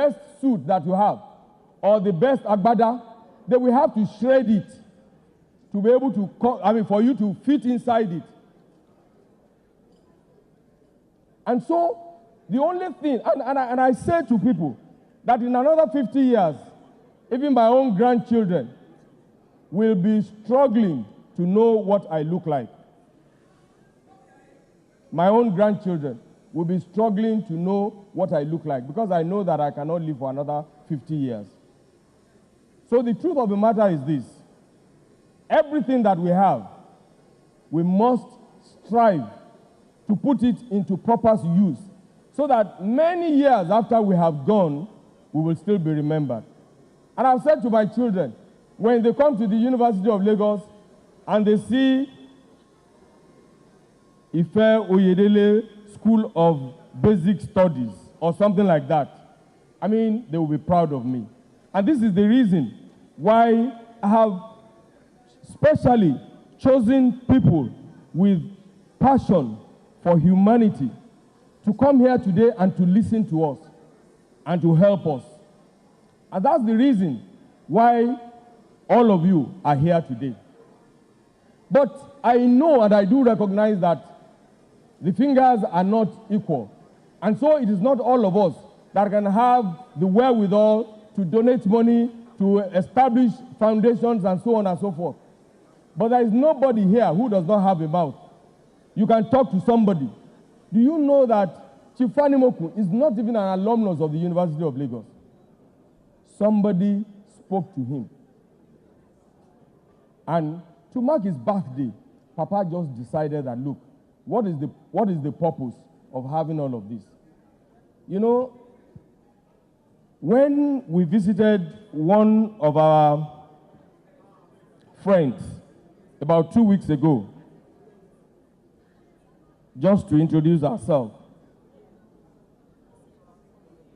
best suit that you have, or the best agbada, they will have to shred it to be able to, for you to fit inside it. And so, the only thing, and I say to people, that in another 50 years, even my own grandchildren will be struggling to know what I look like. My own grandchildren will be struggling to know what I look like, because I know that I cannot live for another 50 years. So the truth of the matter is this: everything that we have, we must strive to put it into proper use, so that many years after we have gone, we will still be remembered. And I've said to my children, when they come to the University of Lagos and they see Ife Oyedele School of Basic Studies or something like that, they will be proud of me. And this is the reason why I have specially chosen people with passion for humanity to come here today and to listen to us and to help us. And that's the reason why all of you are here today. But I know and I do recognize that the fingers are not equal. And so it is not all of us that can have the wherewithal to donate money, to establish foundations and so on and so forth. But there is nobody here who does not have a mouth. You can talk to somebody. Do you know that Chief Fanimoku is not even an alumnus of the University of Lagos? Somebody spoke to him. And to mark his birthday, Papa just decided that, look, what is the purpose of having all of this? You know, when we visited one of our friends about 2 weeks ago, just to introduce ourselves,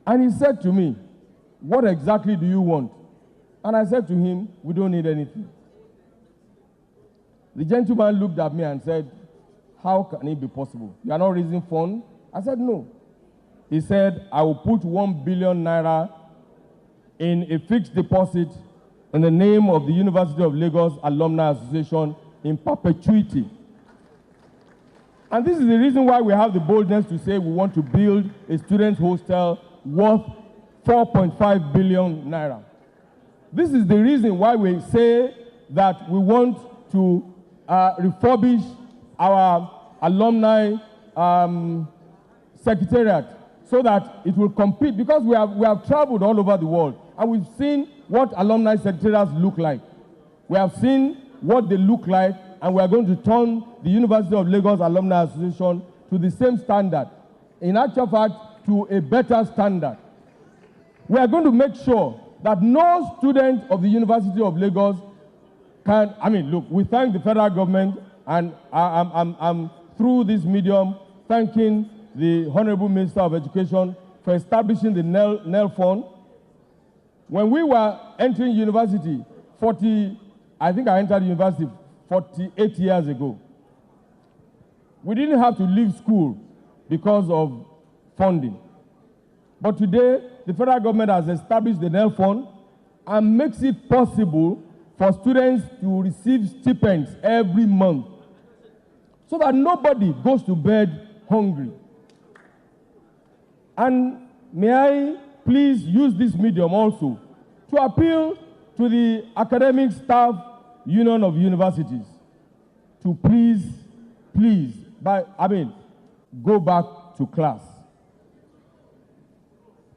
and he said to me, what exactly do you want? And I said to him, we don't need anything. The gentleman looked at me and said, how can it be possible? You are not raising funds? I said, no. He said, I will put 1 billion naira in a fixed deposit in the name of the University of Lagos Alumni Association in perpetuity. And this is the reason why we have the boldness to say we want to build a student hostel worth 4.5 billion naira. This is the reason why we say that we want to refurbish our alumni secretariat so that it will compete, because we have traveled all over the world and we've seen what alumni secretariats look like. We have seen what they look like, and we are going to turn the University of Lagos Alumni Association to the same standard. In actual fact, to a better standard. We are going to make sure that no student of the University of Lagos can, look, we thank the federal government, and I'm through this medium thanking the Honorable Minister of Education for establishing the NEL Fund. When we were entering university, I think I entered university 48 years ago. We didn't have to leave school because of funding. But today, the federal government has established the NEL Fund and makes it possible for students to receive stipends every month, so that nobody goes to bed hungry. And may I please use this medium also to appeal to the Academic Staff Union of Universities to please, go back to class.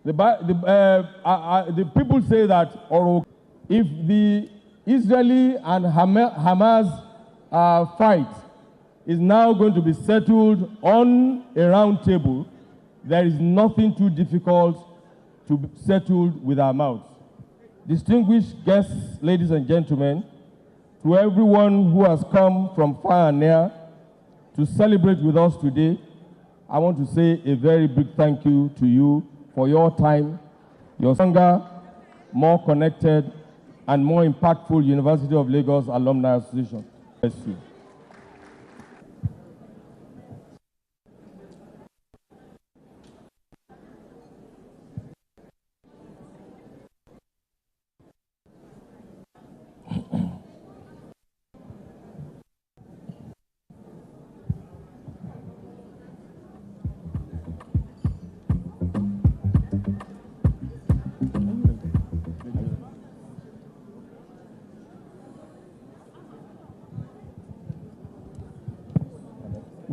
The people say that, or if the Israeli and Hamas fight is now going to be settled on a round table, there is nothing too difficult to be settled with our mouths. Distinguished guests, ladies and gentlemen, to everyone who has come from far and near to celebrate with us today, I want to say a very big thank you to you for your time, your stronger, more connected, and more impactful University of Lagos Alumni Association. Bless you.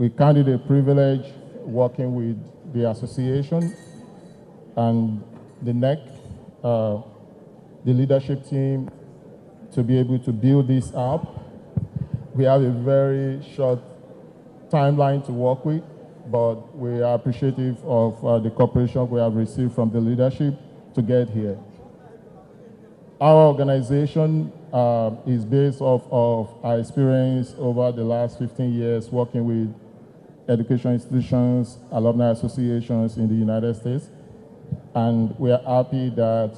we count it a privilege working with the association and the NEC, the leadership team, to be able to build this app. We have a very short timeline to work with, but we are appreciative of the cooperation we have received from the leadership to get here. Our organization is based off of our experience over the last 15 years working with education institutions, alumni associations in the United States. And we are happy that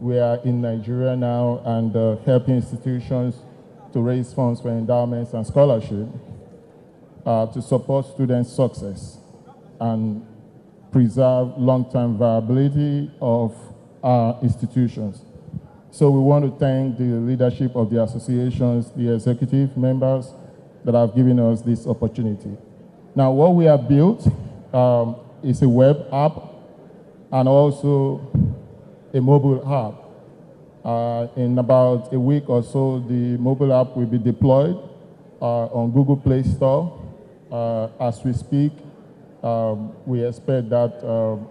we are in Nigeria now and helping institutions to raise funds for endowments and scholarship to support student success and preserve long-term viability of our institutions. So we want to thank the leadership of the associations, the executive members that have given us this opportunity. Now, what we have built is a web app and also a mobile app. In about a week or so, the mobile app will be deployed on Google Play Store. As we speak, we expect that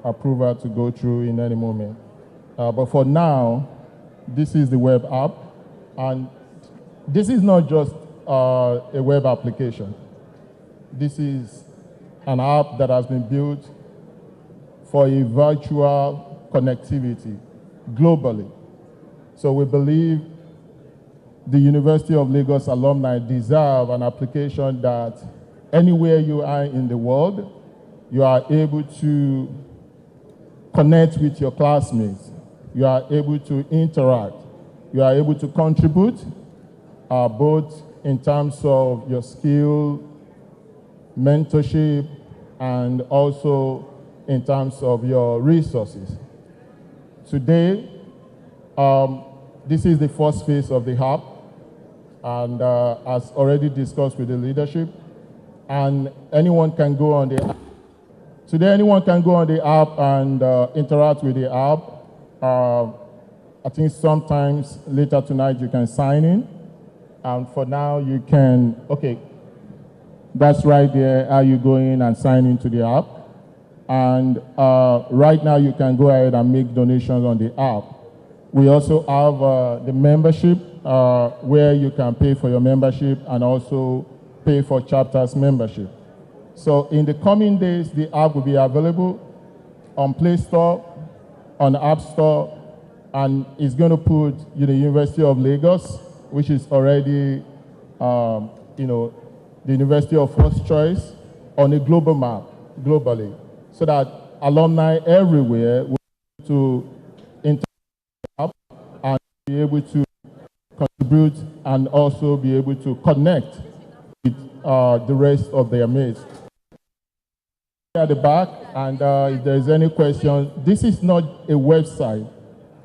approval to go through in any moment. But for now, this is the web app, and this is not just a web application. This is an app that has been built for a virtual connectivity globally. So we believe the University of Lagos alumni deserve an application that anywhere you are in the world, you are able to connect with your classmates. You are able to interact. You are able to contribute, both in terms of your skill, mentorship, and also in terms of your resources. Today, this is the first phase of the app, and as already discussed with the leadership, and anyone can go on the app. Today, anyone can go on the app and interact with the app. I think sometimes later tonight you can sign in, and for now you can, okay, that's right there, how you go in and sign into the app. And right now you can go ahead and make donations on the app. We also have the membership, where you can pay for your membership and also pay for chapters membership. So in the coming days, the app will be available on Play Store, on App Store, and it's going to put the University of Lagos, which is already the university of first choice, on a global map, globally, so that alumni everywhere will be able to interact and be able to contribute and also be able to connect with the rest of their mates. At the back, and if there's any question, this is not a website.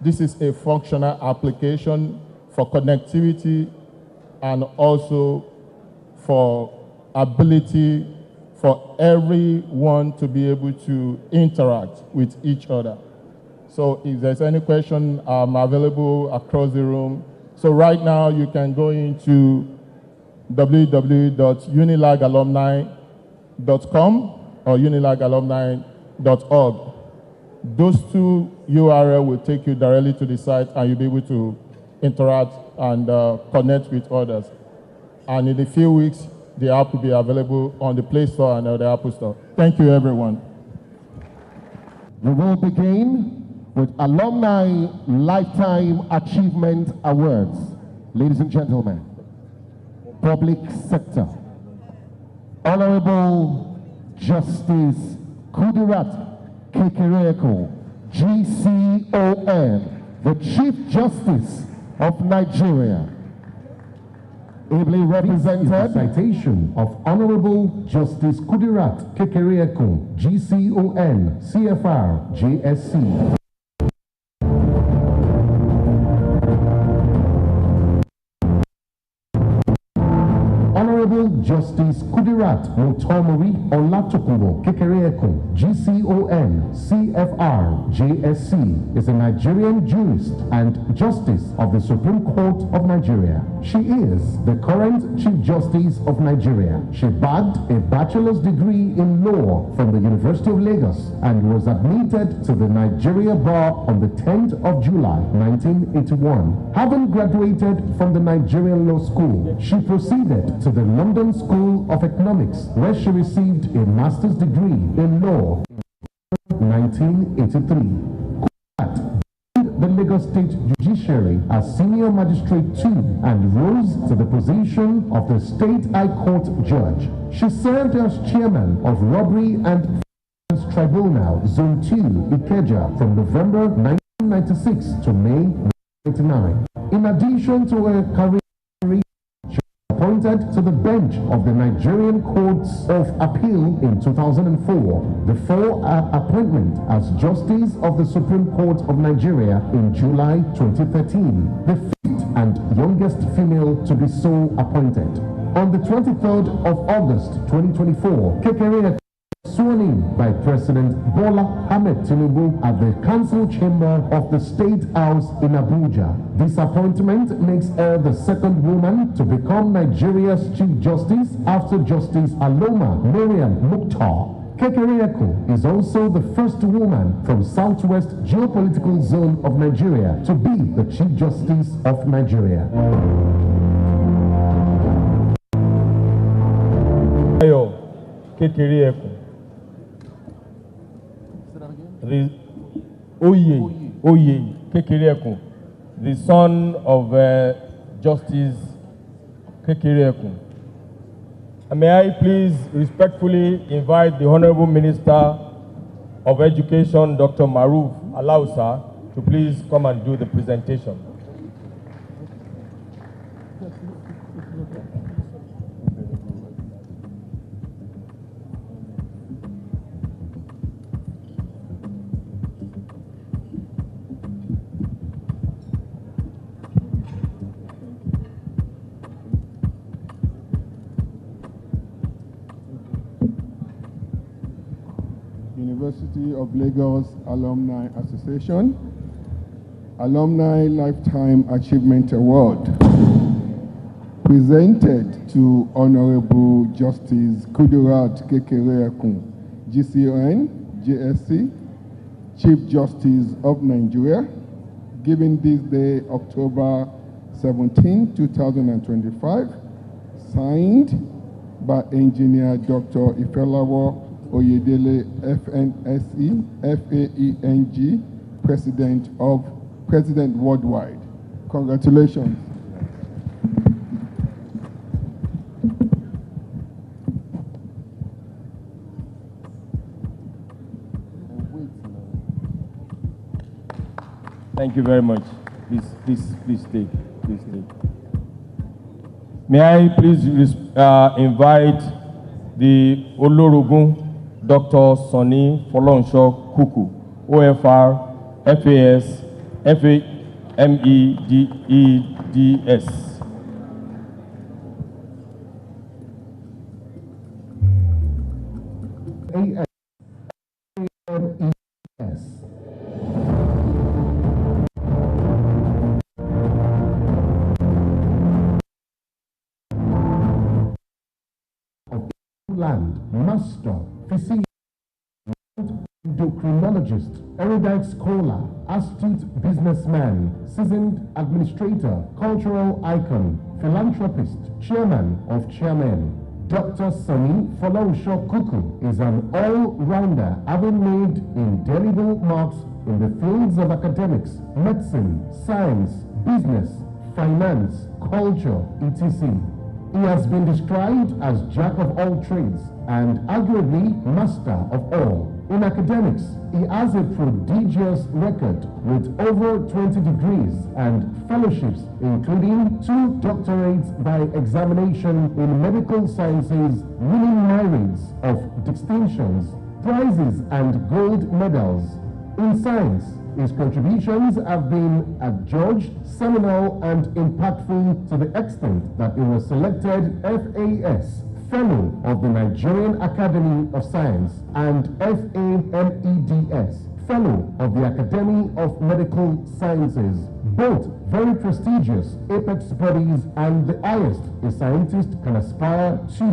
This is a functional application for connectivity and also for ability for everyone to be able to interact with each other. So if there's any question, I'm available across the room. So right now you can go into www.unilagalumni.com or unilagalumni.org. Those two URL will take you directly to the site, and you'll be able to interact and connect with others. And in a few weeks, the app will be available on the Play Store and the Apple Store. Thank you, everyone. We will begin with Alumni Lifetime Achievement Awards. Ladies and gentlemen, public sector. Honorable Justice Kudirat Kekereko, GCON, the Chief Justice of Nigeria. Ably represented. This is the citation of Honorable Justice Kudirat Kekereko, GCON, CFR, JSC. Honorable Justice Kudirat Kudirat Motomori Olatokunbo Kekereekun, GCON, CFR, JSC, is a Nigerian jurist and Justice of the Supreme Court of Nigeria. She is the current Chief Justice of Nigeria. She bagged a bachelor's degree in law from the University of Lagos and was admitted to the Nigeria Bar on the 10th of July, 1981. Having graduated from the Nigerian Law School, she proceeded to the London School of Economics, where she received a master's degree in law in 1983. The Lagos State Judiciary as Senior Magistrate 2 and rose to the position of the State High Court Judge. She served as Chairman of Robbery and Finance Tribunal Zone 2, Ikeja, from November 1996 to May 1999. In addition to her career, appointed to the bench of the Nigerian Courts of Appeal in 2004, the appointment as Justice of the Supreme Court of Nigeria in July 2013, the fifth and youngest female to be so appointed. On the 23rd of August 2024, Kekere sworn in by President Bola Ahmed Tinubu at the Council Chamber of the State House in Abuja. This appointment makes her the second woman to become Nigeria's Chief Justice after Justice Aloma Mariam Mukhtar. Kekereekun is also the first woman from Southwest Geopolitical Zone of Nigeria to be the Chief Justice of Nigeria. Kekereekun. Oye Kekereekun, the son of Justice Kekereekun. And may I please respectfully invite the Honorable Minister of Education, Dr. Maruf Alausa, to please come and do the presentation. University of Lagos Alumni Association, Alumni Lifetime Achievement Award, presented to Honorable Justice Kudirat Kekereekun, GCON, JSC, Chief Justice of Nigeria, given this day, October 17, 2025, signed by Engineer Dr. Ifelawo Oyedele, FNSE, FAENG, President Worldwide. Congratulations. Thank you very much. Please take. May I please invite the Olorogun Dr. Sonny Folonsho Kuku, OFR, FAS, FAMEDEDS. Land, master, physician, endocrinologist, erudite scholar, astute businessman, seasoned administrator, cultural icon, philanthropist, chairman of chairmen. Dr. Sonny Folonsho Kuku is an all-rounder, having made indelible marks in the fields of academics, medicine, science, business, finance, culture, etc. He has been described as jack of all trades and arguably master of all. In academics, he has a prodigious record with over 20 degrees and fellowships, including 2 doctorates by examination in medical sciences, winning myriads of distinctions, prizes and gold medals. In science, his contributions have been adjudged, seminal and impactful to the extent that he was selected FAS Fellow of the Nigerian Academy of Science, and FAMEDS, Fellow of the Academy of Medical Sciences, both very prestigious apex bodies and the highest a scientist can aspire to.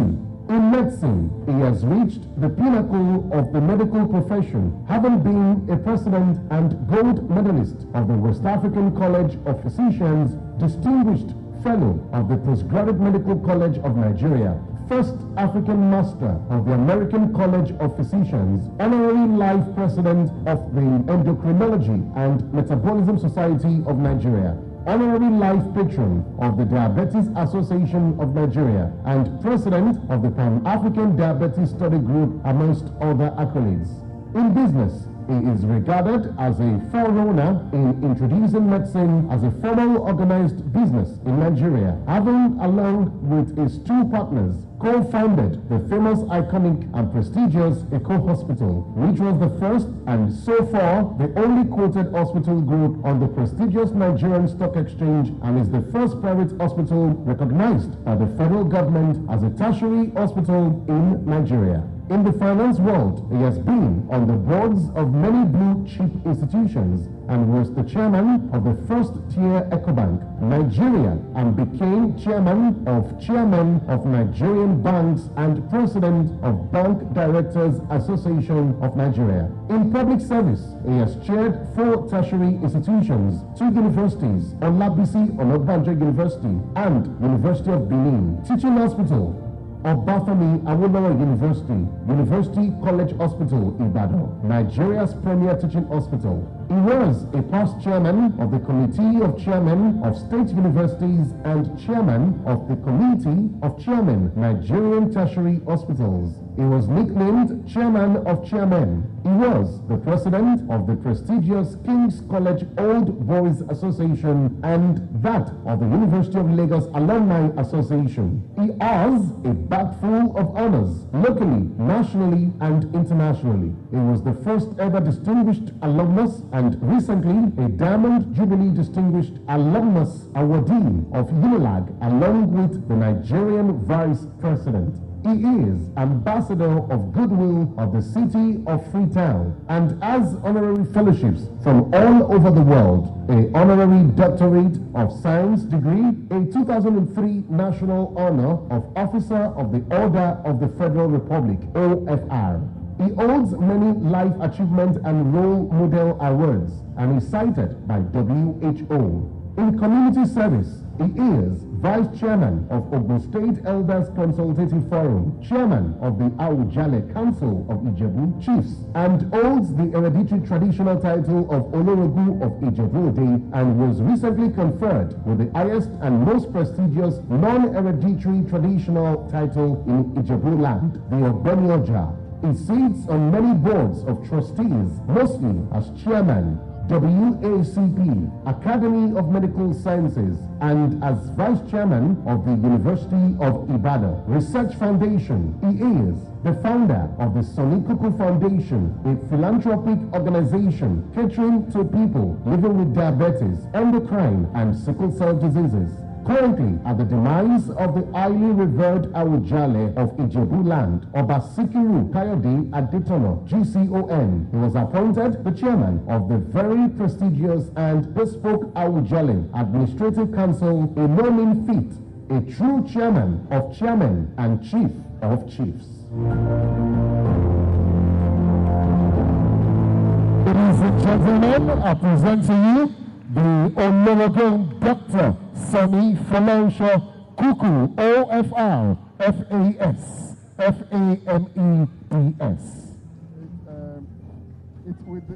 In medicine, he has reached the pinnacle of the medical profession, having been a president and gold medalist of the West African College of Physicians, distinguished fellow of the Postgraduate Medical College of Nigeria, first African master of the American College of Physicians, honorary life president of the Endocrinology and Metabolism Society of Nigeria, honorary life patron of the Diabetes Association of Nigeria, and president of the Pan-African Diabetes Study Group, amongst other accolades. In business, he is regarded as a forerunner in introducing medicine as a formal organized business in Nigeria, having, along with his two partners, co-founded the famous, iconic, and prestigious Eco Hospital, which was the first and so far the only quoted hospital group on the prestigious Nigerian Stock Exchange, and is the first private hospital recognized by the federal government as a tertiary hospital in Nigeria. In the finance world, he has been on the boards of many blue-chip institutions and was the chairman of the first-tier Ecobank, Nigeria, and became chairman of Nigerian Banks and president of Bank Directors Association of Nigeria. In public service, he has chaired 4 tertiary institutions, 2 universities, Olabisi Onabanjo University and University of Benin, Teaching Hospital, Obafemi Awolowo University, University College Hospital, Ibadan, Nigeria's premier teaching hospital. He was a past chairman of the Committee of Chairmen of State Universities and chairman of the Committee of Chairmen, Nigerian Tertiary Hospitals. He was nicknamed Chairman of Chairmen. He was the president of the prestigious King's College Old Boys Association and that of the University of Lagos Alumni Association. He has a bag full of honors, locally, nationally, and internationally. He was the first ever distinguished alumnus and recently a Diamond Jubilee Distinguished Alumnus Awardee of UNILAG, along with the Nigerian Vice President. He is Ambassador of Goodwill of the City of Freetown and has honorary fellowships from all over the world, a honorary doctorate of science degree, a 2003 national honor of Officer of the Order of the Federal Republic, OFR. He holds many life achievement and role model awards and is cited by WHO. In community service, he is Vice Chairman of Ogun State Elders Consultative Forum, Chairman of the Awujale Council of Ijebu Chiefs, and holds the hereditary traditional title of Olorogu of Ijebu-Ode, and was recently conferred with the highest and most prestigious non-hereditary traditional title in Ijebu land, the Obenioja. He sits on many boards of trustees, mostly as Chairman, WACP, Academy of Medical Sciences, and as Vice Chairman of the University of Ibadan Research Foundation. He is the founder of the Sonny Kuku Foundation, a philanthropic organization catering to people living with diabetes, endocrine, and sickle cell diseases. Currently, at the demise of the highly revered Awujale of Ijebu land, Oba Sikiru Kayode Adetono, GCON, he was appointed the chairman of the very prestigious and bespoke Awujale Administrative Council, a no mean feat, a true chairman of chairmen and chief of chiefs. Ladies and gentlemen, I present to you the Honorable Dr. Sonny Falansha Kuku, OFR, FAS, FAMEDS. It's with the,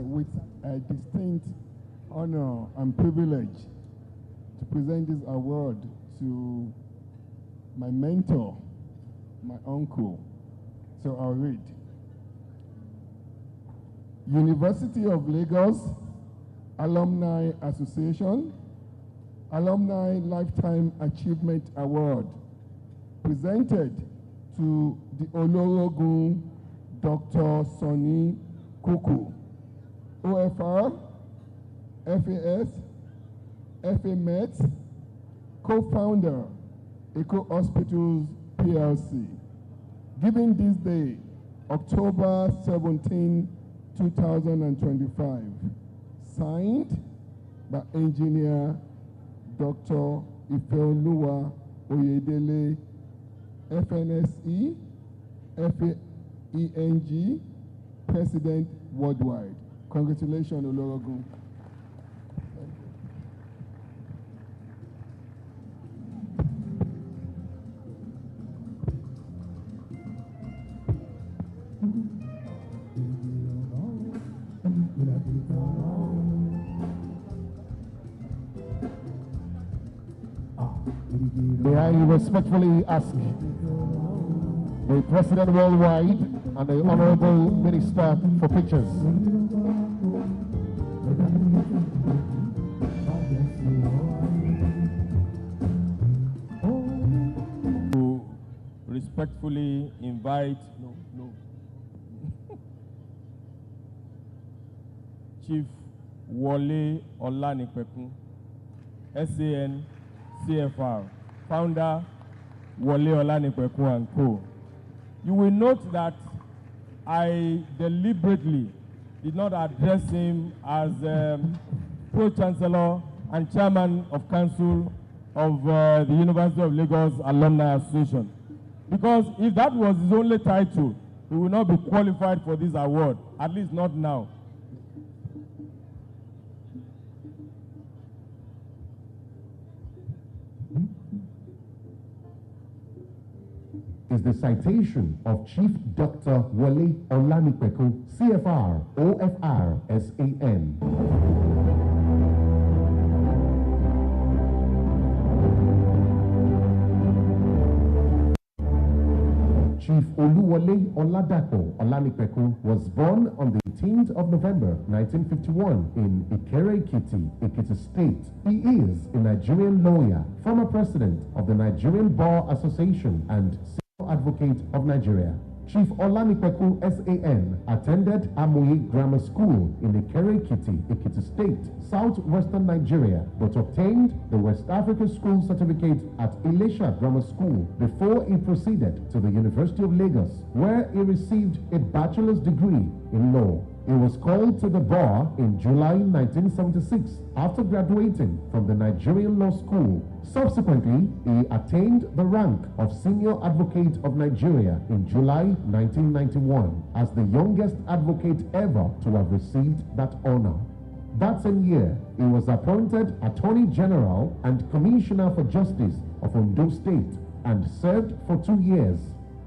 with a distinct honor and privilege to present this award to my mentor, my uncle. So I'll read. University of Lagos Alumni Association Alumni Lifetime Achievement Award presented to the Olorogun Dr. Sonny Kuku, OFR, FAS, FAMET, co-founder, Eco Hospitals PLC. Given this day, October 17, 2025, signed by Engineer Dr. Ifeoluwa Oyedele, FNSE, FENG, President Worldwide. Congratulations, Olorogun. May I respectfully ask the President Worldwide and the Honorable Minister for pictures. To respectfully invite Chief Wole Olanipekun, SAN CFR, founder Wole Olanipekun and Co. You will note that I deliberately did not address him as Pro-Chancellor and Chairman of Council of the University of Lagos Alumni Association. Because if that was his only title, he will not be qualified for this award, at least not now. Is the citation of Chief Dr. Wole Olanipekun, CFR, OFR, SAN. Chief Oluwole Oladapo Olanipekun was born on the 18th of November 1951 in Ikere-Ekiti, Ekiti State. He is a Nigerian lawyer, former president of the Nigerian Bar Association and Advocate of Nigeria. Chief Olanipekun SAN attended Amoye Grammar School in Ikere-Ekiti, Ekiti State, southwestern Nigeria, but obtained the West Africa School Certificate at Ilesha Grammar School before he proceeded to the University of Lagos, where he received a bachelor's degree in law. He was called to the bar in July 1976 after graduating from the Nigerian Law School. Subsequently, he attained the rank of Senior Advocate of Nigeria in July 1991 as the youngest advocate ever to have received that honor. That same year, he was appointed Attorney General and Commissioner for Justice of Ondo State and served for 2 years.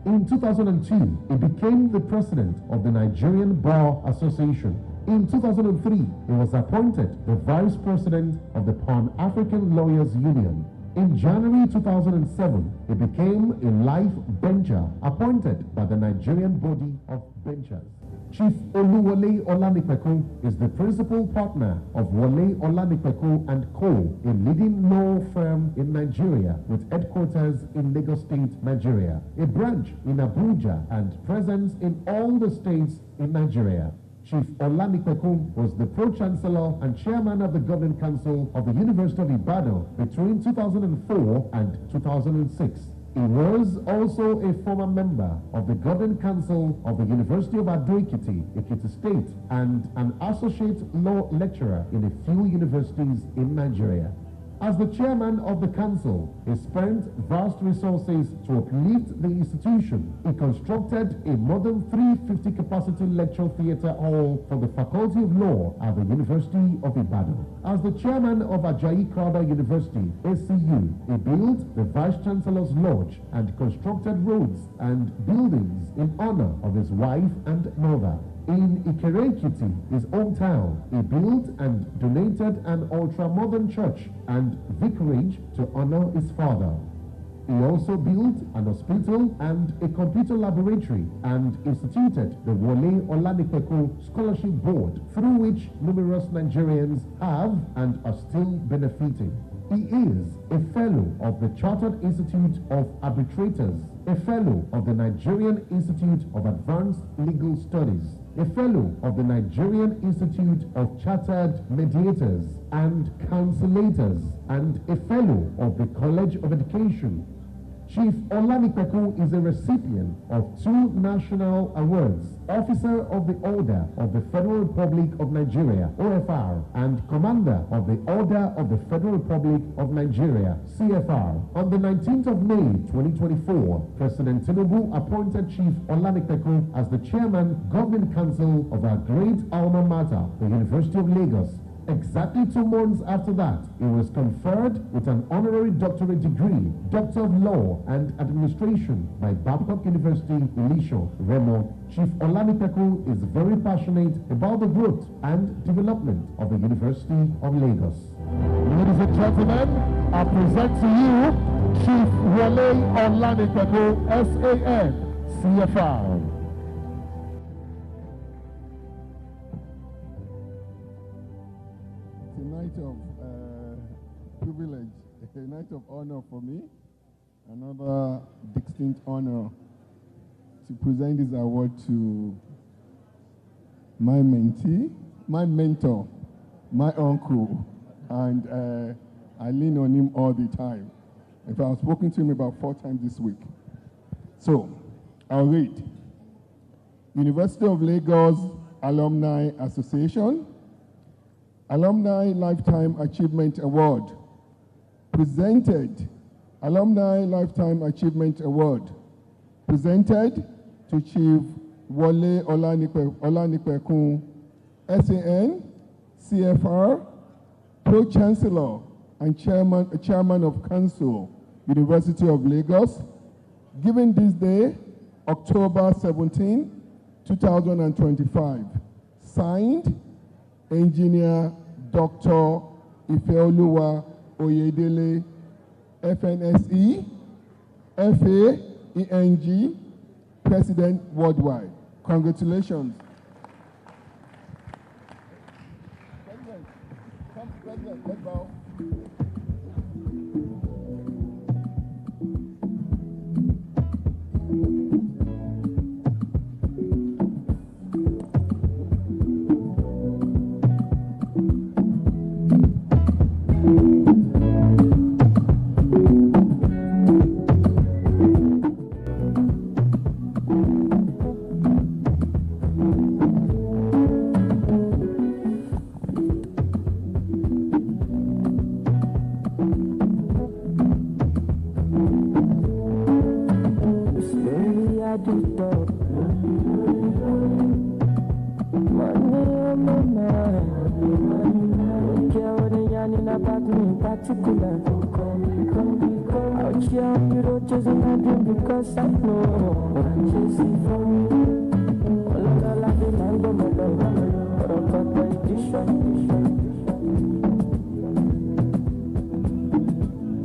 In 2002, he became the president of the Nigerian Bar Association. In 2003, he was appointed the vice president of the Pan-African Lawyers Union. In January 2007, he became a life bencher appointed by the Nigerian Body of Benchers. Chief Oluwole Olanipekun is the principal partner of Wole Olanipekun and Co., a leading law firm in Nigeria with headquarters in Lagos State, Nigeria, a branch in Abuja, and presence in all the states in Nigeria. Chief Olanipekun was the Pro-Chancellor and Chairman of the Governing Council of the University of Ibadan between 2004 and 2006. He was also a former member of the Governing Council of the University of Ado-Ekiti, Ekiti State, and an associate law lecturer in a few universities in Nigeria. As the chairman of the council, he spent vast resources to uplift the institution. He constructed a modern 350-capacity lecture theatre hall for the Faculty of Law at the University of Ibadan. As the chairman of Ajayi Crowther University, ACU, he built the Vice-Chancellor's Lodge and constructed roads and buildings in honor of his wife and mother. In Ikere-Ekiti, his hometown, he built and donated an ultra-modern church and vicarage to honor his father. He also built an hospital and a computer laboratory and instituted the Wole Olanipekun Scholarship Board, through which numerous Nigerians have and are still benefiting. He is a fellow of the Chartered Institute of Arbitrators, a fellow of the Nigerian Institute of Advanced Legal Studies, a fellow of the Nigerian Institute of Chartered Mediators and Counselators, and a fellow of the College of Education. Chief Olanipeku is a recipient of 2 national awards, Officer of the Order of the Federal Republic of Nigeria, OFR, and Commander of the Order of the Federal Republic of Nigeria, CFR. On the 19th of May 2024, President Tinubu appointed Chief Olanipeku as the Chairman, Government Council of our great alma mater, the University of Lagos. Exactly 2 months after that, he was conferred with an honorary doctorate degree, Doctor of Law and Administration by Babcock University, Ilisho, Remo. Chief Olanipeku is very passionate about the growth and development of the University of Lagos. Ladies and gentlemen, I present to you Chief Wale Olanipeku, SAN, CFR. It's a night of privilege, a night of honor for me, another distinct honor to present this award to my mentee, my mentor, my uncle, and I lean on him all the time. In fact, I've spoken to him about 4 times this week. So, I'll read. University of Lagos Alumni Association, Alumni Lifetime Achievement Award. Presented, Alumni Lifetime Achievement Award. Presented to Chief Wale Olanipeku, SAN, CFR, Pro-Chancellor and Chairman of Council, University of Lagos, given this day, October 17, 2025. Signed, Engineer Dr. Ifeoluwa Oyedele, FNSE, FA, ENG, President Worldwide. Congratulations. President, come, President, let's bow.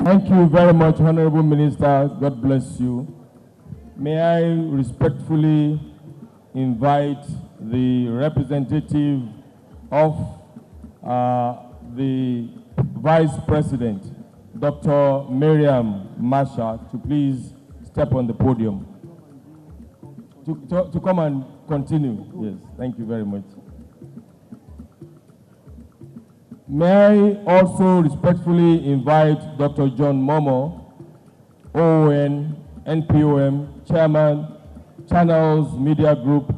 Thank you very much, Honorable Minister. God bless you. May I respectfully invite the representative of the Vice President, Dr. Miriam Masha, to please step on the podium. To come and continue. Yes, thank you very much. May I also respectfully invite Dr. John Momo, OON, NPOM, Chairman, Channels Media Group,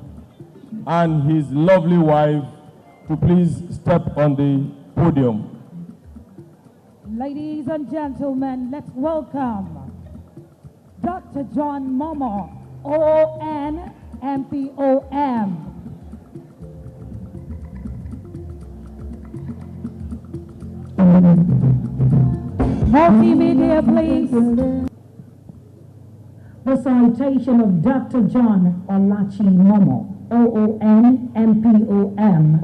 and his lovely wife to please step on the podium. Ladies and gentlemen, let's welcome Dr. John Momo, OON, NPOM. Multimedia, please. The citation of Dr. John Olachi Momo, OON, NPOM.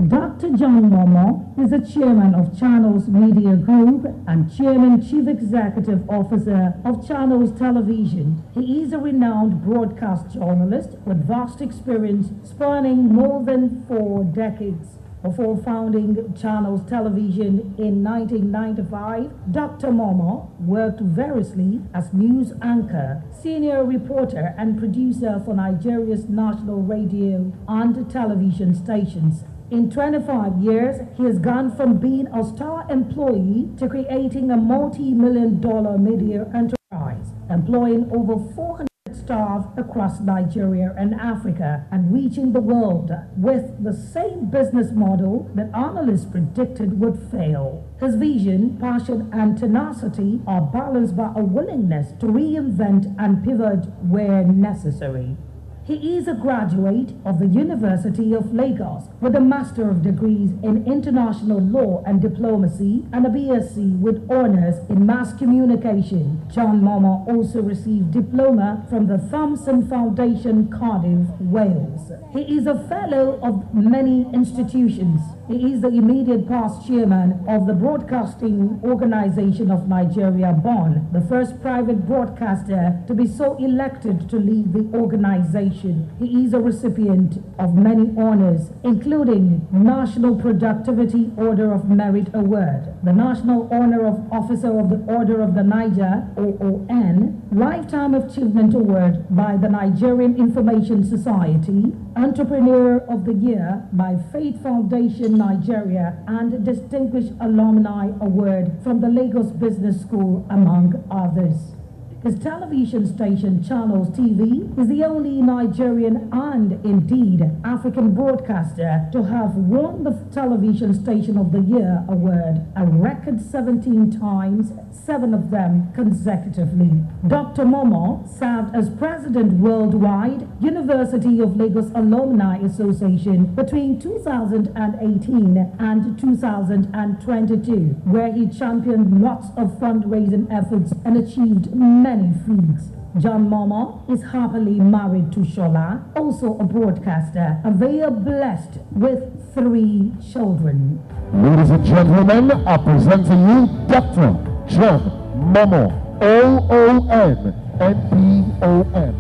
Dr. John Momo is the chairman of Channels Media Group and chairman chief executive officer of Channels Television. He is a renowned broadcast journalist with vast experience spanning more than 4 decades. Before founding Channels Television in 1995, Dr. Momo worked variously as news anchor, senior reporter and producer for Nigeria's national radio and television stations. In 25 years, he has gone from being a star employee to creating a multi-million-dollar media enterprise, employing over 400 staff across Nigeria and Africa and reaching the world with the same business model that analysts predicted would fail. His vision, passion and tenacity are balanced by a willingness to reinvent and pivot where necessary. He is a graduate of the University of Lagos with a Master of Degrees in International Law and Diplomacy and a BSc with honors in Mass Communication. John Momo also received diploma from the Thompson Foundation, Cardiff, Wales. He is a fellow of many institutions. He is the immediate past chairman of the Broadcasting Organization of Nigeria, BON, the first private broadcaster to be so elected to lead the organization. He is a recipient of many honors, including National Productivity Order of Merit Award, the National Honor of Officer of the Order of the Niger, OON, Lifetime Achievement Award by the Nigerian Information Society, Entrepreneur of the Year by Faith Foundation Nigeria, and Distinguished Alumni Award from the Lagos Business School, among others. His television station, Channels TV, is the only Nigerian and indeed African broadcaster to have won the Television Station of the Year award a record 17 times, 7 of them consecutively. Dr. Momo served as president worldwide University of Lagos Alumni Association between 2018 and 2022, where he championed lots of fundraising efforts and achieved many feats. John Momo is happily married to Shola, also a broadcaster, and they are blessed with 3 children. Ladies and gentlemen, I present to you Dr. John Momo, OON, NPON.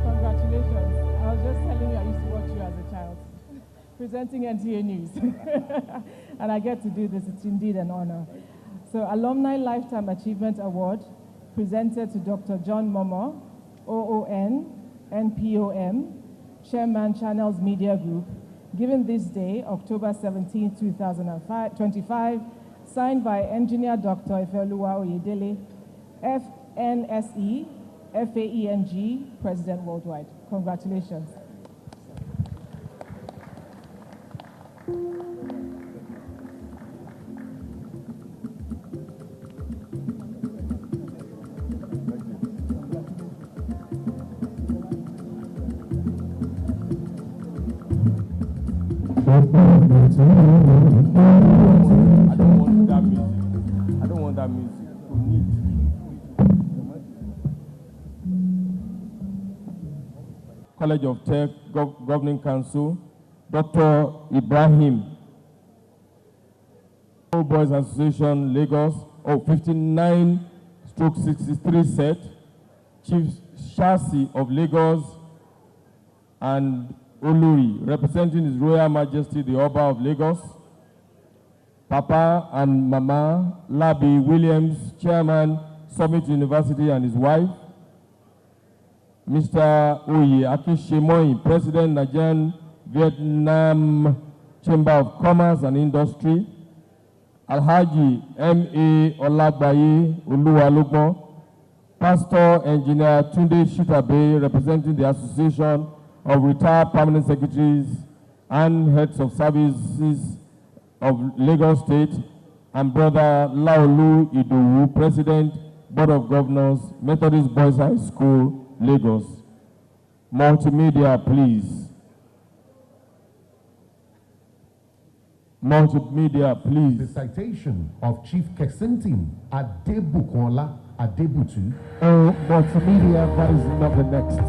Congratulations. I was just telling you I used to watch you as a child, presenting NTA News. And I get to do this. It's indeed an honor. So, Alumni Lifetime Achievement Award presented to Dr. John Momo, OON, NPOM, Chairman Channels Media Group, given this day, October 17, 2025, signed by Engineer Dr. Ifeluwa Oyedele, FNSE, FAENG, President Worldwide. Congratulations. I don't want that music. I don't want that music. College of Tech Governing Council, Dr. Ibrahim, Old Boys Association, Lagos, 59/63 set, Chief Shasi of Lagos, and Oluri, representing His Royal Majesty the Oba of Lagos, Papa and Mama Labi Williams, Chairman, Summit University, and his wife, Mr. Oye Akishemoy, President, Nigerian Vietnam Chamber of Commerce and Industry, Alhaji M.A. Olagbaye Oluwalugbo, Pastor Engineer Tunde Shutabe, representing the Association of Retired Permanent Secretaries and Heads of Services of Lagos State, and Brother Laolu Idowu, President, Board of Governors, Methodist Boys High School, Lagos. Multimedia, please. Multimedia, please. The citation of Chief Kesentin Adebukola Adebutu. Oh, multimedia, that is not the next.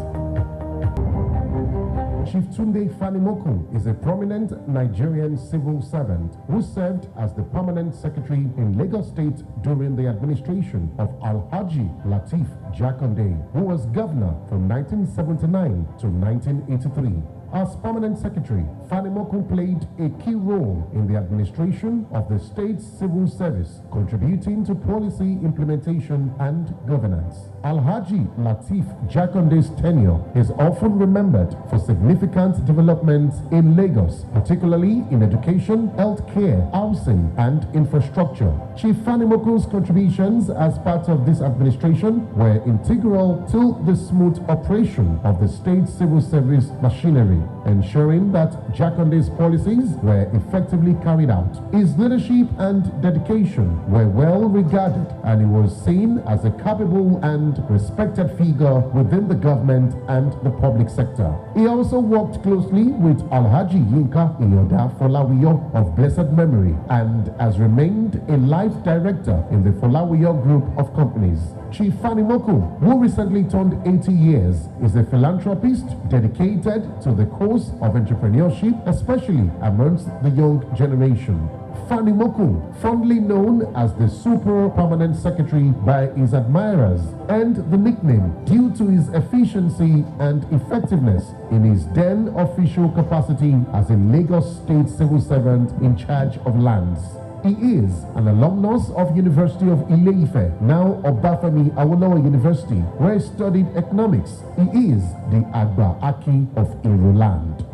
Chief Tunde Fanimoku is a prominent Nigerian civil servant who served as the permanent secretary in Lagos State during the administration of Alhaji Lateef Jakonde, who was governor from 1979 to 1983. As permanent secretary, Fanimoku played a key role in the administration of the state's civil service, contributing to policy implementation and governance. Alhaji Lateef Jakonde's tenure is often remembered for significant developments in Lagos, particularly in education, healthcare, housing, and infrastructure. Chief Fanimoku's contributions as part of this administration were integral to the smooth operation of the state civil service machinery, ensuring that Jakonde's policies were effectively carried out. His leadership and dedication were well regarded, and he was seen as a capable and respected figure within the government and the public sector. He also worked closely with Alhaji Yinka Iyoda Folawiyo of blessed memory and has remained a life director in the Folawiyo group of companies. Chief Fanimoku, who recently turned 80 years, is a philanthropist dedicated to the cause of entrepreneurship, especially amongst the young generation. Fanimoku, fondly known as the Super Permanent Secretary by his admirers, earned the nickname due to his efficiency and effectiveness in his then official capacity as a Lagos State civil servant in charge of lands. He is an alumnus of University of Ile-Ife, now Obafemi Awolowo University, where he studied economics. He is the Agba Aki of Iruland.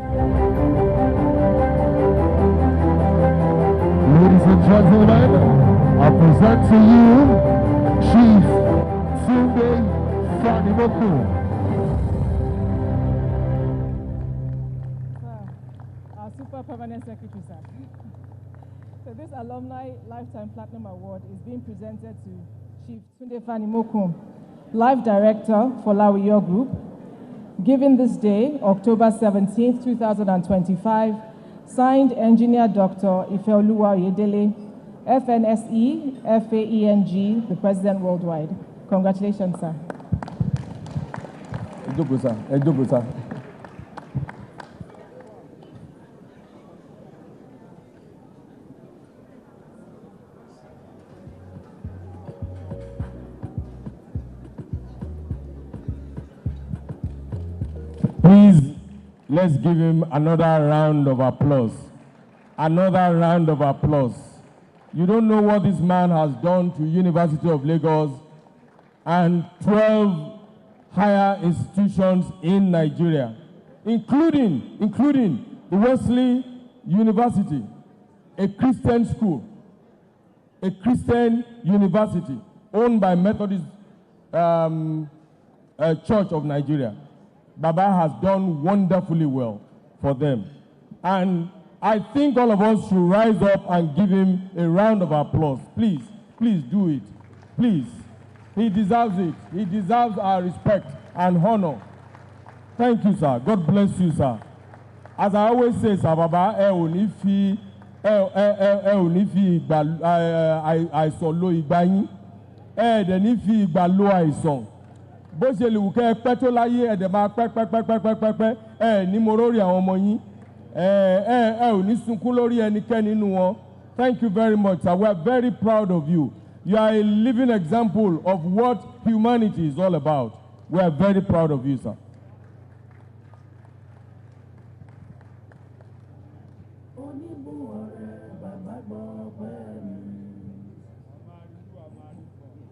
Ladies and gentlemen, I present to you Chief Tunde Fanimoku. Our Super Permanent Secretary, sir. So this Alumni Lifetime Platinum Award is being presented to Chief Tunde Fanimoku, Life Director for Lawiyo Group, given this day, October 17th, 2025, signed Engineer Dr. Ifeoluwa Oyedele, FNSE, FAENG, the President Worldwide. Congratulations, sir. Please, let's give him another round of applause. Another round of applause. You don't know what this man has done to University of Lagos and 12 higher institutions in Nigeria, including the Wesley University, a Christian school, a Christian university owned by Methodist Church of Nigeria. Baba has done wonderfully well for them. And I think all of us should rise up and give him a round of applause. Please, please do it. Please. He deserves it. He deserves our respect and honor. Thank you, sir. God bless you, sir. As I always say, sir, Baba, àìsàn lo ìgbà yín. Dẹ̀ ní fi ìgbà lo àìsàn. Bó ṣe lè wù kẹ́ pẹ́ tó láyé ẹ̀dẹ̀ máa pẹ́ ní mo rórí àwọn ọmọ yín ò ní sunkún lórí ẹnikẹ́ni nínú wọn. Thank you very much, sir. We are very proud of you. You are a living example of what humanity is all about. We are very proud of you, sir.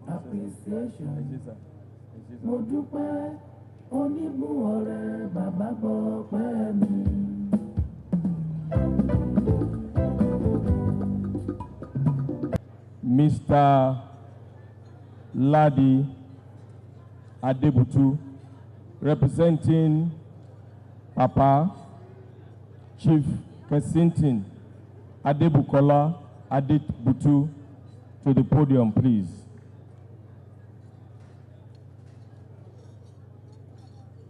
Appreciation. Mo dúpẹ́ oníbù ọ̀rẹ́ bàbá gbọ́ pẹ́ mi. Mr. Ladi Adebutu, representing Papa Chief Kesintin Adebukola Adebutu, to the podium, please.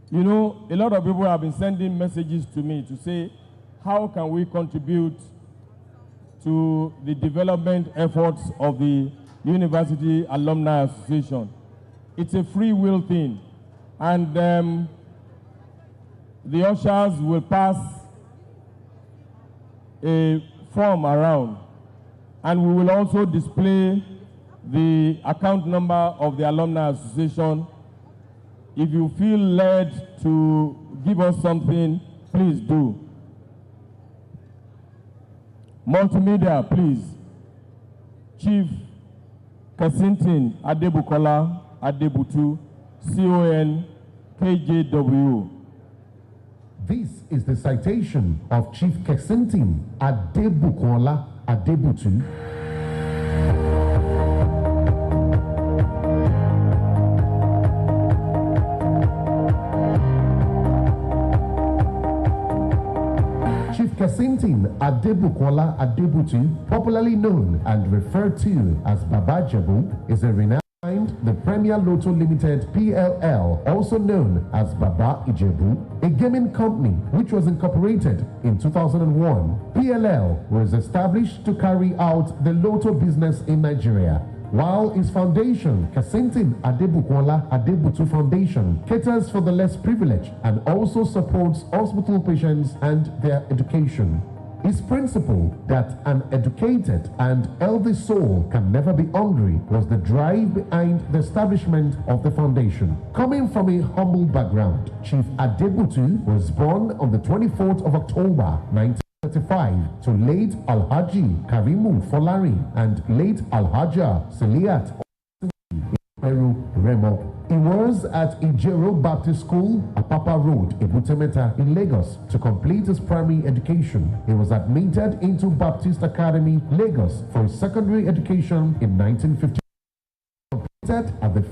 You know, a lot of people have been sending messages to me to say, how can we contribute to the development efforts of the University Alumni Association? It's a free will thing. And the ushers will pass a form around, and we will also display the account number of the Alumni Association. If you feel led to give us something, please do. Multimedia, please. Chief Kasintin Adebukola Adebutu, CON KJW. This is the citation of Chief Kesintin Adebukola Adebutu. Chief Kesintin Adebukola Adebutu, popularly known and referred to as Baba Jebu, is a renowned the Premier Lotto Limited PLL, also known as Baba Ijebu, a gaming company which was incorporated in 2001. PLL was established to carry out the Lotto business in Nigeria, while its foundation, Kesintin Adebukola Adebutu Foundation, caters for the less privileged and also supports hospital patients and their education. His principle that an educated and healthy soul can never be hungry was the drive behind the establishment of the foundation. Coming from a humble background, Chief Adebutu was born on the 24th of October 1935 to late Alhaji Karimu Folari and late Alhaja Seliat Peru Remo. He was at Ijero Baptist School, Apapa Road, Ebutemeta in Lagos to complete his primary education. He was admitted into Baptist Academy, Lagos for his secondary education in 1950. Completed at the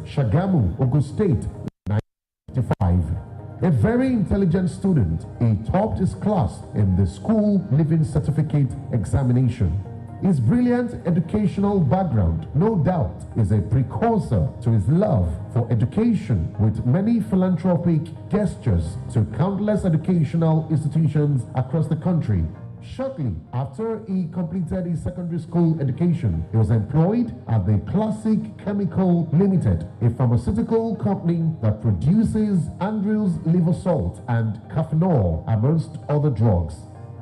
Shagamu, Ogun State, in 1955. A very intelligent student, he topped his class in the school living certificate examination. His brilliant educational background, no doubt, is a precursor to his love for education, with many philanthropic gestures to countless educational institutions across the country. Shortly after he completed his secondary school education, he was employed at the Classic Chemical Limited, a pharmaceutical company that produces Andrews liver salt and Cafenol, amongst other drugs.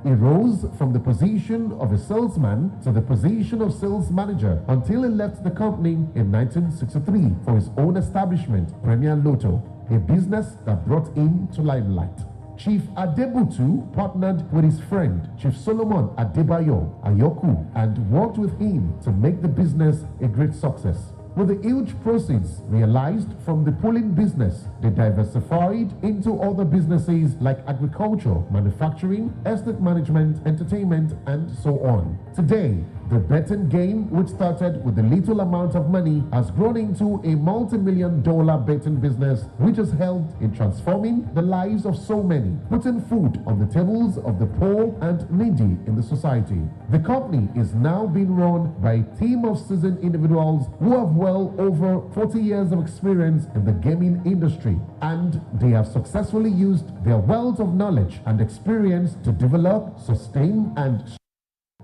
He rose from the position of a salesman to the position of sales manager until he left the company in 1963 for his own establishment, Premier Lotto, a business that brought him to limelight. Chief Adebutu partnered with his friend, Chief Solomon Adebayo Ayoku, and worked with him to make the business a great success. With the huge proceeds realized from the pooling business, they diversified into other businesses like agriculture, manufacturing, estate management, entertainment, and so on. Today, the betting game, which started with a little amount of money, has grown into a multi-million-dollar betting business, which has helped in transforming the lives of so many, putting food on the tables of the poor and needy in the society. The company is now being run by a team of seasoned individuals who have well over 40 years of experience in the gaming industry, and they have successfully used their wealth of knowledge and experience to develop, sustain, and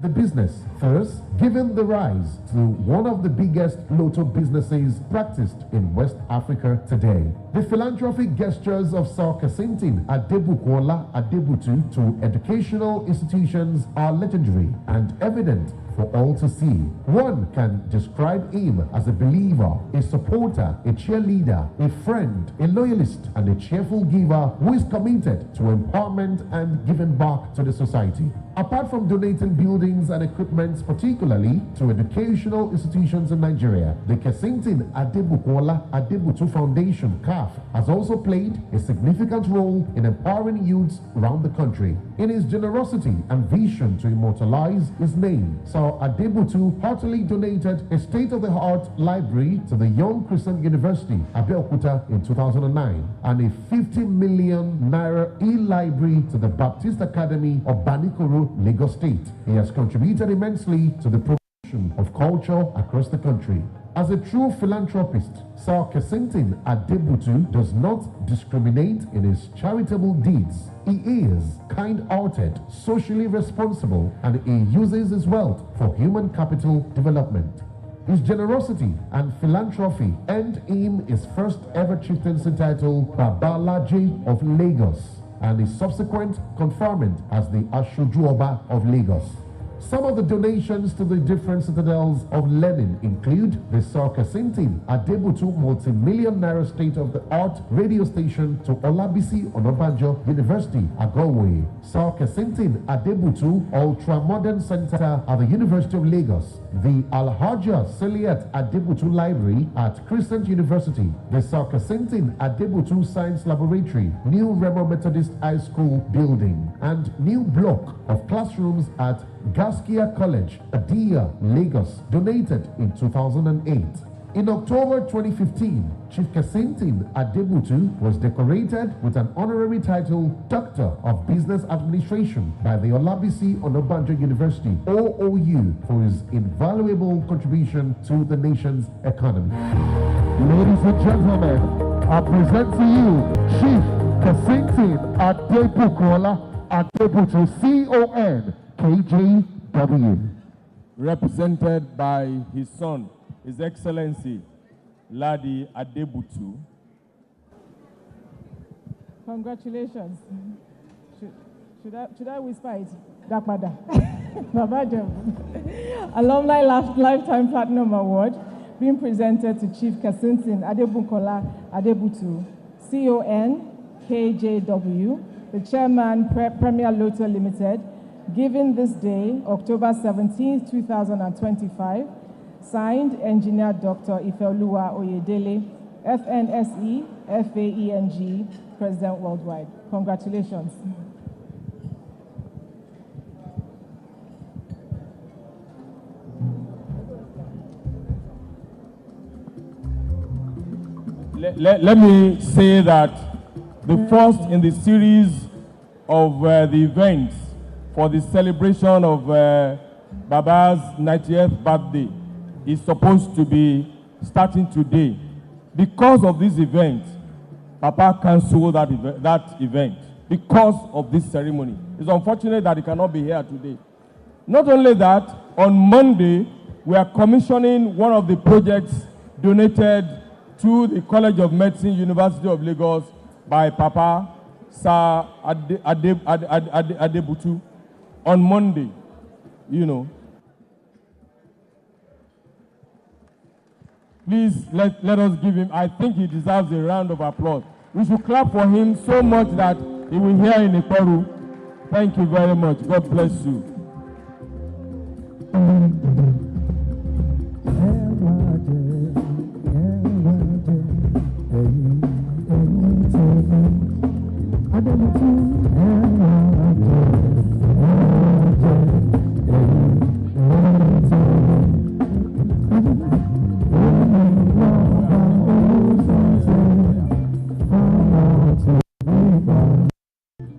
the business, thus giving the rise to one of the biggest lotto businesses practiced in West Africa today. The philanthropic gestures of Sir Kesintin Adebukola Adebutu to educational institutions are legendary and evident for all to see. One can describe him as a believer, a supporter, a cheerleader, a friend, a loyalist, and a cheerful giver who is committed to empowerment and giving back to the society. Apart from donating buildings and equipment, particularly to educational institutions in Nigeria, the Kesintin Adebukola Adebutu Foundation, CAF, has also played a significant role in empowering youths around the country. In his generosity and vision to immortalize his name, Sir Adebutu heartily donated a state-of-the-art library to the Young Christian University, Abeokuta, in 2009, and a 50 million naira e-library to the Baptist Academy of Banikoro, Lagos State. He has contributed immensely to the promotion of culture across the country. As a true philanthropist, Sir Kesintin Adebutu does not discriminate in his charitable deeds. He is kind-hearted, socially responsible, and he uses his wealth for human capital development. His generosity and philanthropy earned him his first ever chieftaincy title, Babalaje of Lagos, and his subsequent conferment as the Ashoju Oba of Lagos. Some of the donations to the different citadels of learning include the Sir Kasintin Adebutu multi-million naira state-of-the-art radio station to Olabisi Onabanjo University, Agowe, Sir Kasintin Adebutu ultra-modern center at the University of Lagos, the Alhaja Seliat Adebutu Library at Crescent University, the Sir Kasintin Adebutu Science Laboratory, New Remo Methodist High School building, and new block of classrooms at Gaskia College, Adia, Lagos, donated in 2008. In October 2015, Chief Kasintin Adebutu was decorated with an honorary title, Doctor of Business Administration, by the Olabisi Onabanjo University, OOU, for his invaluable contribution to the nation's economy. Ladies and gentlemen, I present to you Chief Kasintin Adebukola Adebutu, CON, KJW. Represented by his son, His Excellency Ladi Adebutu. Congratulations. Should I whisper it? Dakmada. Alumni Lifetime Platinum Award being presented to Chief Kasintin Adebukola Adebutu, CON, KJW, the Chairman, Premier Lotto Limited, given this day, October 17, 2025, signed Engineer Dr. Ifeoluwa Oyedele, FNSE, FAENG, President Worldwide. Congratulations. Let me say that the first in the series of the events for the celebration of Baba's 90th birthday is supposed to be starting today. Because of this event, Papa canceled that event because of this ceremony. It's unfortunate that he cannot be here today. Not only that, on Monday, we are commissioning one of the projects donated to the College of Medicine, University of Lagos by Papa Sir Adebutu on Monday, you know. Please let us give him, I think he deserves a round of applause. We should clap for him so much that he will hear in the choru. Thank you very much. God bless you.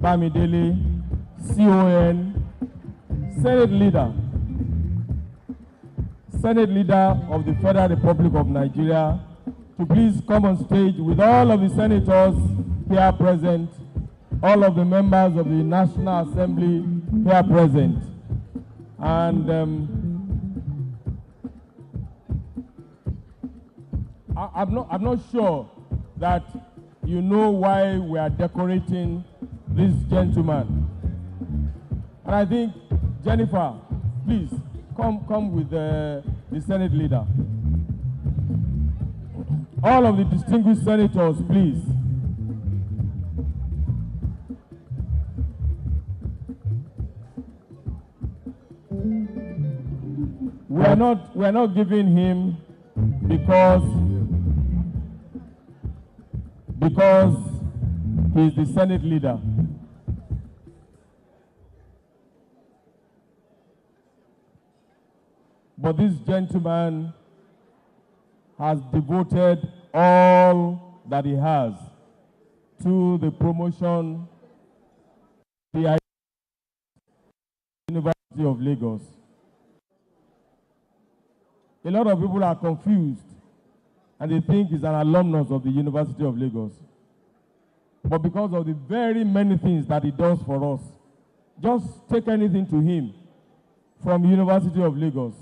Bamidele, CON, Senate Leader of the Federal Republic of Nigeria, to please come on stage with all of the senators here present, all of the members of the National Assembly here present. And I'm not sure that you know why we are decorating this gentleman. And I think, Jennifer, please come with the Senate Leader. All of the distinguished senators, please. We are not giving him because he is the Senate Leader. But this gentleman has devoted all that he has to the promotion of the University of Lagos. A lot of people are confused and they think he's an alumnus of the University of Lagos. But because of the very many things that he does for us, just take anything to him from University of Lagos.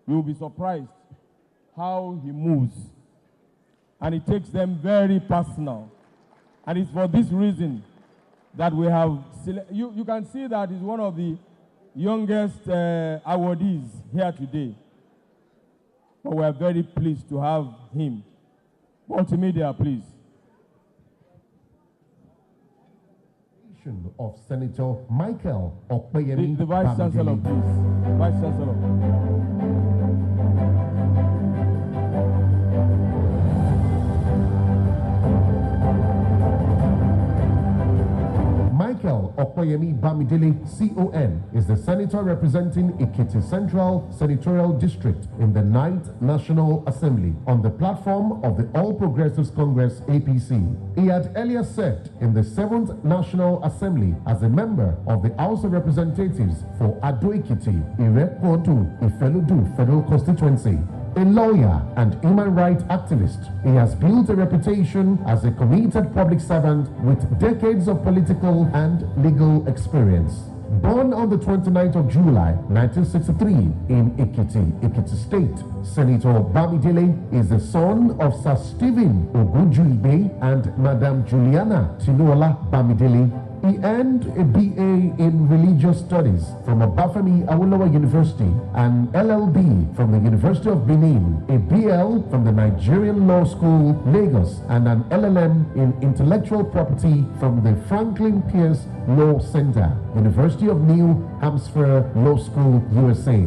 You will be surprised how he moves. And it takes them very personal. And it's for this reason that we have, you can see that he's one of the youngest awardees here today. But we are very pleased to have him. Multimedia, please. Of Senator Michael Okpeyemi. The Vice Chancellor, please. Vice Chancellor. Michael Okpeyemi Bamidele, CON, is the senator representing Ekiti Central Senatorial District in the 9th National Assembly on the platform of the All Progressives Congress, APC. He had earlier served in the 7th National Assembly as a member of the House of Representatives for Ado Ekiti, Irepodu, Ifeludu Federal Constituency. A lawyer and human rights activist, he has built a reputation as a committed public servant with decades of political and legal experience. Born on the 29th of July, 1963 in Ekiti State, Senator Bamidele is the son of Sir Stephen Ogunjuibe and Madam Juliana Tinuola Bamidele. He earned a BA in Religious Studies from Obafemi Awolowo University, an LLB from the University of Benin, a BL from the Nigerian Law School, Lagos, and an LLM in Intellectual Property from the Franklin Pierce Law Center, University of New Hampshire Law School, USA.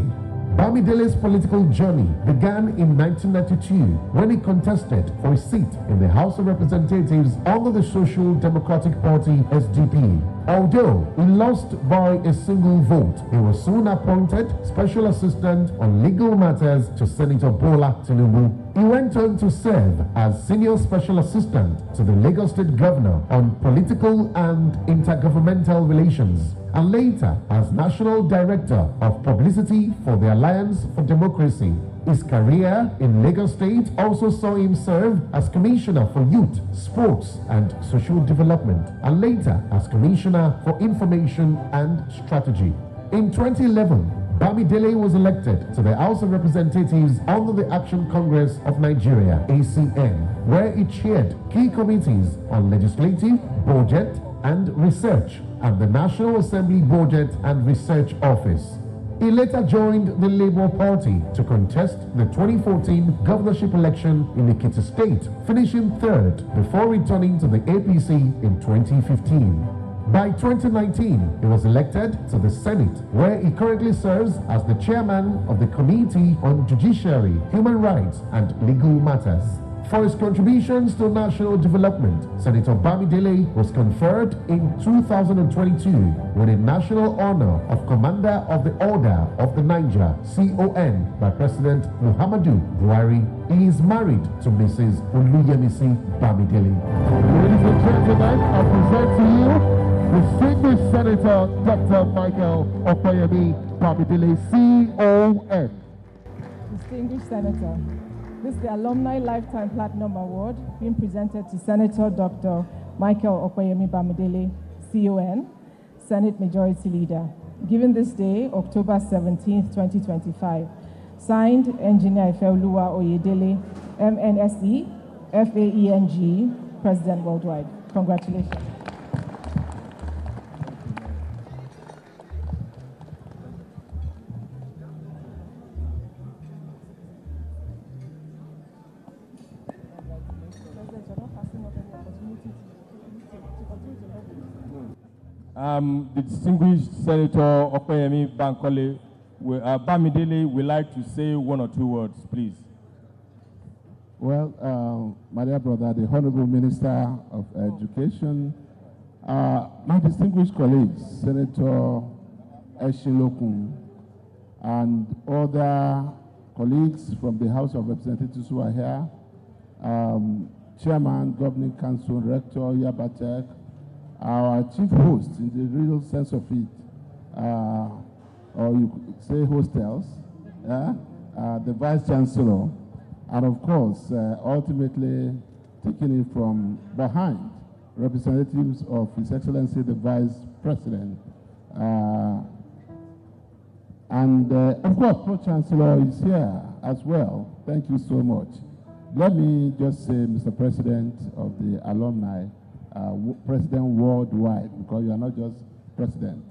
Bamidele's political journey began in 1992 when he contested for a seat in the House of Representatives under the Social Democratic Party, SDP. Although he lost by a single vote, he was soon appointed Special Assistant on Legal Matters to Senator Bola Tinubu. He went on to serve as Senior Special Assistant to the Lagos State Governor on Political and Intergovernmental Relations, and later as National Director of Publicity for the Alliance for Democracy. His career in Lagos State also saw him serve as Commissioner for Youth, Sports and Social Development, and later as Commissioner for Information and Strategy. In 2011, Bamidele was elected to the House of Representatives under the Action Congress of Nigeria, ACN, where he chaired key committees on legislative, budget, and research at the National Assembly Budget and Research Office. He later joined the Labour Party to contest the 2014 governorship election in Ekiti State, finishing third before returning to the APC in 2015. By 2019, he was elected to the Senate, where he currently serves as the chairman of the Committee on Judiciary, Human Rights and Legal Matters. For his contributions to national development, Senator Bamidele was conferred in 2022 with a national honor of Commander of the Order of the Niger, CON, by President Muhammadu Buhari. He is married to Mrs. Oluyemisi Bamidele. Ladies and gentlemen, I present to you distinguished Senator Dr. Michael Okpeyemi Bamidele, CON. Distinguished Senator, this is the Alumni Lifetime Platinum Award being presented to Senator Dr. Michael Okpeyemi Bamidele, CON, Senate Majority Leader, given this day, October 17th, 2025. Signed, Engineer Ifeoluwa Oyedele, MNSE, FAENG, President Worldwide. Congratulations. The distinguished Senator Okpeyemi Bamidele would like to say one or two words, please. Well, my dear brother, the Honorable Minister of Education, my distinguished colleagues, Senator Eshilokun, and other colleagues from the House of Representatives who are here, Chairman, Governing Council, Rector Yabatek, our chief host in the real sense of it, or you could say hostels, the Vice Chancellor, and of course, ultimately taking it from behind, representatives of His Excellency the Vice President. And of course, Pro-Chancellor is here, as well. Thank you so much. Let me just say, Mr. President of the alumni, President worldwide, because you are not just president.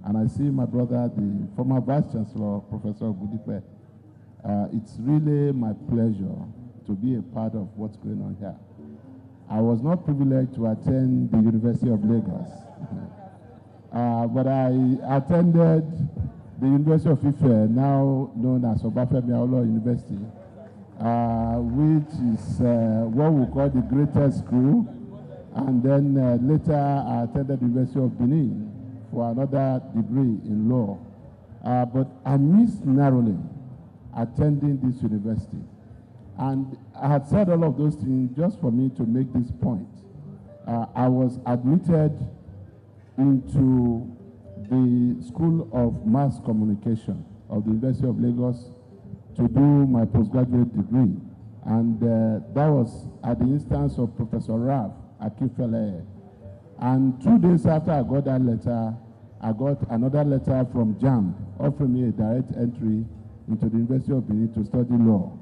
And I see my brother, the former Vice Chancellor, Professor Budipe. It's really my pleasure to be a part of what's going on here. I was not privileged to attend the University of Lagos, but I attended the University of Ife, now known as Obafemi Awolowo University, which is what we call the greatest school. And then later I attended the University of Benin for another degree in law. But I missed narrowly attending this university. And I had said all of those things just for me to make this point. I was admitted into the School of Mass Communication of the University of Lagos to do my postgraduate degree. And that was at the instance of Professor Raf Akifele. And 2 days after I got that letter, I got another letter from JAM offering me a direct entry into the University of Benin to study law.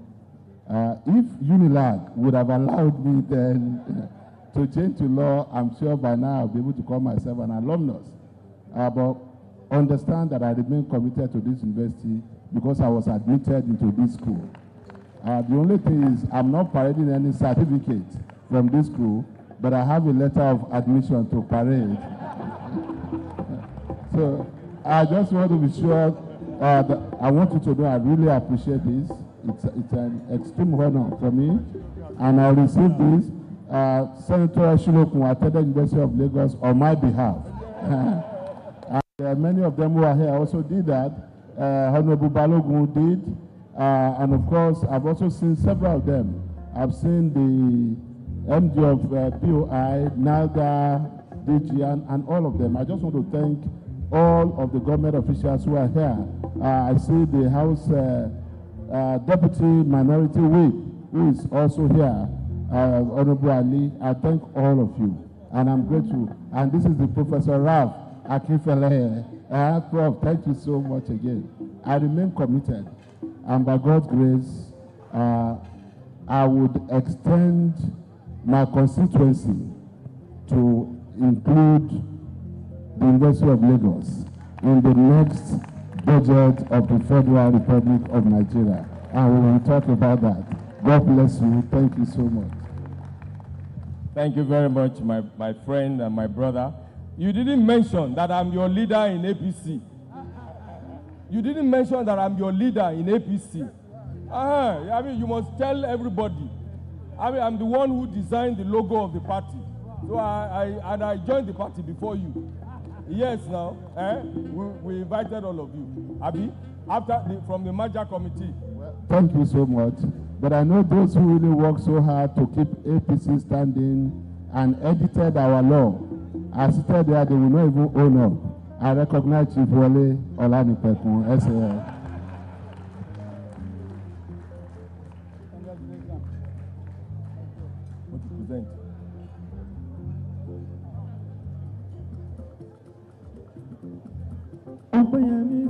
If UNILAG would have allowed me then to change to law, I'm sure by now I'll be able to call myself an alumnus. But understand that I remain committed to this university because I was admitted into this school. The only thing is I'm not parading any certificate from this school, but I have a letter of admission to parade. So I just want to be sure that I want you to know I really appreciate this. It's an extreme honor for me, and I received this. Senator Eshilokun attended University of Lagos on my behalf. And many of them who are here also did that. Honorable Balogun did, and of course, I've also seen several of them. I've seen the MD of POI, NALDA, DG, and all of them. I just want to thank all of the government officials who are here. I see the House Deputy Minority Whip, who is also here, Honorable Ali. I thank all of you, and I'm grateful. And this is the Professor Raf Akifele. Prof, thank you so much again. I remain committed, and by God's grace, I would extend my constituency to include the University of Lagos in the next budget of the Federal Republic of Nigeria. And we will talk about that. God bless you. Thank you so much. Thank you very much, my friend and my brother. You didn't mention that I'm your leader in APC. You didn't mention that I'm your leader in APC. I mean, you must tell everybody. I mean, I'm the one who designed the logo of the party. So I joined the party before you. Yes, now, we invited all of you. Abi, from the merger committee. Thank you so much. But I know those who really work so hard to keep APC standing and edited our law. I seated there, they will not even own up. I recognize Chief Wole Olanipekun, SAL.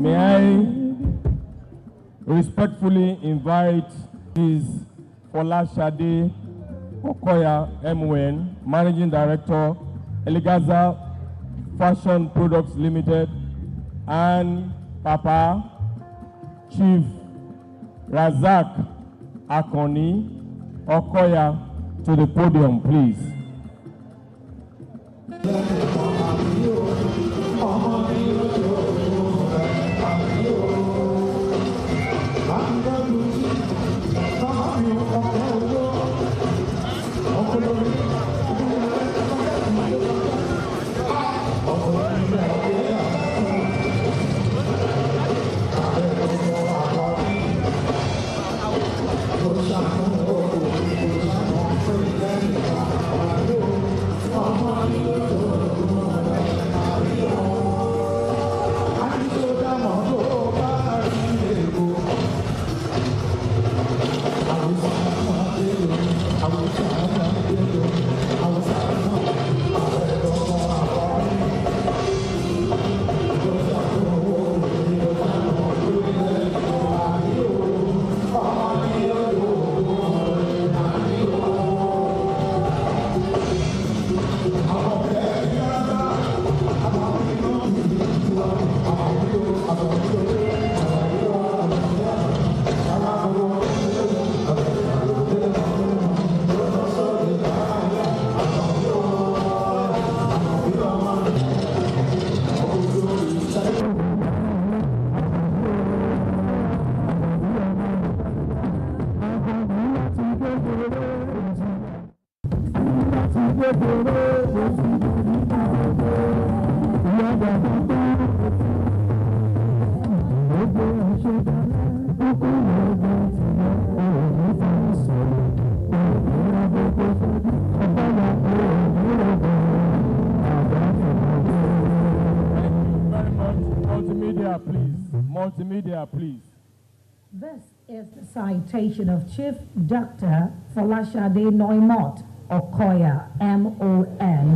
May I respectfully invite Ms. Folashade Okoya MWN, Managing Director, Elegaza Fashion Products Limited, and Papa Chief Razak Akoni Okoya to the podium, please. Oh, Multimedia, please. This is the citation of Chief Dr. Folashade Noimot Okoya, M.O.N.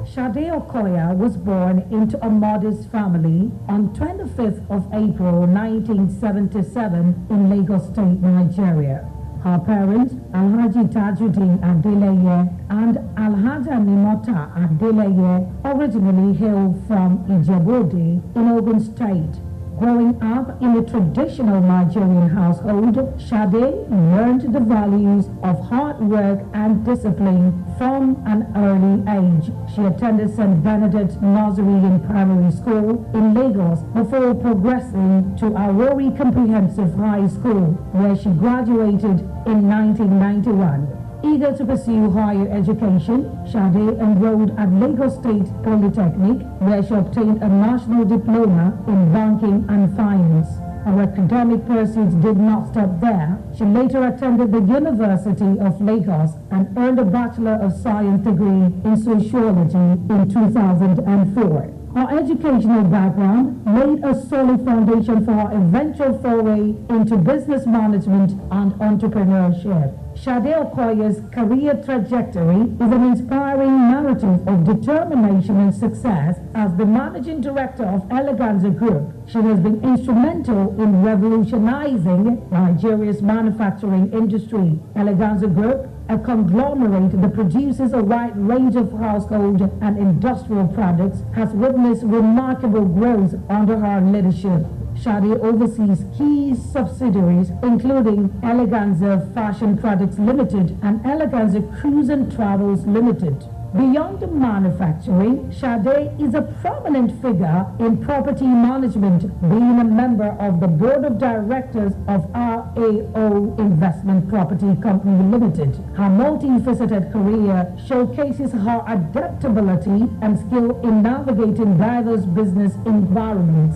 Sade Okoya was born into a modest family on 25th of April 1977 in Lagos State, Nigeria. Her parents, Alhaji Tajuddin Adeleye and Alhaja Nimota Adeleye, originally hailed from Ijebu-Ode in Ogun State. Growing up in a traditional Nigerian household, Sade learned the values of hard work and discipline from an early age. She attended St. Benedict Nursery and Primary School in Lagos before progressing to Awori Comprehensive High School, where she graduated in 1991. Eager to pursue higher education, Sade enrolled at Lagos State Polytechnic, where she obtained a national diploma in banking and finance. Her academic pursuits did not stop there. She later attended the University of Lagos and earned a Bachelor of Science degree in Sociology in 2004. Her educational background laid a solid foundation for her eventual foray into business management and entrepreneurship. Sade Okoya's career trajectory is an inspiring narrative of determination and success. As the managing director of Eleganza Group, she has been instrumental in revolutionizing Nigeria's manufacturing industry. Eleganza Group, a conglomerate that produces a wide range of household and industrial products, has witnessed remarkable growth under her leadership. Sade oversees key subsidiaries including Eleganza Fashion Products Limited and Eleganza Cruise and Travels Limited. Beyond manufacturing, Sade is a prominent figure in property management, being a member of the board of directors of RAO Investment Property Company Limited. Her multifaceted career showcases her adaptability and skill in navigating diverse business environments.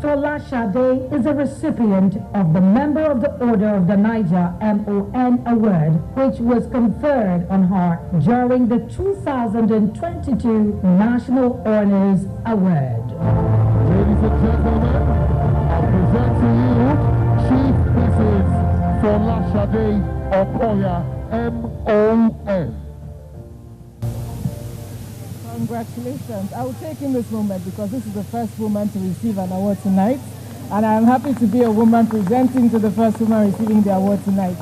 Fola Sade is a recipient of the Member of the Order of the Niger MON Award, which was conferred on her during the 2022 National Honors Award. Ladies and gentlemen, I present to you Chief Mrs. Fola Sade Okoya, MON. Congratulations. I will take in this moment because this is the first woman to receive an award tonight. And I'm happy to be a woman presenting to the first woman receiving the award tonight.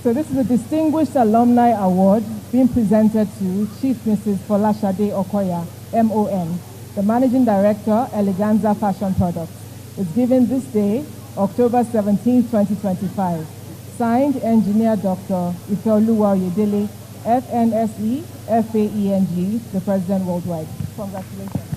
So this is a Distinguished Alumni Award being presented to Chief Mrs. Fola Sade Okoya, MON, the Managing Director, Eleganza Fashion Products. It's given this day, October 17, 2025. Signed, Engineer Dr. Ifeoluwa Oyedele, FNSE, FAENG, the President Worldwide. Congratulations.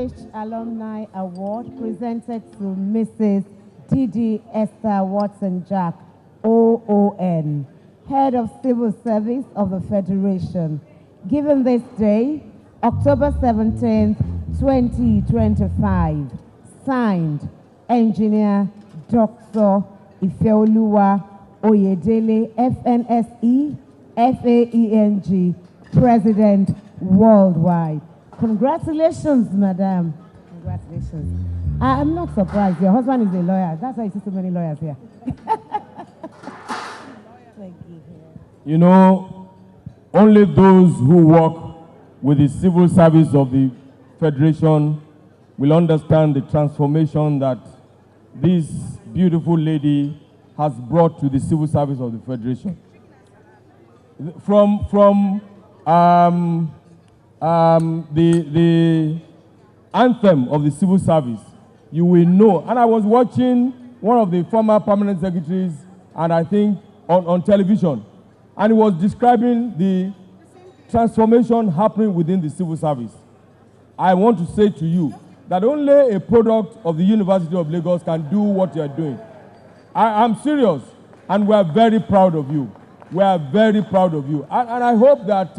Distinguished Alumni Award presented to Mrs. Didi Esther Watson-Jack, OON, Head of Civil Service of the Federation, given this day, October 17th, 2025. Signed, Engineer Dr. Ifeoluwa Oyedele, FNSE, FAENG, President Worldwide. Congratulations, Madam. Congratulations. I'm not surprised. Your husband is a lawyer. That's why you see so many lawyers here. Thank you. You know, only those who work with the civil service of the Federation will understand the transformation that this beautiful lady has brought to the civil service of the Federation. From the anthem of the civil service, you will know. And I was watching one of the former permanent secretaries, and I think on television, and he was describing the transformation happening within the civil service. I want to say to you that only a product of the University of Lagos can do what you are doing. I'm serious, and we are very proud of you. We are very proud of you. And I hope that,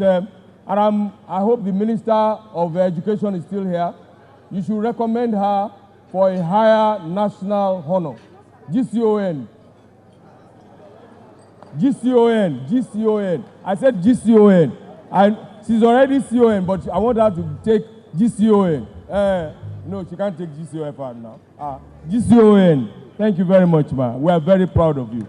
I hope the Minister of Education is still here. You should recommend her for a higher national honor. GCON. GCON. GCON. I said GCON. She's already CON, but I want her to take GCON. No, she can't take GCOFR now. GCON. Thank you very much, ma. We are very proud of you.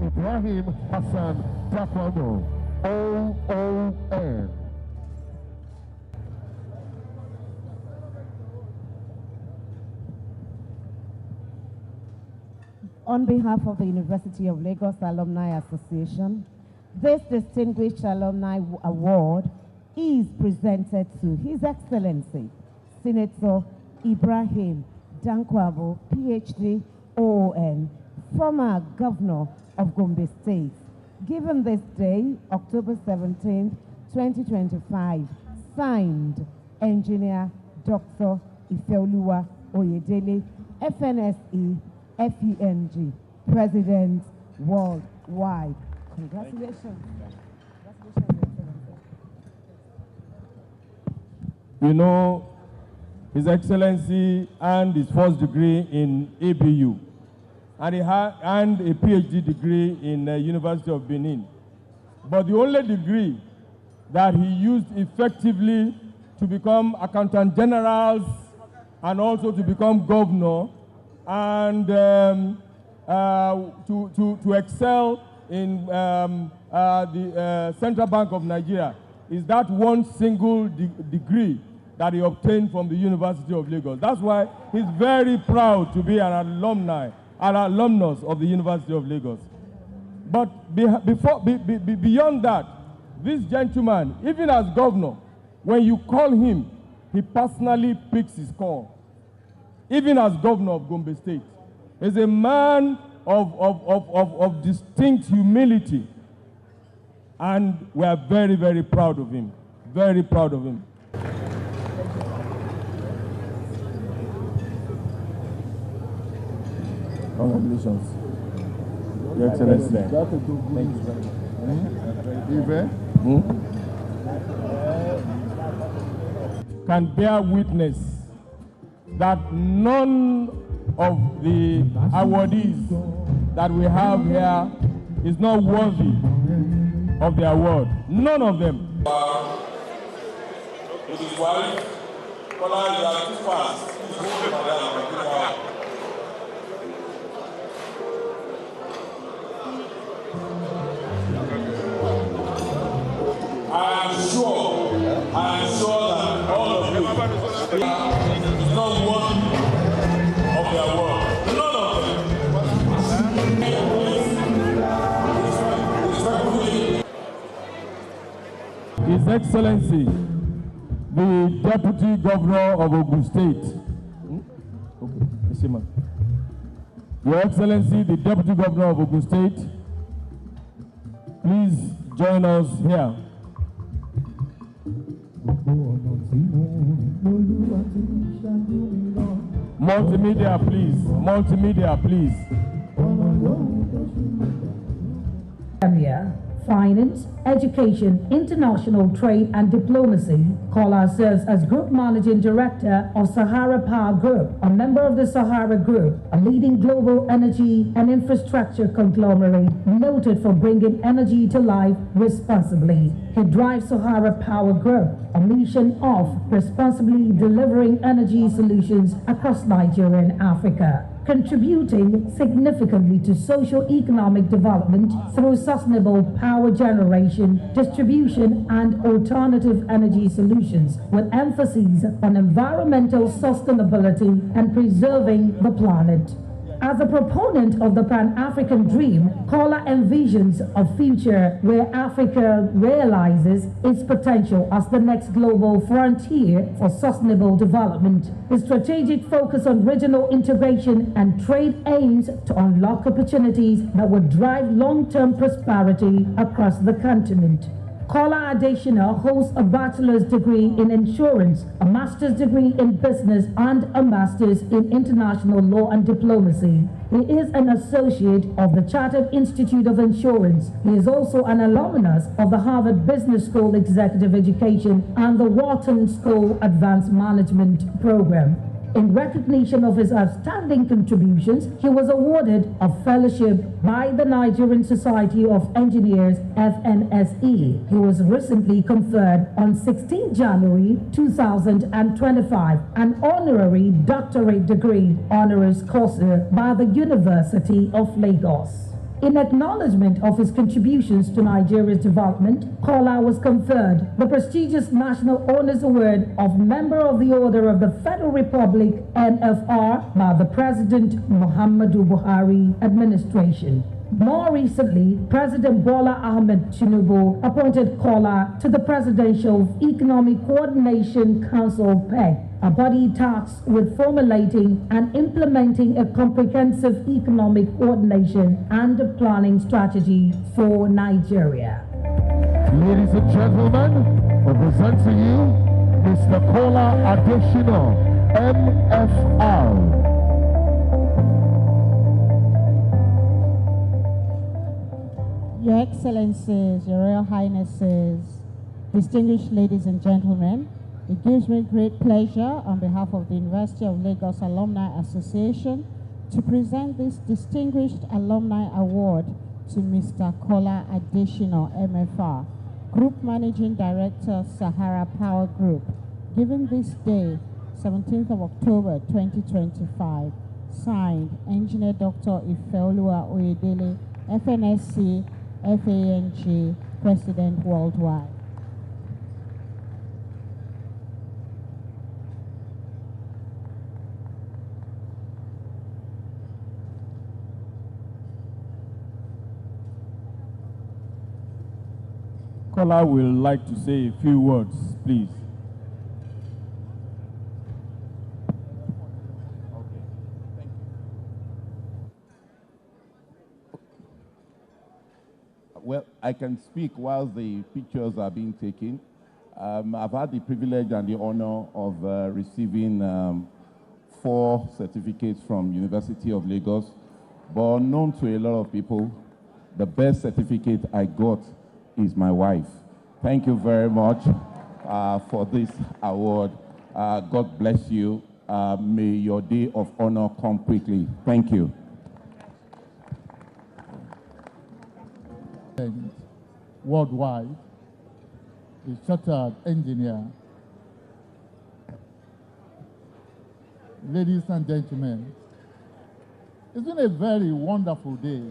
Ibrahim Hassan Takwano, OON. On behalf of the University of Lagos Alumni Association, this distinguished alumni award is presented to His Excellency, Senator Ibrahim Dankwabo, PhD, OON, former Governor of Gombe State, given this day, October 17, 2025, signed, Engineer Dr. Ifeoluwa Oyedele, FNSE, FENG, President Worldwide. Congratulations. You know, His Excellency earned his first degree in ABU, and he earned a PhD degree in the University of Benin. But the only degree that he used effectively to become Accountant Generals and also to become governor and to excel in the Central Bank of Nigeria is that one single degree that he obtained from the University of Lagos. That's why he's very proud to be an alumnus of the University of Lagos. But beyond that, this gentleman, even as governor, when you call him, he personally picks his call. Even as governor of Gombe State, he's a man of distinct humility, and we are very, very proud of him. Very proud of him. Congratulations, Your Excellency. Thank you very much. Can bear witness that none of the awardees that we have here is not worthy of the award. None of them. With his wife, Kola, you are too fast. I am sure that all of you is not worthy of the award. None of them. His Excellency, the Deputy Governor of Ogun State. Okay, Your Excellency, the Deputy Governor of Ogun State, please join us here. Multimedia, please. Multimedia, please. Finance, education, international trade and diplomacy. Kola serves as Group Managing Director of Sahara Power Group, a member of the Sahara Group, a leading global energy and infrastructure conglomerate noted for bringing energy to life responsibly. He drives Sahara Power Group, a mission of responsibly delivering energy solutions across Nigeria and Africa, contributing significantly to socio-economic development through sustainable power generation, distribution, and alternative energy solutions, with emphasis on environmental sustainability and preserving the planet. As a proponent of the Pan-African dream, Kola envisions a future where Africa realizes its potential as the next global frontier for sustainable development. His strategic focus on regional integration and trade aims to unlock opportunities that would drive long-term prosperity across the continent. Kola Adesina holds a bachelor's degree in insurance, a master's degree in business, and a master's in international law and diplomacy. He is an associate of the Chartered Institute of Insurance. He is also an alumnus of the Harvard Business School Executive Education and the Wharton School Advanced Management Program. In recognition of his outstanding contributions, he was awarded a fellowship by the Nigerian Society of Engineers, FNSE. He was recently conferred on 16 January 2025 an honorary doctorate degree honoris causa by the University of Lagos. In acknowledgement of his contributions to Nigeria's development, Kola was conferred the prestigious National Honors Award of Member of the Order of the Federal Republic, NFR, by the President Muhammadu Buhari administration. More recently, President Bola Ahmed Tinubu appointed Kola to the Presidential Economic Coordination Council, PEC, a body tasked with formulating and implementing a comprehensive economic coordination and planning strategy for Nigeria. Ladies and gentlemen, we present to you Mr. Kola Adesina, MFR. Your Excellencies, Your Royal Highnesses, distinguished ladies and gentlemen, it gives me great pleasure on behalf of the University of Lagos Alumni Association to present this distinguished alumni award to Mr. Kola Adesina, MFR, Group Managing Director, Sahara Power Group, given this day, 17th of October 2025, signed Engineer Dr. Ifeoluwa Oyedele, FNSC, FANG, President Worldwide. Kola will like to say a few words, please. Well, I can speak while the pictures are being taken. I've had the privilege and the honor of receiving 4 certificates from University of Lagos, but unknown to a lot of people, the best certificate I got is my wife. Thank you very much for this award. God bless you. May your day of honor come quickly. Thank you. Worldwide, a chartered engineer. Ladies and gentlemen, it's been a very wonderful day.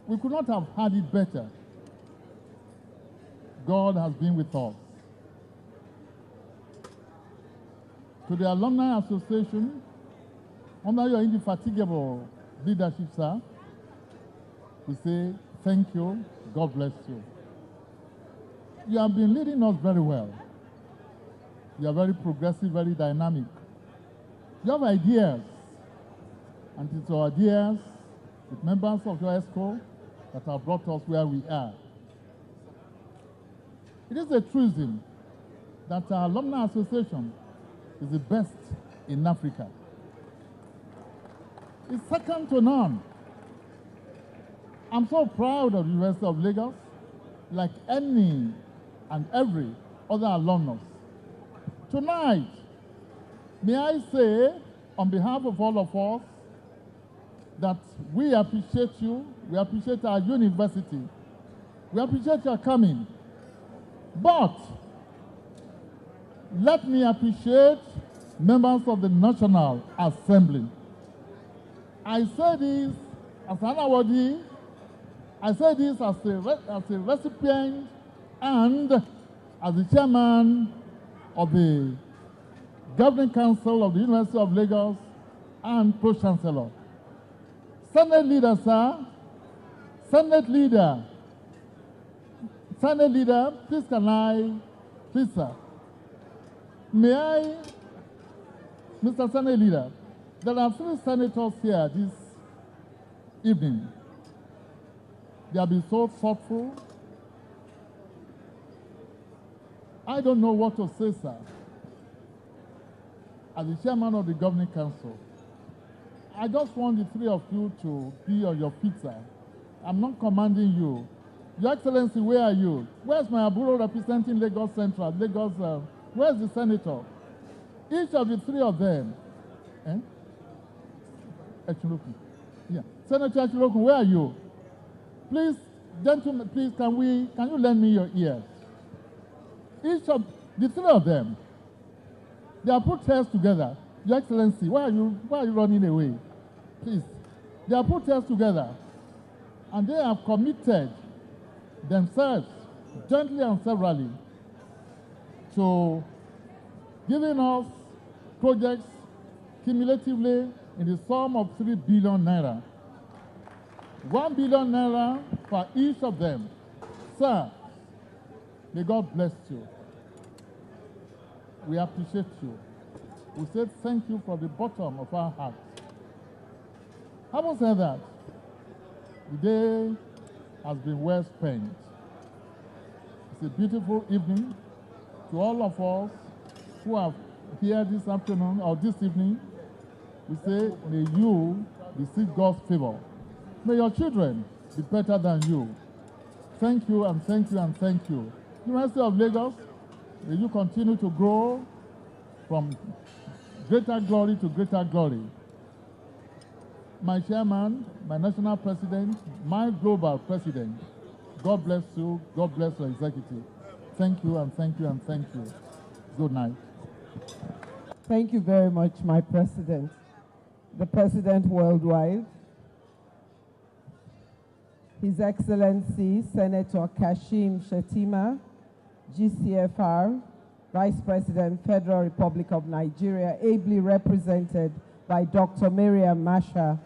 We could not have had it better. God has been with us. To the Alumni Association, under your indefatigable leadership, sir, we say thank you God bless you. You have been leading us very well. You are very progressive, very dynamic. You have ideas, and it's our ideas with members of your ESCO that have brought us where we are. It is a truism that our alumni association is the best in Africa. It's second to none. I'm so proud of the University of Lagos, like any and every other alumnus. Tonight, may I say, on behalf of all of us, that we appreciate you, we appreciate our university, we appreciate your coming. But let me appreciate members of the National Assembly. I say this as an awardee, I say this as a recipient and as the chairman of the Governing Council of the University of Lagos and Pro-Chancellor. Senate leader, sir. Senate leader. Senate leader, please can I, please sir. May I, Mr. Senate leader, there are 3 senators here this evening. They have been so thoughtful. I don't know what to say, sir. As the chairman of the Governing Council, I just want the 3 of you to be on your feet, sir. I'm not commanding you. Your Excellency, where are you? Where's my Aburo representing Lagos Central? Lagos, where's the senator? Each of the 3 of them. Echiloku. Yeah. Senator Echiloku, where are you? Please, gentlemen, please, can you lend me your ears? Each of the 3 of them, they are put heads together. Your Excellency, why are you running away? Please. They are put heads together, and they have committed themselves, gently and severally, to giving us projects cumulatively in the sum of 3 billion naira. 1 billion naira for each of them. Sir, may God bless you. We appreciate you. We say thank you from the bottom of our hearts. Having said that, the day has been well spent. It's a beautiful evening. To all of us who are here this afternoon or this evening, we say, may you receive God's favor. May your children be better than you. Thank you and thank you and thank you. University of Lagos, may you continue to grow from greater glory to greater glory. My chairman, my national president, my global president, God bless you, God bless your executive. Thank you and thank you and thank you. Good night. Thank you very much, my president. The president worldwide, His Excellency Senator Kashim Shettima, GCFR, Vice President, Federal Republic of Nigeria, ably represented by Dr. Miriam Masha,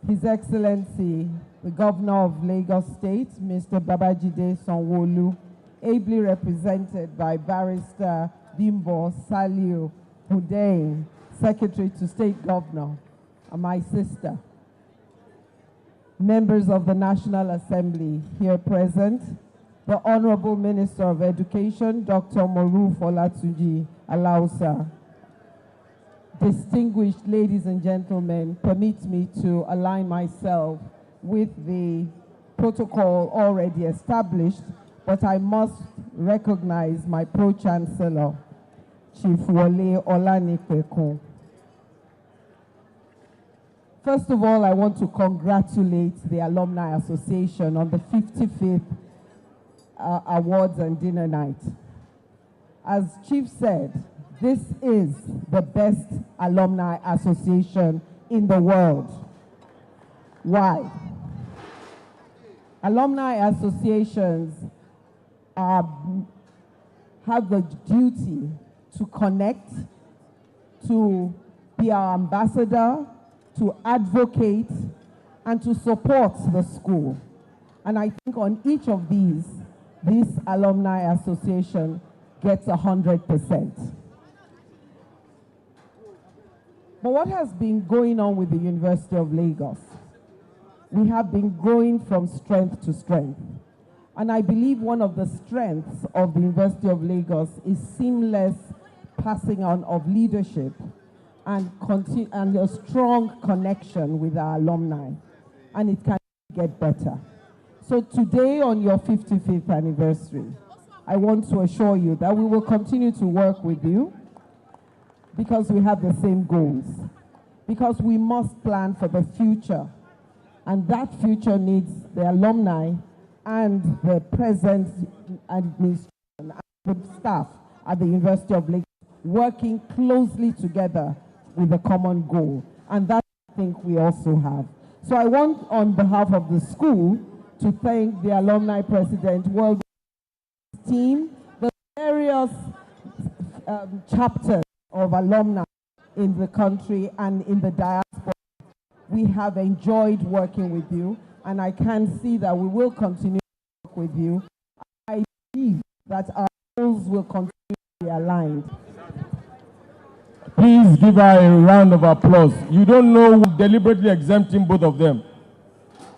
His Excellency, the Governor of Lagos State, Mr. Babajide Sanwo-Olu, ably represented by Barrister Bimbo Saliu Hudein, Secretary to State Governor, and my sister. Members of the National Assembly here present, the Honorable Minister of Education, Dr. Moruf Olatunji Alausa. Distinguished ladies and gentlemen, permit me to align myself with the protocol already established, but I must recognize my Pro-Chancellor, Chief Wole Olanipekun. First of all, I want to congratulate the Alumni Association on the 55th Awards and Dinner Night. As Chief said, this is the best alumni association in the world. Why? Alumni associations have the duty to connect, to be our ambassador, to advocate, and to support the school. And I think on each of these, this alumni association gets 100%. But what has been going on with the University of Lagos? We have been growing from strength to strength. And I believe one of the strengths of the University of Lagos is seamless passing on of leadership and a strong connection with our alumni. And it can get better. So today, on your 55th anniversary, I want to assure you that we will continue to work with you because we have the same goals, because we must plan for the future. And that future needs the alumni and the present administration and the staff at the University of Lagos working closely together with a common goal. And that I think we also have. So I want, on behalf of the school, to thank the alumni president, world team, the various chapters of alumni in the country and in the diaspora. We have enjoyed working with you, and I can see that we will continue to work with you. I believe that our goals will continue to be aligned. Please give her a round of applause. You don't know who deliberately exempting both of them.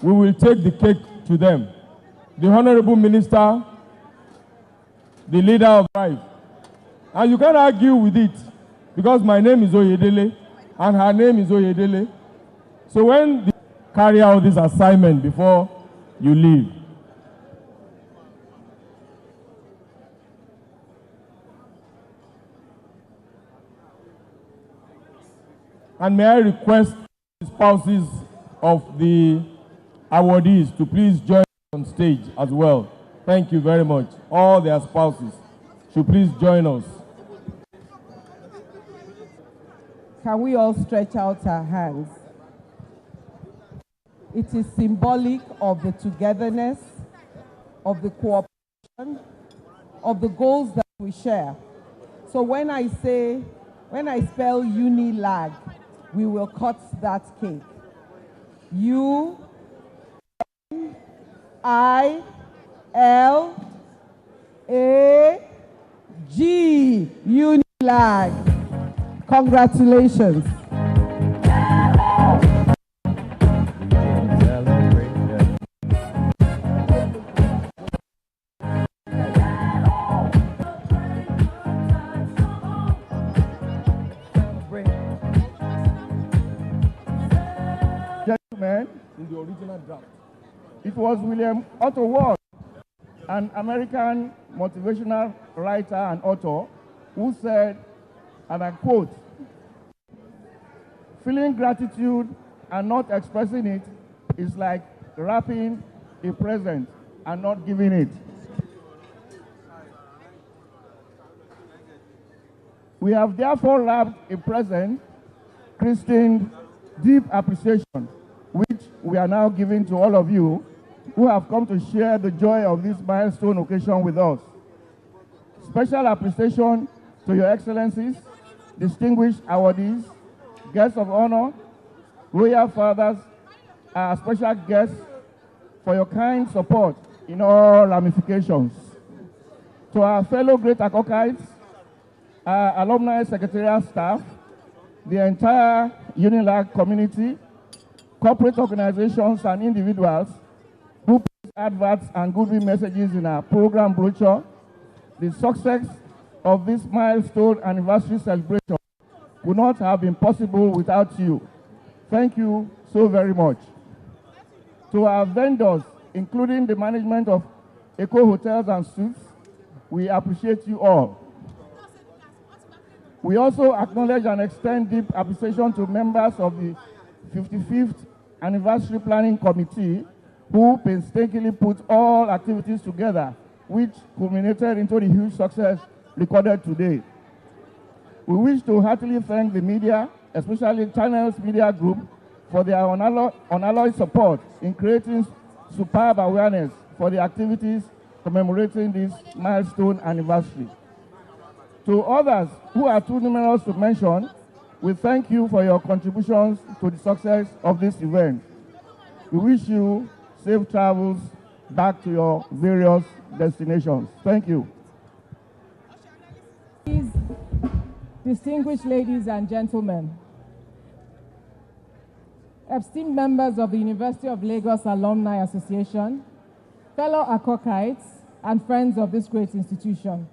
We will take the cake to them. The Honorable Minister, the leader of life. And you can't argue with it, because my name is Oyedele, and her name is Oyedele. So when they carry out this assignment before you leave, and may I request the spouses of the awardees to please join on stage as well. Thank you very much. All their spouses should please join us. Can we all stretch out our hands? It is symbolic of the togetherness, of the cooperation, of the goals that we share. So when I spell UNILAG, we will cut that cake. U-I-L-A-G, UNILAG. Congratulations. Gentlemen, in the original draft, it was William Otto Ward, an American motivational writer and author, who said, and I quote, "Feeling gratitude and not expressing it is like wrapping a present and not giving it." We have therefore wrapped a present christened Deep Appreciation, which we are now giving to all of you who have come to share the joy of this milestone occasion with us. Special appreciation to Your Excellencies, distinguished awardees, guests of honor, royal fathers, our special guests, for your kind support in all ramifications. To our fellow great Akokites, our alumni secretarial staff, the entire UNILAG community, corporate organizations and individuals who place adverts and goodwill messages in our program brochure, the success of this milestone anniversary celebration would not have been possible without you. Thank you so very much. To our vendors, including the management of Eco Hotels and Suites, we appreciate you all. We also acknowledge and extend deep appreciation to members of the 55th Anniversary Planning Committee, who painstakingly put all activities together, which culminated into the huge success recorded today. We wish to heartily thank the media, especially Channels Media Group, for their unalloyed support in creating superb awareness for the activities commemorating this milestone anniversary. To others who are too numerous to mention, we thank you for your contributions to the success of this event. We wish you safe travels back to your various destinations. Thank you. Distinguished ladies and gentlemen, esteemed members of the University of Lagos Alumni Association, fellow Akokites, and friends of this great institution.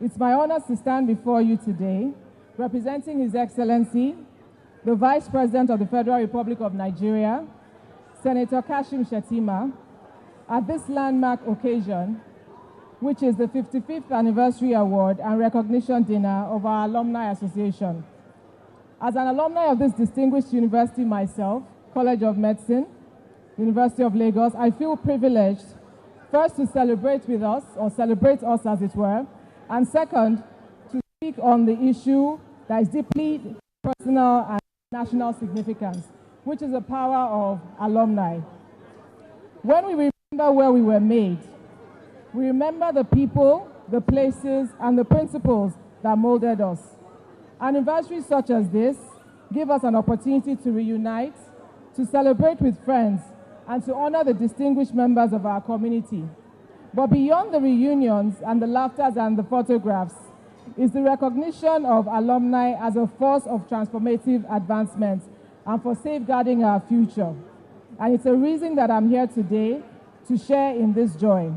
It's my honor to stand before you today, representing His Excellency, the Vice President of the Federal Republic of Nigeria, Senator Kashim Shettima, at this landmark occasion, which is the 55th Anniversary Award and Recognition Dinner of our Alumni Association. As an alumni of this distinguished university myself, College of Medicine, University of Lagos, I feel privileged, first to celebrate with us, or celebrate us as it were, and second, to speak on the issue that is deeply personal and national significance, which is the power of alumni. When we remember where we were made, we remember the people, the places, and the principles that molded us. Anniversaries such as this give us an opportunity to reunite, to celebrate with friends, and to honor the distinguished members of our community. But beyond the reunions and the laughters and the photographs is the recognition of alumni as a force of transformative advancement and for safeguarding our future. And it's a reason that I'm here today to share in this joy.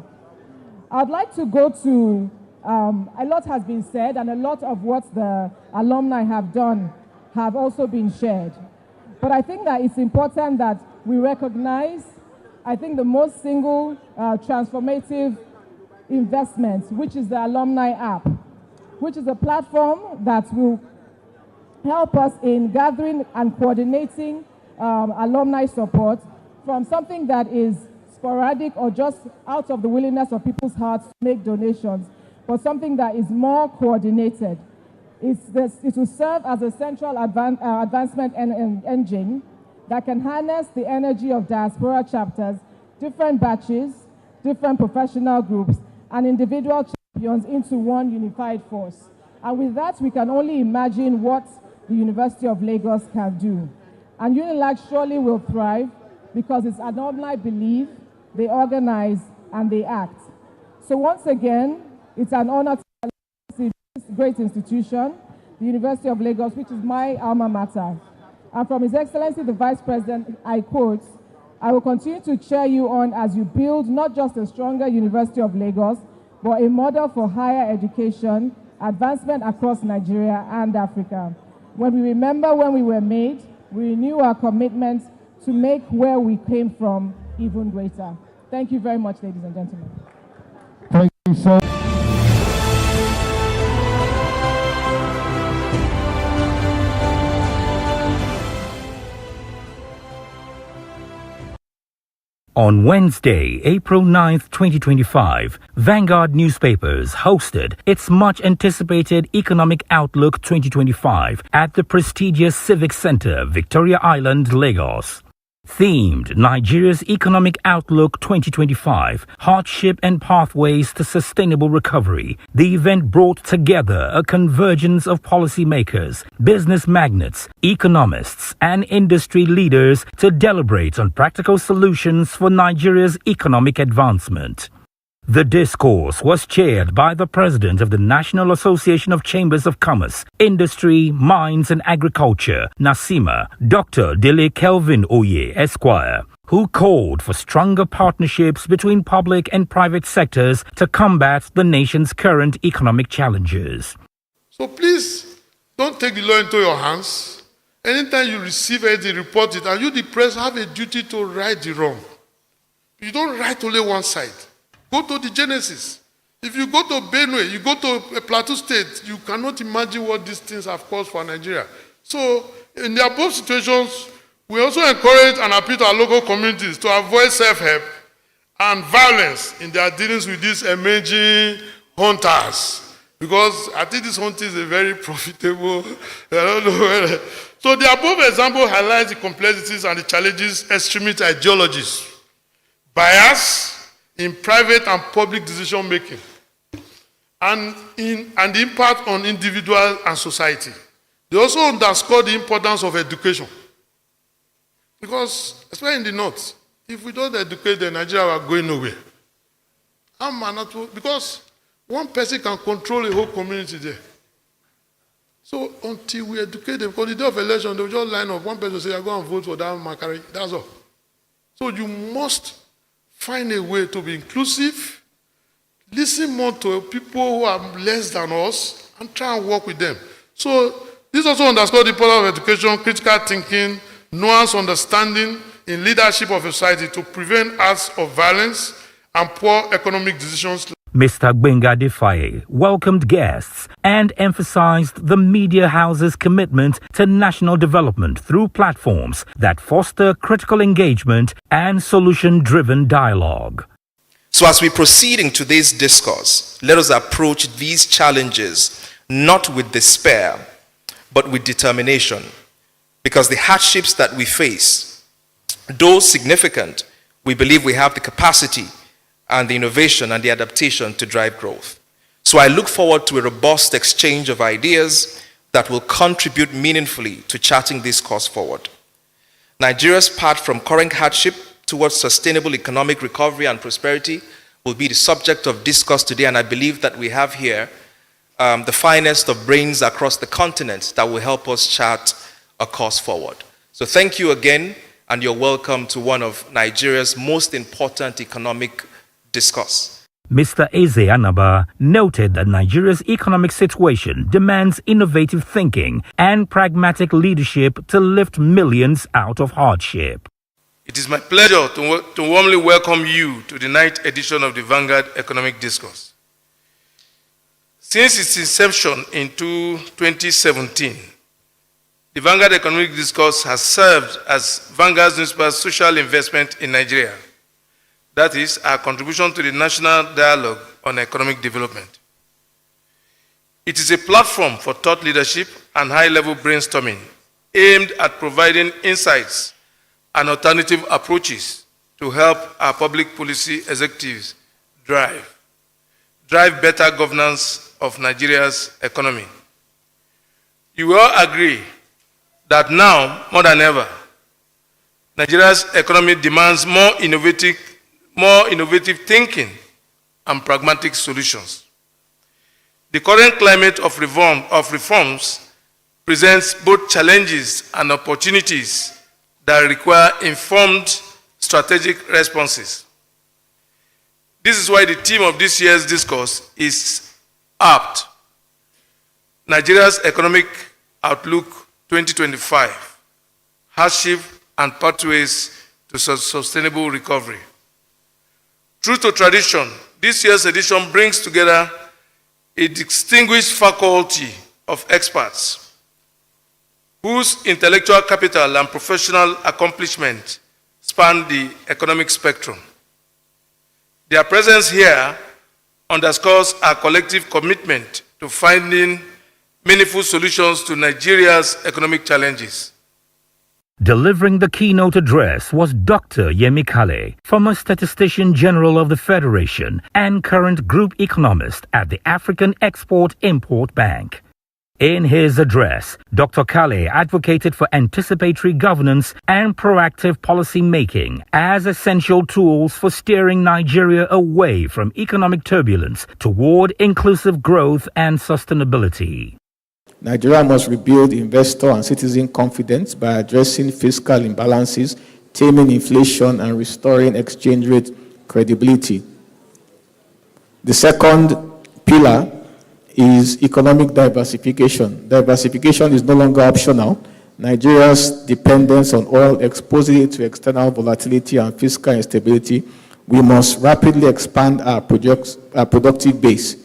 I'd like to go to, a lot has been said, and a lot of what the alumni have done have also been shared. But I think that it's important that we recognize, I think, the most single transformative investment, which is the alumni app, which is a platform that will help us in gathering and coordinating alumni support from something that is sporadic or just out of the willingness of people's hearts to make donations, but something that is more coordinated. It will serve as a central advancement engine that can harness the energy of diaspora chapters, different batches, different professional groups, and individual champions into one unified force. And with that, we can only imagine what the University of Lagos can do. And UNILAG surely will thrive because its alumni believe, they organize, and they act. So once again, it's an honor to see this great institution, the University of Lagos, which is my alma mater. And from His Excellency, the Vice President, I quote, "I will continue to cheer you on as you build not just a stronger University of Lagos, but a model for higher education, advancement across Nigeria and Africa. When we remember when we were made, we renew our commitment to make where we came from even greater." Thank you very much, ladies and gentlemen. Thank you so much. On Wednesday, April 9th, 2025, Vanguard Newspapers hosted its much-anticipated Economic Outlook 2025 at the prestigious Civic Center, Victoria Island, Lagos. Themed Nigeria's Economic Outlook 2025, Hardship and Pathways to Sustainable Recovery, the event brought together a convergence of policymakers, business magnates, economists, and industry leaders to deliberate on practical solutions for Nigeria's economic advancement. The discourse was chaired by the President of the National Association of Chambers of Commerce, Industry, Mines and Agriculture, NASIMA, Dr. Dele Kelvin Oye, Esquire, who called for stronger partnerships between public and private sectors to combat the nation's current economic challenges. So please, don't take the law into your hands. Anytime you receive anything, report it, and you, the press, have a duty to right the wrong. You don't write only one side. Go to the genesis. If you go to Benue, you go to a Plateau State, you cannot imagine what these things have caused for Nigeria. So, in the above situations, we also encourage and appeal to our local communities to avoid self-help and violence in their dealings with these emerging hunters. Because I think this hunting is a very profitable, I don't know whether. So the above example highlights the complexities and the challenges extremist ideologies, bias in private and public decision making, and the impact on individual and society. They also underscore the importance of education. Because, especially in the North, If we don't educate them, Nigeria are going nowhere. Because one person can control a whole community there. So until we educate them, because the day of election, they will just line up. One person will say, I go and vote for that Makari. That's all. So you must find a way to be inclusive, listen more to people who are less than us, and try and work with them. So this also underscores the power of education, critical thinking, nuanced understanding in leadership of society to prevent acts of violence and poor economic decisions. Mr. Gbenga Defaye welcomed guests and emphasized the media house's commitment to national development through platforms that foster critical engagement and solution-driven dialogue. So as we proceed in today's discourse, let us approach these challenges not with despair, but with determination, because the hardships that we face, though significant, we believe we have the capacity and the innovation and the adaptation to drive growth. So I look forward to a robust exchange of ideas that will contribute meaningfully to charting this course forward. Nigeria's path from current hardship towards sustainable economic recovery and prosperity will be the subject of discourse today, and I believe that we have here the finest of brains across the continent that will help us chart a course forward. So thank you again, and you're welcome to one of Nigeria's most important economic discourse. Mr. Eze Anaba noted that Nigeria's economic situation demands innovative thinking and pragmatic leadership to lift millions out of hardship. It is my pleasure to warmly welcome you to the 9th edition of the Vanguard Economic Discourse. Since its inception in 2017, the Vanguard Economic Discourse has served as Vanguard's newspaper's social investment in Nigeria. That is, our contribution to the national dialogue on economic development. It is a platform for thought leadership and high-level brainstorming aimed at providing insights and alternative approaches to help our public policy executives drive better governance of Nigeria's economy. You will all agree that now, more than ever, Nigeria's economy demands more innovative thinking and pragmatic solutions. The current climate of reforms presents both challenges and opportunities that require informed strategic responses. This is why the theme of this year's discourse is apt: Nigeria's Economic Outlook 2025, Hardship and Pathways to Sustainable Recovery. True to tradition, this year's edition brings together a distinguished faculty of experts whose intellectual capital and professional accomplishment span the economic spectrum. Their presence here underscores our collective commitment to finding meaningful solutions to Nigeria's economic challenges. Delivering the keynote address was Dr. Yemi Kale, former Statistician General of the Federation and current Group Economist at the African Export-Import Bank. In his address, Dr. Kale advocated for anticipatory governance and proactive policy making as essential tools for steering Nigeria away from economic turbulence toward inclusive growth and sustainability. Nigeria must rebuild investor and citizen confidence by addressing fiscal imbalances, taming inflation, and restoring exchange rate credibility. The second pillar is economic diversification. Diversification is no longer optional. Nigeria's dependence on oil exposes it to external volatility and fiscal instability. We must rapidly expand our productive base.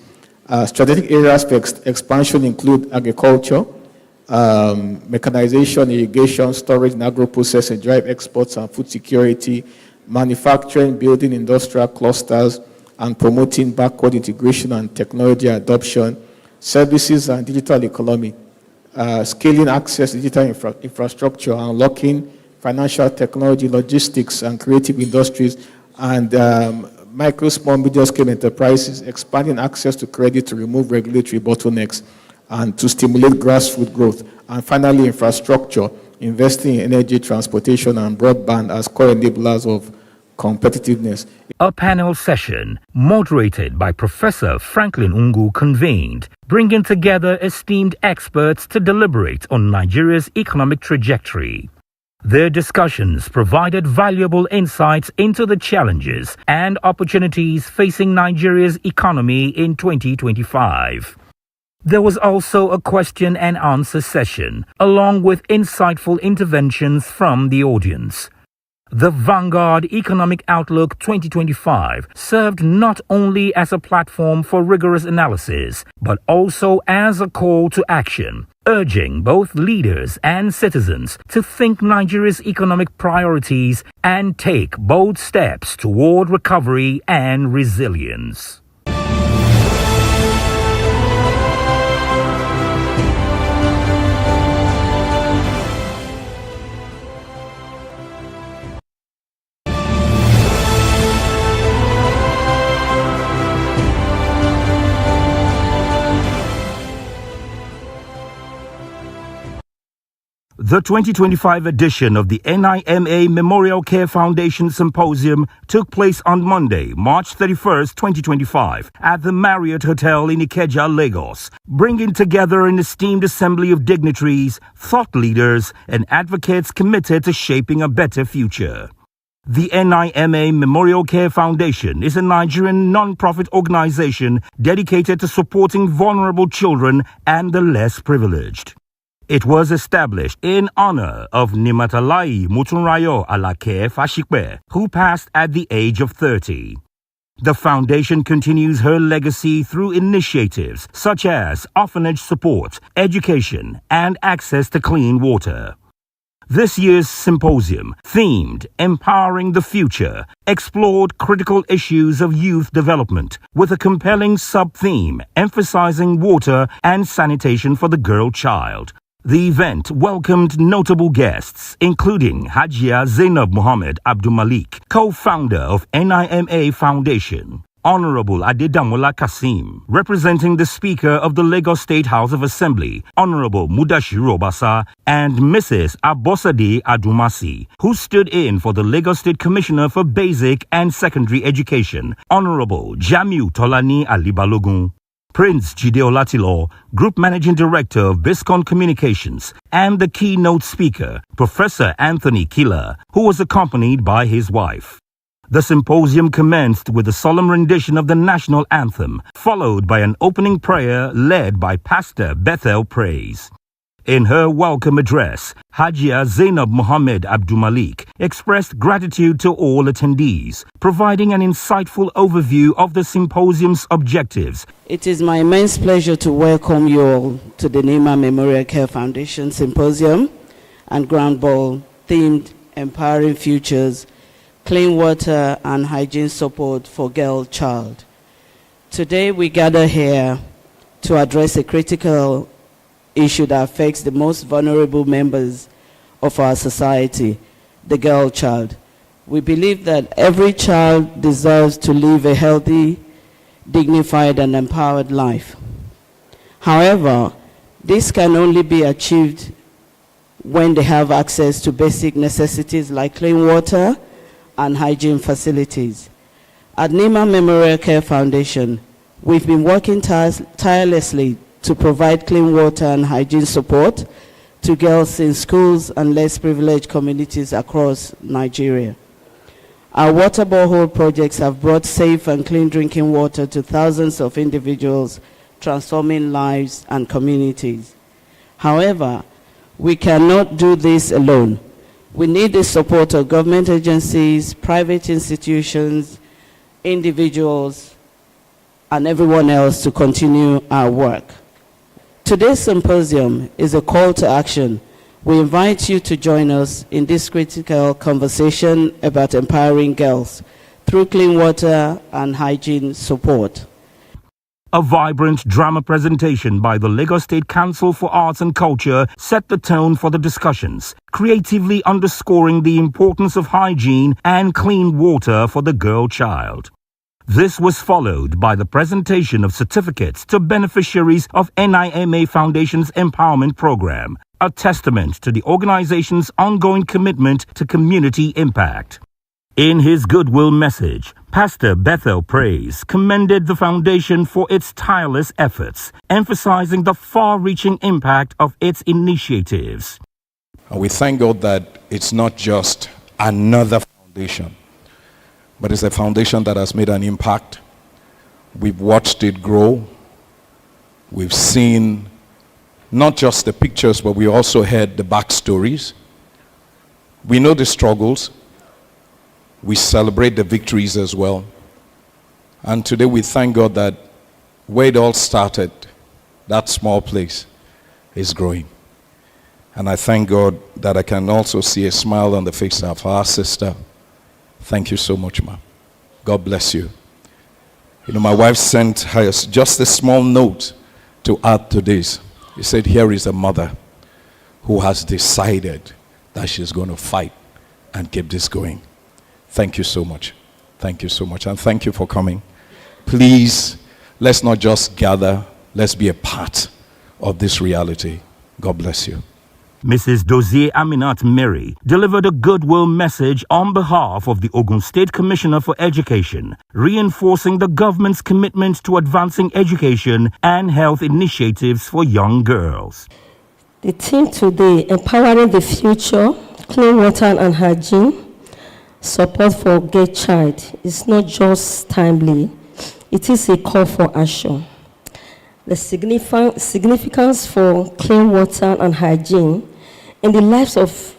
Strategic areas for expansion include agriculture, mechanization, irrigation, storage, and agro-processing, drive exports and food security, manufacturing, building industrial clusters, and promoting backward integration and technology adoption, services and digital economy, scaling access to digital infrastructure, unlocking financial technology, logistics, and creative industries, and micro, small, medium-scale enterprises, expanding access to credit to remove regulatory bottlenecks and to stimulate grassroots growth. And finally, infrastructure, investing in energy, transportation, and broadband as core enablers of competitiveness. A panel session moderated by Professor Franklin Ungu convened, bringing together esteemed experts to deliberate on Nigeria's economic trajectory. Their discussions provided valuable insights into the challenges and opportunities facing Nigeria's economy in 2025. There was also a question and answer session, along with insightful interventions from the audience. The Vanguard Economic Outlook 2025 served not only as a platform for rigorous analysis, but also as a call to action, urging both leaders and citizens to think Nigeria's economic priorities and take bold steps toward recovery and resilience. The 2025 edition of the NIMA Memorial Care Foundation Symposium took place on Monday, March 31st, 2025, at the Marriott Hotel in Ikeja, Lagos, bringing together an esteemed assembly of dignitaries, thought leaders, and advocates committed to shaping a better future. The NIMA Memorial Care Foundation is a Nigerian non-profit organization dedicated to supporting vulnerable children and the less privileged. It was established in honor of Nimatalai Mutunrayo Alake Fashikpe, who passed at the age of 30. The foundation continues her legacy through initiatives such as orphanage support, education, and access to clean water. This year's symposium, themed Empowering the Future, explored critical issues of youth development with a compelling sub-theme emphasizing water and sanitation for the girl child. The event welcomed notable guests, including Hajia Zainab Mohammed Abdul Malik, co-founder of NIMA Foundation, Honorable Adedamola Kasim, representing the Speaker of the Lagos State House of Assembly, Honorable Mudashiru Obasa, and Mrs. Abosade Adumasi, who stood in for the Lagos State Commissioner for Basic and Secondary Education, Honorable Jamiu Tolani Alibalogun. Prince Jide Olatilo, Group Managing Director of Biscon Communications, and the keynote speaker, Professor Anthony Killer, who was accompanied by his wife. The symposium commenced with a solemn rendition of the national anthem, followed by an opening prayer led by Pastor Bethel Praise. In her welcome address, Hajia Zainab Mohammed Abdul Malik expressed gratitude to all attendees, providing an insightful overview of the symposium's objectives. It is my immense pleasure to welcome you all to the NIMA Memorial Care Foundation Symposium and Grand Ball themed Empowering Futures, Clean Water and Hygiene Support for Girl Child. Today we gather here to address a critical issue that affects the most vulnerable members of our society, the girl child. We believe that every child deserves to live a healthy, dignified, and empowered life. However, this can only be achieved when they have access to basic necessities like clean water and hygiene facilities. At NIMA Memorial Care Foundation, we've been working tirelessly to provide clean water and hygiene support to girls in schools and less privileged communities across Nigeria. Our water borehole projects have brought safe and clean drinking water to thousands of individuals, transforming lives and communities. However, we cannot do this alone. We need the support of government agencies, private institutions, individuals, and everyone else to continue our work. Today's symposium is a call to action. We invite you to join us in this critical conversation about empowering girls through clean water and hygiene support. A vibrant drama presentation by the Lagos State Council for Arts and Culture set the tone for the discussions, creatively underscoring the importance of hygiene and clean water for the girl child. This was followed by the presentation of certificates to beneficiaries of NIMA Foundation's Empowerment Program, a testament to the organization's ongoing commitment to community impact. In his goodwill message, Pastor Bethel Praise commended the foundation for its tireless efforts, emphasizing the far-reaching impact of its initiatives. And we thank God that it's not just another foundation, but it's a foundation that has made an impact. We've watched it grow. We've seen not just the pictures, but we also heard the backstories. We know the struggles. We celebrate the victories as well. And today we thank God that where it all started, that small place, is growing. And I thank God that I can also see a smile on the face of our sister. Thank you so much, ma'am. God bless you. You know, my wife sent her just a small note to add to this. He said, here is a mother who has decided that she's going to fight and keep this going. Thank you so much. Thank you so much. And thank you for coming. Please, let's not just gather. Let's be a part of this reality. God bless you. Mrs. Dozier Aminat Mary delivered a goodwill message on behalf of the Ogun State Commissioner for Education, reinforcing the government's commitment to advancing education and health initiatives for young girls. The theme today, Empowering the Future, Clean Water and Hygiene, Support for Girl Child, is not just timely, it is a call for action. The significance for clean water and hygiene in the lives of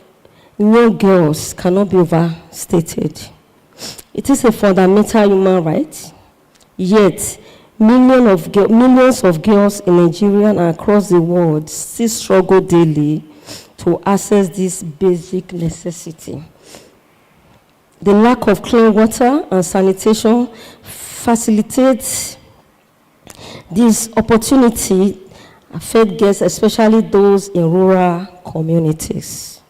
young girls cannot be overstated. It is a fundamental human right, yet millions of girls in Nigeria and across the world still struggle daily to access this basic necessity. The lack of clean water and sanitation facilitates this opportunity affect girls, especially those in rural communities.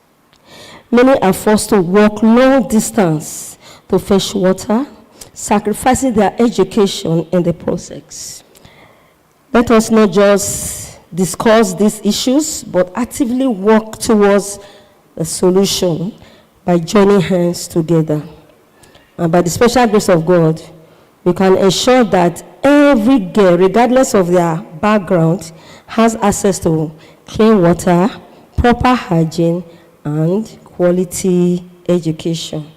Many are forced to walk long distance to fetch water, sacrificing their education in the process. Let us not just discuss these issues, but actively work towards a solution by joining hands together. And by the special grace of God, we can ensure that every girl, regardless of their background, has access to clean water, proper hygiene, and quality education.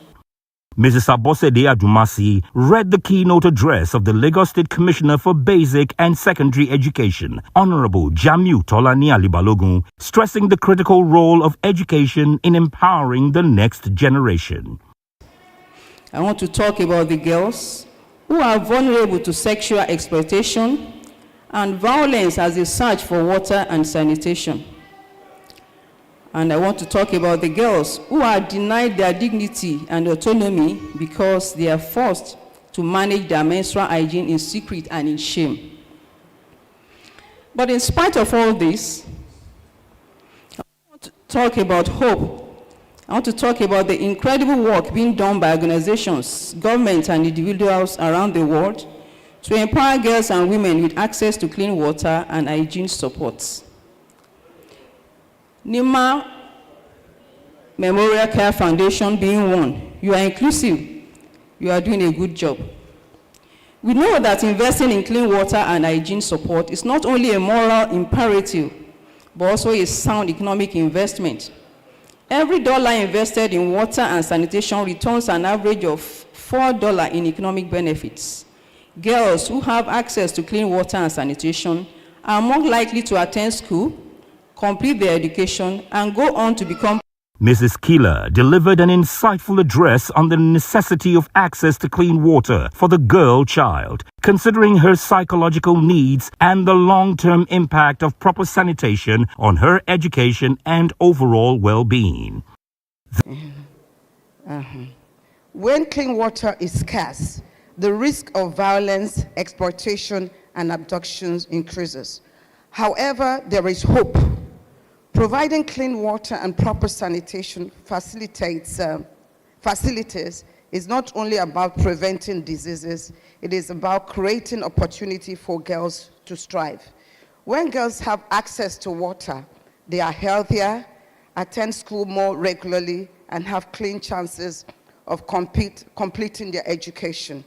Mrs. Abosede Adumasi read the keynote address of the Lagos State Commissioner for Basic and Secondary Education, Honorable Jamiu Tolani Alibalogun, stressing the critical role of education in empowering the next generation. I want to talk about the girls who are vulnerable to sexual exploitation and violence as they search for water and sanitation. And I want to talk about the girls who are denied their dignity and autonomy because they are forced to manage their menstrual hygiene in secret and in shame. But in spite of all this, I want to talk about hope. I want to talk about the incredible work being done by organizations, governments, and individuals around the world to empower girls and women with access to clean water and hygiene supports. Nima Memorial Care Foundation being one, you are inclusive, you are doing a good job. We know that investing in clean water and hygiene support is not only a moral imperative, but also a sound economic investment. Every dollar invested in water and sanitation returns an average of $4 in economic benefits. Girls who have access to clean water and sanitation are more likely to attend school, complete their education, and go on to become. Mrs. Keeler delivered an insightful address on the necessity of access to clean water for the girl child, considering her psychological needs and the long-term impact of proper sanitation on her education and overall well-being. When clean water is scarce, the risk of violence, exploitation, and abductions increases. However, there is hope. Providing clean water and proper sanitation facilities is not only about preventing diseases, it is about creating opportunity for girls to strive. When girls have access to water, they are healthier, attend school more regularly, and have clean chances of completing their education.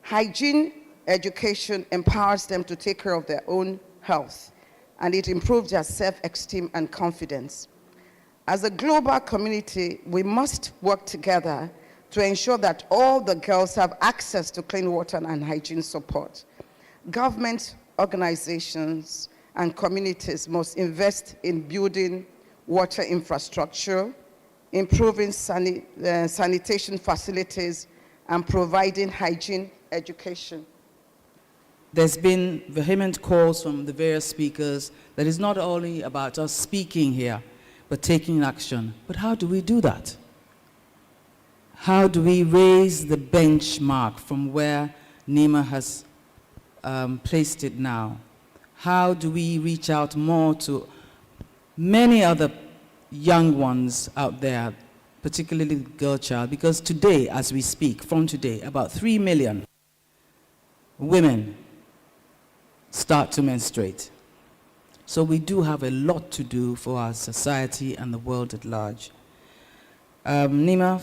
Hygiene education empowers them to take care of their own health, and it improves their self-esteem and confidence. As a global community, we must work together to ensure that all the girls have access to clean water and hygiene support. Government, organizations, and communities must invest in building water infrastructure, improving sanitation facilities, and providing hygiene education. There's been vehement calls from the various speakers that it's not only about us speaking here, but taking action. But how do we do that? How do we raise the benchmark from where NEMA has placed it now? How do we reach out more to many other young ones out there, particularly the girl child? Because today, as we speak, from today, about 3 million women start to menstruate. So we do have a lot to do for our society and the world at large. NEMA.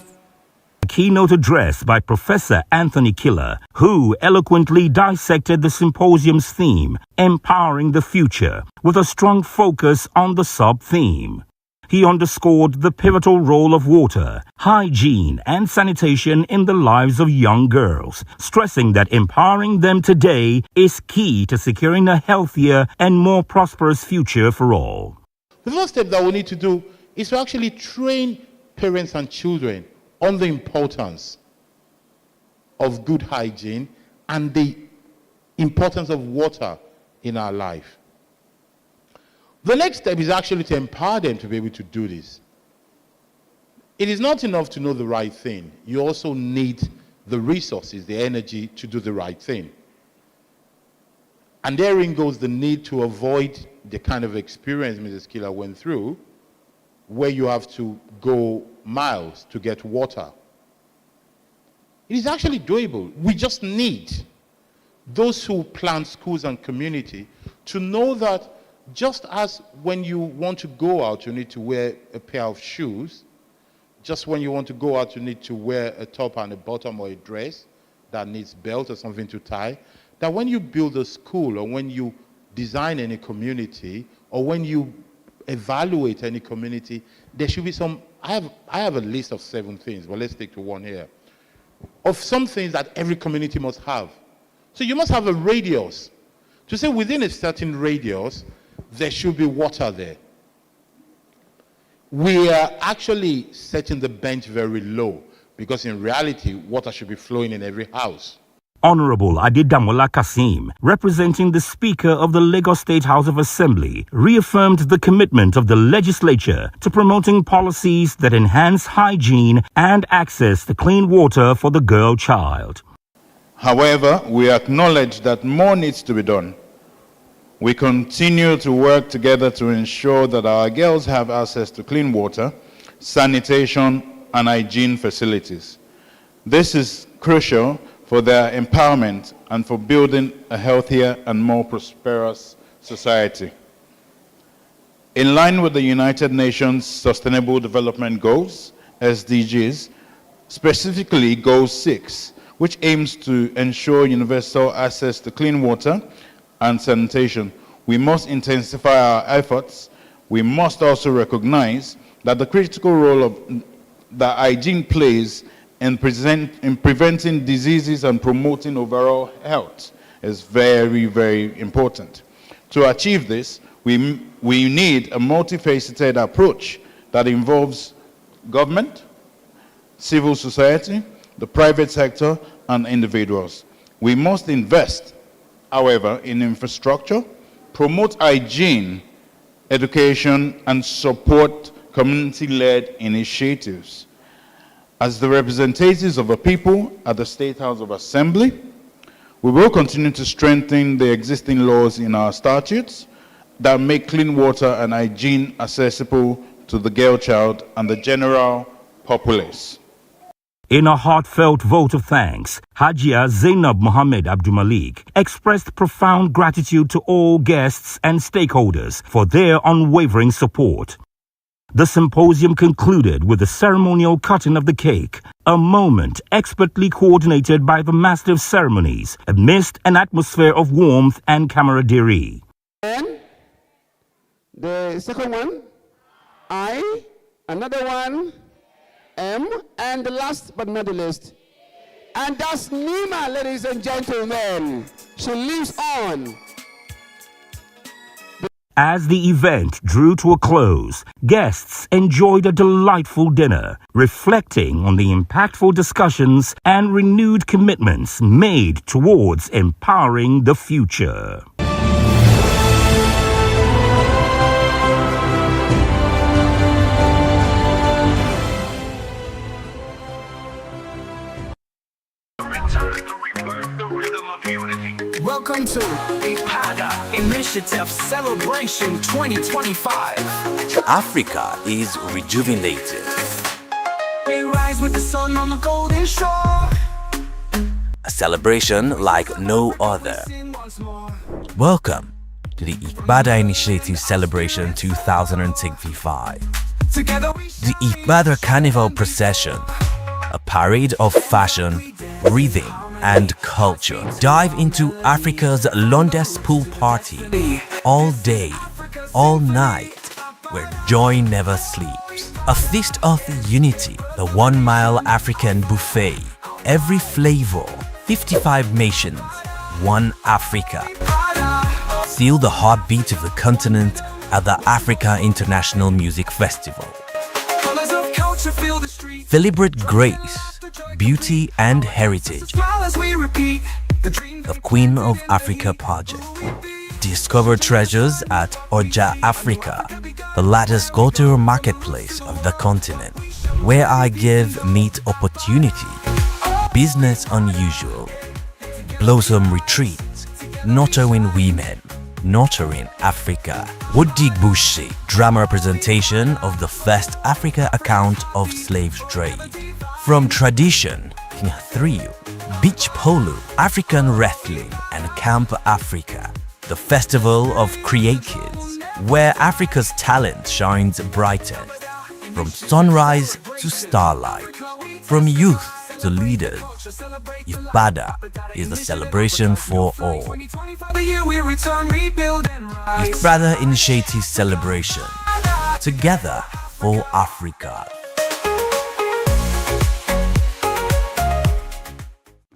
A keynote address by Professor Anthony Killer, who eloquently dissected the symposium's theme, Empowering the Future, with a strong focus on the sub-theme. He underscored the pivotal role of water, hygiene, and sanitation in the lives of young girls, stressing that empowering them today is key to securing a healthier and more prosperous future for all. The first step that we need to do is to actually train parents and children on the importance of good hygiene and the importance of water in our life. The next step is actually to empower them to be able to do this. It is not enough to know the right thing. You also need the resources, the energy to do the right thing. And therein goes the need to avoid the kind of experience Mrs. Killer went through, where you have to go miles to get water. It is actually doable. We just need those who plan schools and community to know that just as when you want to go out, you need to wear a pair of shoes, just when you want to go out, you need to wear a top and a bottom or a dress that needs belt or something to tie, that when you build a school or when you design any community or when you evaluate any community, there should be some, I have a list of 7 things, but let's stick to one here, of some things that every community must have. So you must have a radius. To say within a certain radius, there should be water there. We are actually setting the bench very low because in reality, water should be flowing in every house. Honorable Adedamola Kasim, representing the Speaker of the Lagos State House of Assembly, reaffirmed the commitment of the legislature to promoting policies that enhance hygiene and access to clean water for the girl child. However, we acknowledge that more needs to be done. We continue to work together to ensure that our girls have access to clean water, sanitation, and hygiene facilities. This is crucial for their empowerment and for building a healthier and more prosperous society. In line with the United Nations Sustainable Development Goals, SDGs, specifically Goal 6, which aims to ensure universal access to clean water and sanitation, we must intensify our efforts. We must also recognize that the critical role that hygiene plays in preventing diseases and promoting overall health is very, very important. To achieve this, we need a multifaceted approach that involves government, civil society, the private sector, and individuals. We must invest, however, in infrastructure, promote hygiene, education, and support community-led initiatives. As the representatives of the people at the State House of Assembly, we will continue to strengthen the existing laws in our statutes that make clean water and hygiene accessible to the girl child and the general populace. In a heartfelt vote of thanks, Hajia Zainab Mohammed Abdulmalik expressed profound gratitude to all guests and stakeholders for their unwavering support. The symposium concluded with the ceremonial cutting of the cake, a moment expertly coordinated by the Master of Ceremonies amidst an atmosphere of warmth and camaraderie. And the second one, I, another one, M, and the last but not the least. And that's Nima, ladies and gentlemen. She lives on. As the event drew to a close, guests enjoyed a delightful dinner, reflecting on the impactful discussions and renewed commitments made towards empowering the future. Welcome to IPADA Initiative Celebration 2025. Africa is rejuvenated. We rise with the sun on the golden shore. A celebration like no other. Welcome to the IPADA Initiative Celebration 2025. The IPADA Carnival Procession, a parade of fashion, rhythm, and culture. Dive into Africa's longest pool party, all day, all night, where joy never sleeps. A feast of unity, the 1 mile African buffet. Every flavor, 55 nations, one Africa. Feel the heartbeat of the continent at the Africa International Music Festival. Celebrate grace, beauty and heritage. The Queen of Africa project. Discover treasures at Oja Africa, the latest go-to marketplace of the continent, where I give meet opportunity, business unusual, blossom retreats, nurturing women, nurturing Africa. Wodigbushi, drama representation of the first Africa account of slave trade. From tradition, thrill, beach polo, African wrestling, and Camp Africa, the festival of Create Kids, where Africa's talent shines brightest. From sunrise to starlight, from youth to leaders, IPADA is the celebration for all. IPADA Initiative Celebration, together for Africa.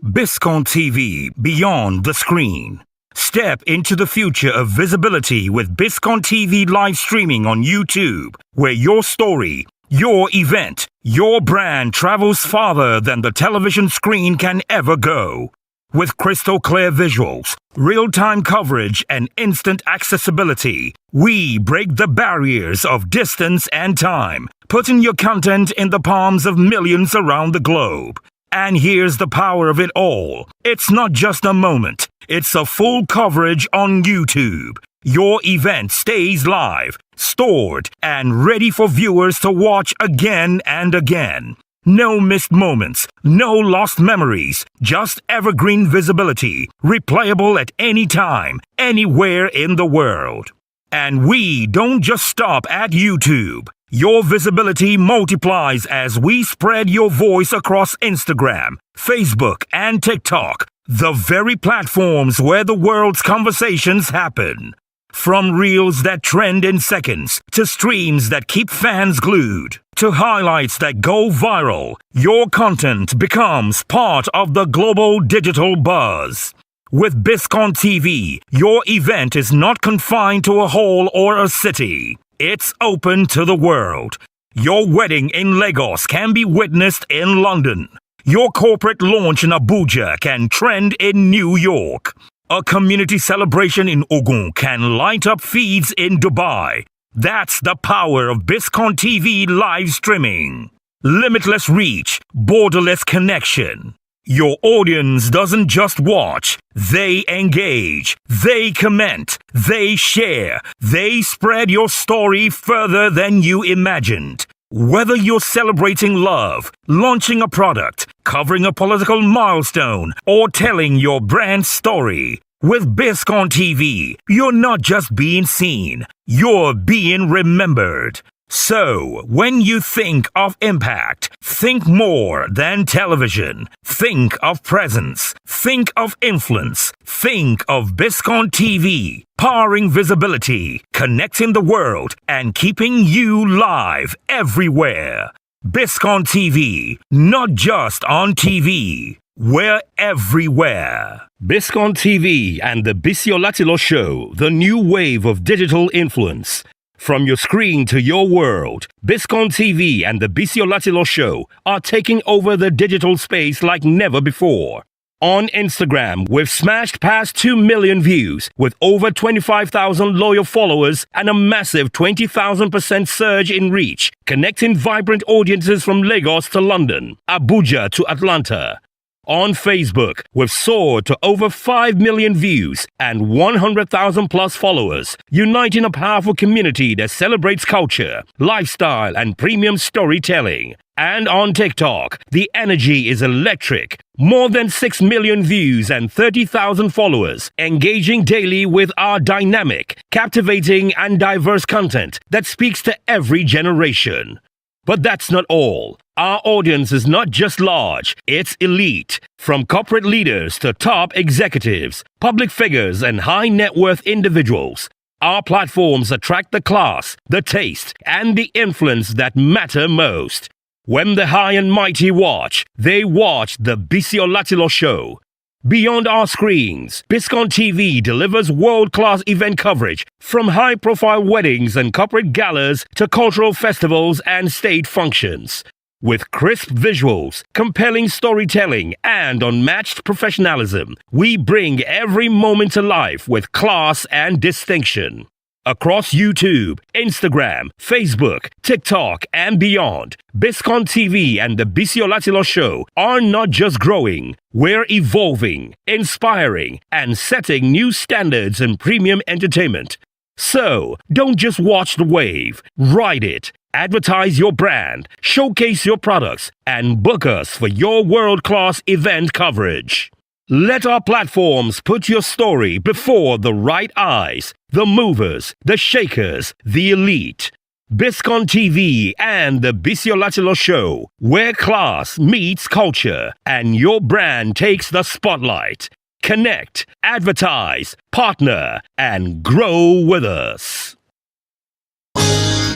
Biscon TV, beyond the screen. Step into the future of visibility with Biscon TV live streaming on YouTube, where your story, your event, your brand travels farther than the television screen can ever go. With crystal clear visuals, real-time coverage, and instant accessibility, we break the barriers of distance and time, putting your content in the palms of millions around the globe. And here's the power of it all. It's not just a moment, it's a full coverage on YouTube. Your event stays live, stored, and ready for viewers to watch again and again. No missed moments, no lost memories, just evergreen visibility, replayable at any time, anywhere in the world. And we don't just stop at YouTube. Your visibility multiplies as we spread your voice across Instagram, Facebook, and TikTok, the very platforms where the world's conversations happen. From reels that trend in seconds, to streams that keep fans glued, to highlights that go viral, your content becomes part of the global digital buzz. With Biscon TV, your event is not confined to a hall or a city. It's open to the world. Your wedding in Lagos can be witnessed in London. Your corporate launch in Abuja can trend in New York. A community celebration in Ogun can light up feeds in Dubai. That's the power of Biscon TV live streaming. Limitless reach, borderless connection. Your audience doesn't just watch, they engage, they comment, they share, they spread your story further than you imagined. Whether you're celebrating love, launching a product, covering a political milestone, or telling your brand story, with Biscon TV, you're not just being seen, you're being remembered. So, when you think of impact, think more than television. Think of presence. Think of influence. Think of Biscon TV, powering visibility, connecting the world, and keeping you live everywhere. Biscon TV, not just on TV. We're everywhere. Biscon TV and the Biscon Show, the new wave of digital influence. From your screen to your world, Biscon TV and the Biscon Show are taking over the digital space like never before. On Instagram, we've smashed past 2 million views with over 25,000 loyal followers and a massive 20,000% surge in reach, connecting vibrant audiences from Lagos to London, Abuja to Atlanta. On Facebook, we've soared to over 5 million views and 100,000 plus followers, uniting a powerful community that celebrates culture, lifestyle, and premium storytelling. And on TikTok, the energy is electric. More than 6 million views and 30,000 followers, engaging daily with our dynamic, captivating, and diverse content that speaks to every generation. But that's not all. Our audience is not just large, it's elite. From corporate leaders to top executives, public figures, and high net worth individuals, our platforms attract the class, the taste, and the influence that matter most. When the high and mighty watch, they watch the Biscon Show. Beyond our screens, Biscon TV delivers world-class event coverage from high-profile weddings and corporate galas to cultural festivals and state functions. With crisp visuals, compelling storytelling, and unmatched professionalism, we bring every moment to life with class and distinction. Across YouTube, Instagram, Facebook, TikTok, and beyond, Biscon TV and the Biscon Show are not just growing, we're evolving, inspiring, and setting new standards in premium entertainment. So, don't just watch the wave, ride it. Advertise your brand, showcase your products, and book us for your world-class event coverage. Let our platforms put your story before the right eyes, the movers, the shakers, the elite. Biscon TV and the Biscon Show, where class meets culture and your brand takes the spotlight. Connect, advertise, partner, and grow with us.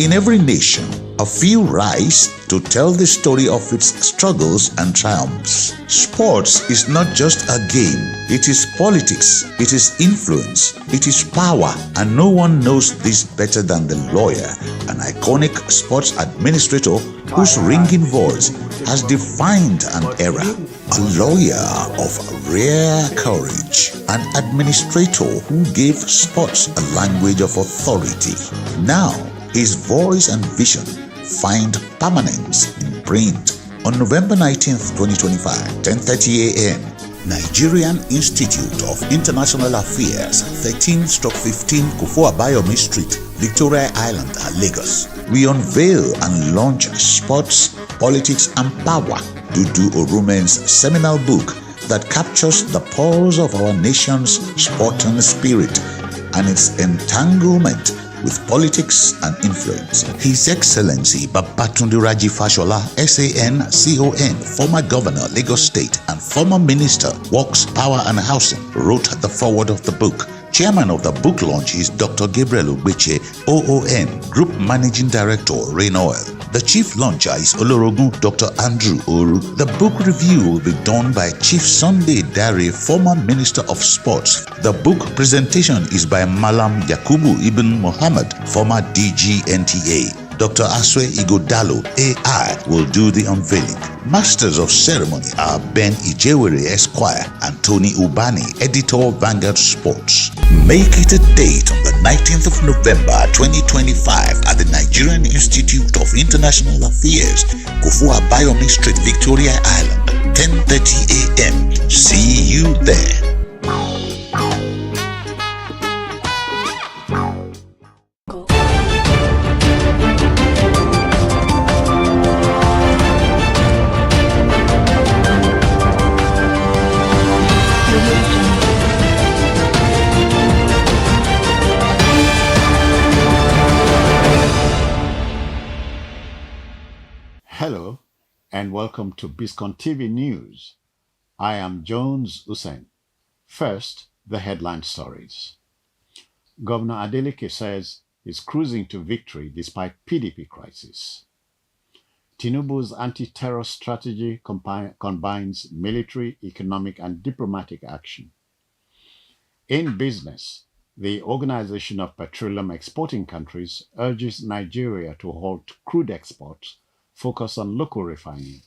In every nation, a few rise to tell the story of its struggles and triumphs. Sports is not just a game. It is politics, it is influence, it is power, and no one knows this better than the lawyer, an iconic sports administrator whose ringing voice has defined an era. A lawyer of rare courage, an administrator who gave sports a language of authority. Now, his voice and vision find permanence in print. On November 19th, 2025, 10:30 a.m., Nigerian Institute of International Affairs, 13/15 Kufuor Abayomi Street, Victoria Island, Lagos. We unveil and launch Sports, Politics and Power, Dudu Orumen's seminal book that captures the pulse of our nation's sporting spirit and its entanglement with politics and influence. His Excellency Babatunde Raji Fashola, SAN, CON, former Governor, Lagos State, and former Minister, Works, Power and Housing, wrote the foreword of the book. Chairman of the book launch is Dr. Gabriel Ogbeche, OON, Group Managing Director, Rain Oil. The chief launcher is Olorogun Dr. Andrew Oru. The book review will be done by Chief Sunday Dare, former Minister of Sports. The book presentation is by Malam Yakubu Ibn Muhammad, former DG NTA. Dr. Aswe Igodalo, AI, will do the unveiling. Masters of ceremony are Ben Ijewere, Esquire, and Tony Ubani, Editor, Vanguard Sports. Make it a date on the 19th of November 2025 at the Nigerian Institute of International Affairs, Kufuor Abayomi Street, Victoria Island, 10:30 a.m. See you there. and welcome to Biscon TV News. I am Jones Hussein. First, the headline stories. Governor Adeleke says he's cruising to victory despite PDP crisis. Tinubu's anti-terror strategy combines military, economic, and diplomatic action. In business, the Organization of Petroleum Exporting Countries urges Nigeria to halt crude exports, focus on local refining.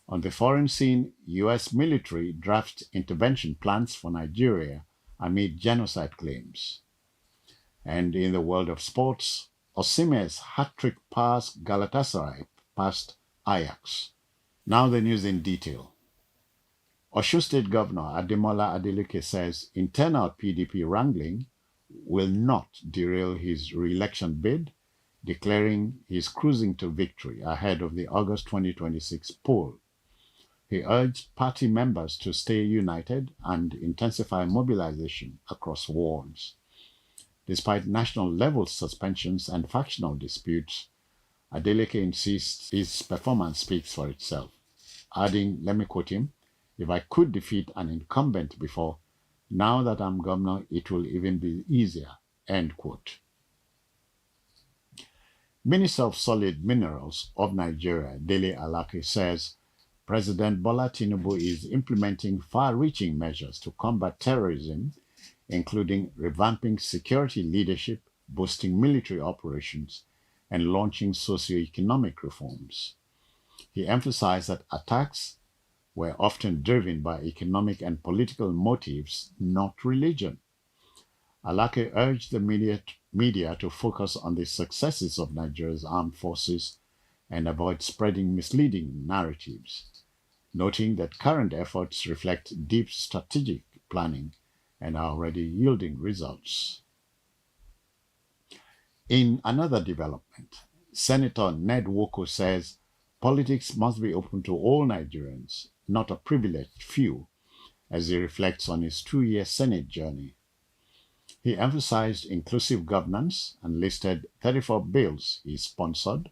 On the foreign scene, U.S. military drafts intervention plans for Nigeria amid genocide claims. And in the world of sports, Osimhen's hat-trick pass Galatasaray past Ajax. Now the news in detail. Osun State Governor Ademola Adeleke says internal PDP wrangling will not derail his re-election bid, declaring he's cruising to victory ahead of the August 2026 poll. He urged party members to stay united and intensify mobilization across wards. Despite national-level suspensions and factional disputes, Adeleke insists his performance speaks for itself, adding, let me quote him, "If I could defeat an incumbent before, now that I'm governor, it will even be easier," end quote. Minister of Solid Minerals of Nigeria, Dele Alake, says President Bola Tinubu is implementing far-reaching measures to combat terrorism, including revamping security leadership, boosting military operations, and launching socio-economic reforms. He emphasized that attacks were often driven by economic and political motives, not religion. Alake urged the media to focus on the successes of Nigeria's armed forces and avoid spreading misleading narratives, noting that current efforts reflect deep strategic planning and are already yielding results. In another development, Senator Ned Nwoko says politics must be open to all Nigerians, not a privileged few, as he reflects on his 2-year Senate journey. He emphasized inclusive governance and listed 34 bills he sponsored,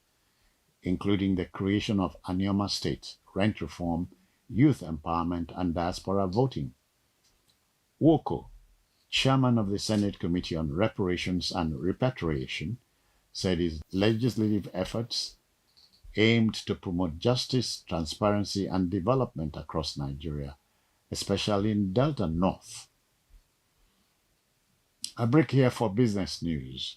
including the creation of Anioma State, rent reform, youth empowerment, and diaspora voting. Nwoko, chairman of the Senate Committee on Reparations and Repatriation, said his legislative efforts aimed to promote justice, transparency, and development across Nigeria, especially in Delta North. A break here for business news.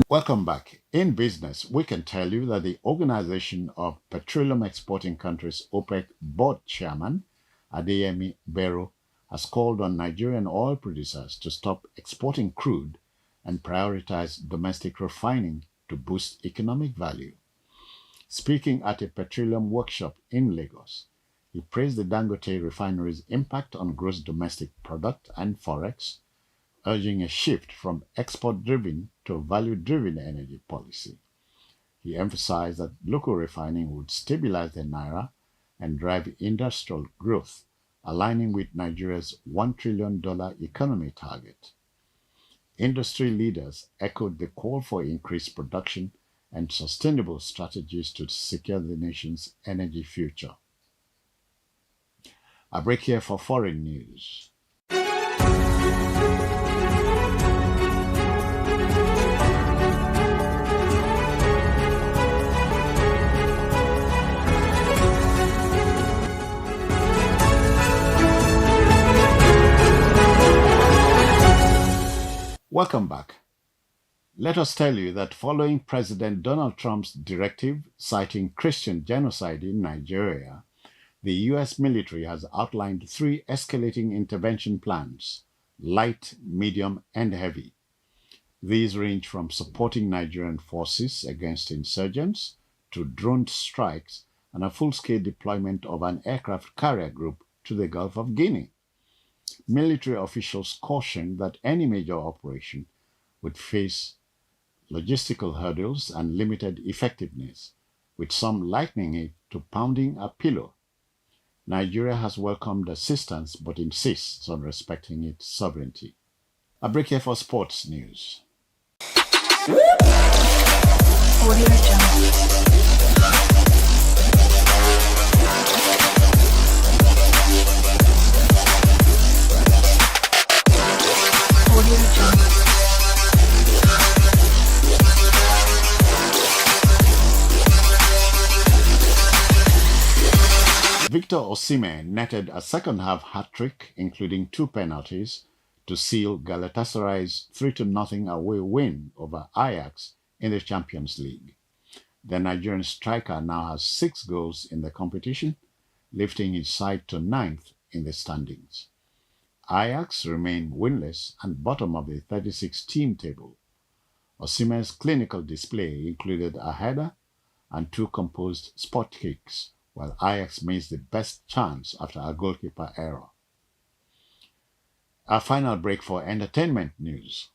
Welcome back. In business, we can tell you that the Organization of Petroleum Exporting Countries OPEC board chairman Adeyemi Bello has called on Nigerian oil producers to stop exporting crude and prioritize domestic refining to boost economic value. Speaking at a petroleum workshop in Lagos, he praised the Dangote refinery's impact on gross domestic product and forex, urging a shift from export-driven to value-driven energy policy. He emphasized that local refining would stabilize the naira and drive industrial growth, aligning with Nigeria's $1 trillion economy target. Industry leaders echoed the call for increased production and sustainable strategies to secure the nation's energy future. A break here for foreign news. Welcome back. Let us tell you that following President Donald Trump's directive citing Christian genocide in Nigeria, the U.S. military has outlined 3 escalating intervention plans: light, medium, and heavy. These range from supporting Nigerian forces against insurgents to drone strikes and a full-scale deployment of an aircraft carrier group to the Gulf of Guinea. Military officials cautioned that any major operation would face logistical hurdles and limited effectiveness, with some likening it to pounding a pillow. Nigeria has welcomed assistance but insists on respecting its sovereignty. A break here for sports news. Victor Osimhen netted a second-half hat-trick, including 2 penalties, to seal Galatasaray's 3-0 away win over Ajax in the Champions League. The Nigerian striker now has 6 goals in the competition, lifting his side to 9th in the standings. Ajax remain winless and bottom of the 36-team table. Osimhen's clinical display included a header and 2 composed spot kicks, while Ajax missed the best chance after a goalkeeper error. Our final break for entertainment news.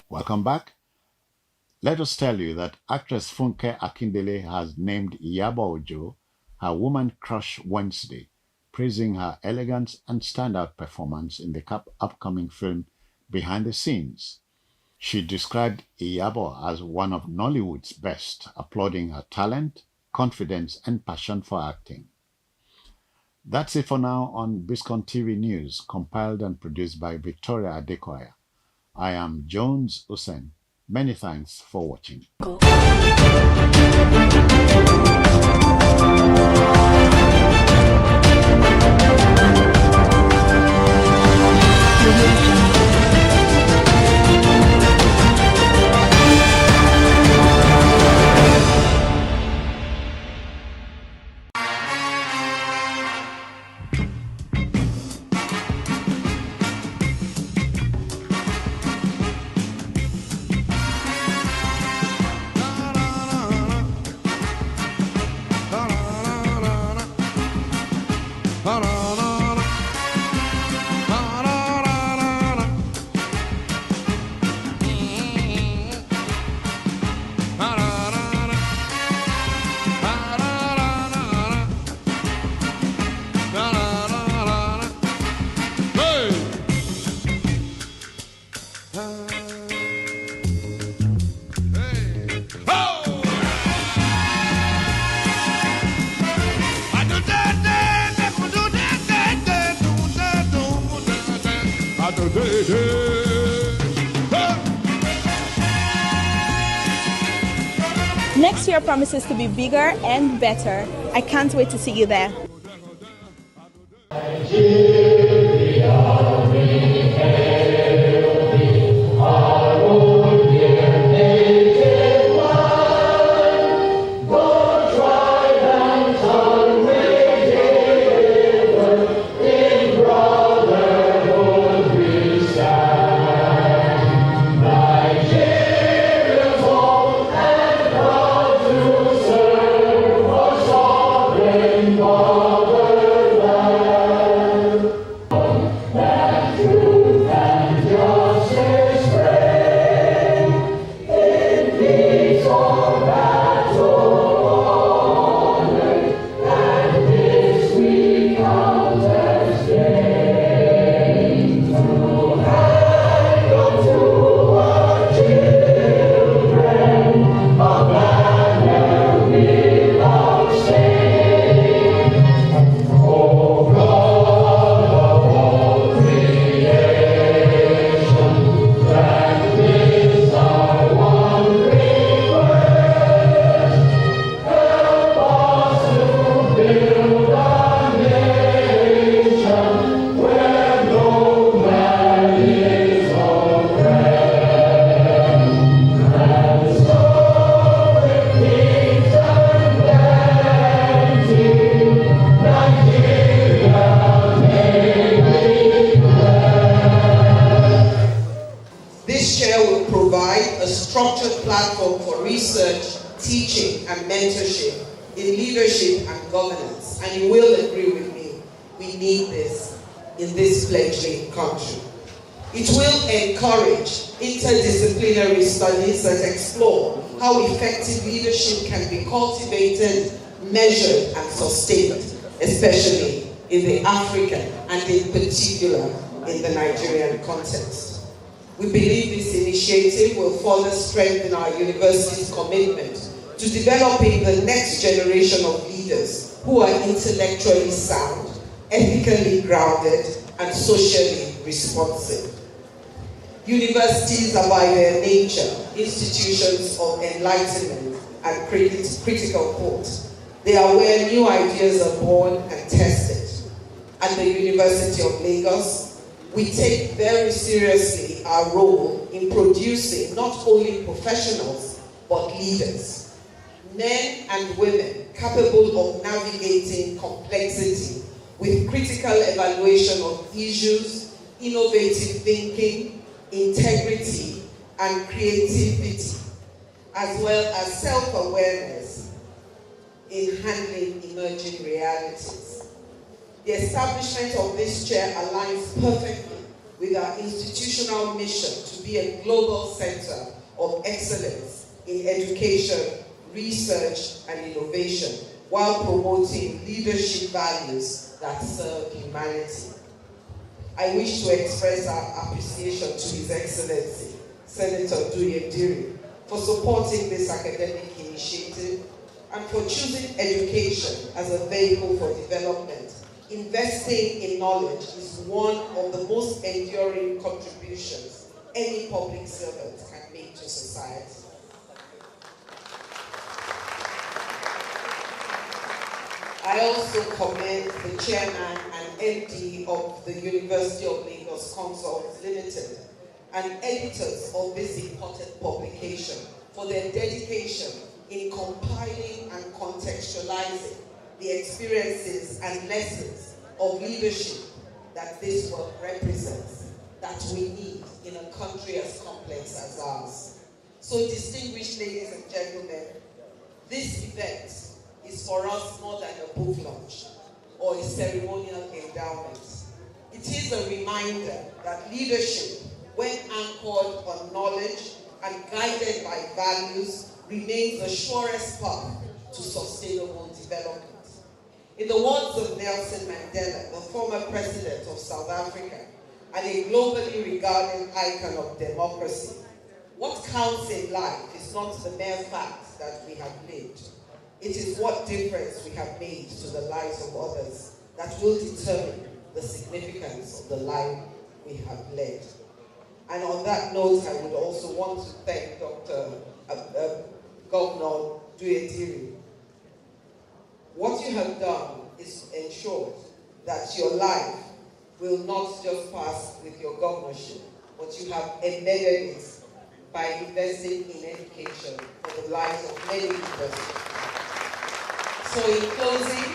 Welcome back. Let us tell you that actress Funke Akindele has named Iyabo Ojo her woman crush Wednesday, praising her elegance and standout performance in the upcoming film Behind the Scenes. She described Iyabo as one of Nollywood's best, applauding her talent, confidence, and passion for acting. That's it for now on Biscon TV News, compiled and produced by Victoria Adekoya. I am Jones Usain. Many thanks for watching. Next year promises to be bigger and better. I can't wait to see you there. Structured platform for research, teaching, and mentorship in leadership and governance, and you will agree with me, we need this in this fledgling country. It will encourage interdisciplinary studies that explore how effective leadership can be cultivated, measured, and sustained, especially in the African and in particular in the Nigerian context. We believe this initiative will further strengthen our university's commitment to developing the next generation of leaders who are intellectually sound, ethically grounded, and socially responsive. Universities are by their nature institutions of enlightenment and critical thought. They are where new ideas are born and tested. At the University of Lagos, we take very seriously our role in producing not only professionals, but leaders. Men and women capable of navigating complexity with critical evaluation of issues, innovative thinking, integrity, and creativity, as well as self-awareness in handling emerging realities. The establishment of this chair aligns perfectly with our institutional mission to be a global center of excellence in education, research, and innovation, while promoting leadership values that serve humanity. I wish to express our appreciation to His Excellency, Senator Duyediri, for supporting this academic initiative and for choosing education as a vehicle for development. Investing in knowledge is one of the most enduring contributions any public servant can make to society. I also commend the chairman and MD of the University of Lagos Consults Limited and editors of this important publication for their dedication in compiling and contextualizing the experiences and lessons of leadership that this work represents, that we need in a country as complex as ours. So, distinguished ladies and gentlemen, this event is for us more than a book launch or a ceremonial endowment. It is a reminder that leadership, when anchored on knowledge and guided by values, remains the surest path to sustainable development. In the words of Nelson Mandela, the former president of South Africa and a globally regarded icon of democracy, what counts in life is not the mere fact that we have lived. It is what difference we have made to the lives of others that will determine the significance of the life we have led. And on that note, I would also want to thank Governor Duyediri. What you have done is ensured that your life will not just pass with your governorship, but you have embedded it by investing in education for the lives of many universities. So in closing,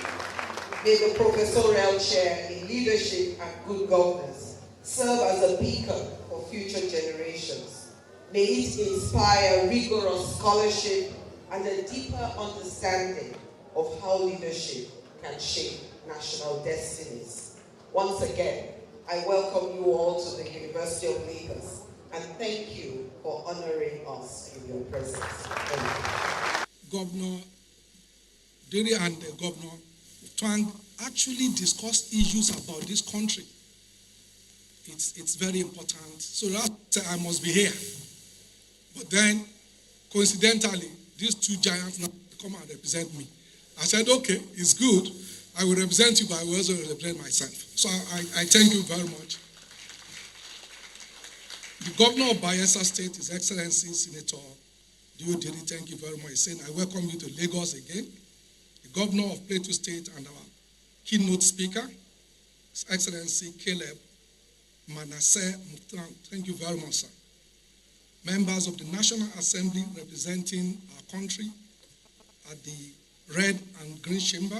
may the professorial chair in leadership and good governance serve as a beacon for future generations. May it inspire rigorous scholarship and a deeper understanding of how leadership can shape national destinies. Once again, I welcome you all to the University of Lagos and thank you for honoring us with your presence. Thank you. Governor Diri and Governor Twang actually discussed issues about this country. It's very important. So that's I must be here. But then, coincidentally, these two giants now come and represent me. I said, okay, it's good. I will represent you, but I will also represent myself. So I thank you very much. The governor of Bayelsa State, His Excellency Senator Duyediri, thank you very much. He's saying, I welcome you to Lagos again. The governor of Plateau State and our keynote speaker, His Excellency Caleb Manasseh Mutran, thank you very much, sir. Members of the National Assembly representing our country at the Red and Green Chamber,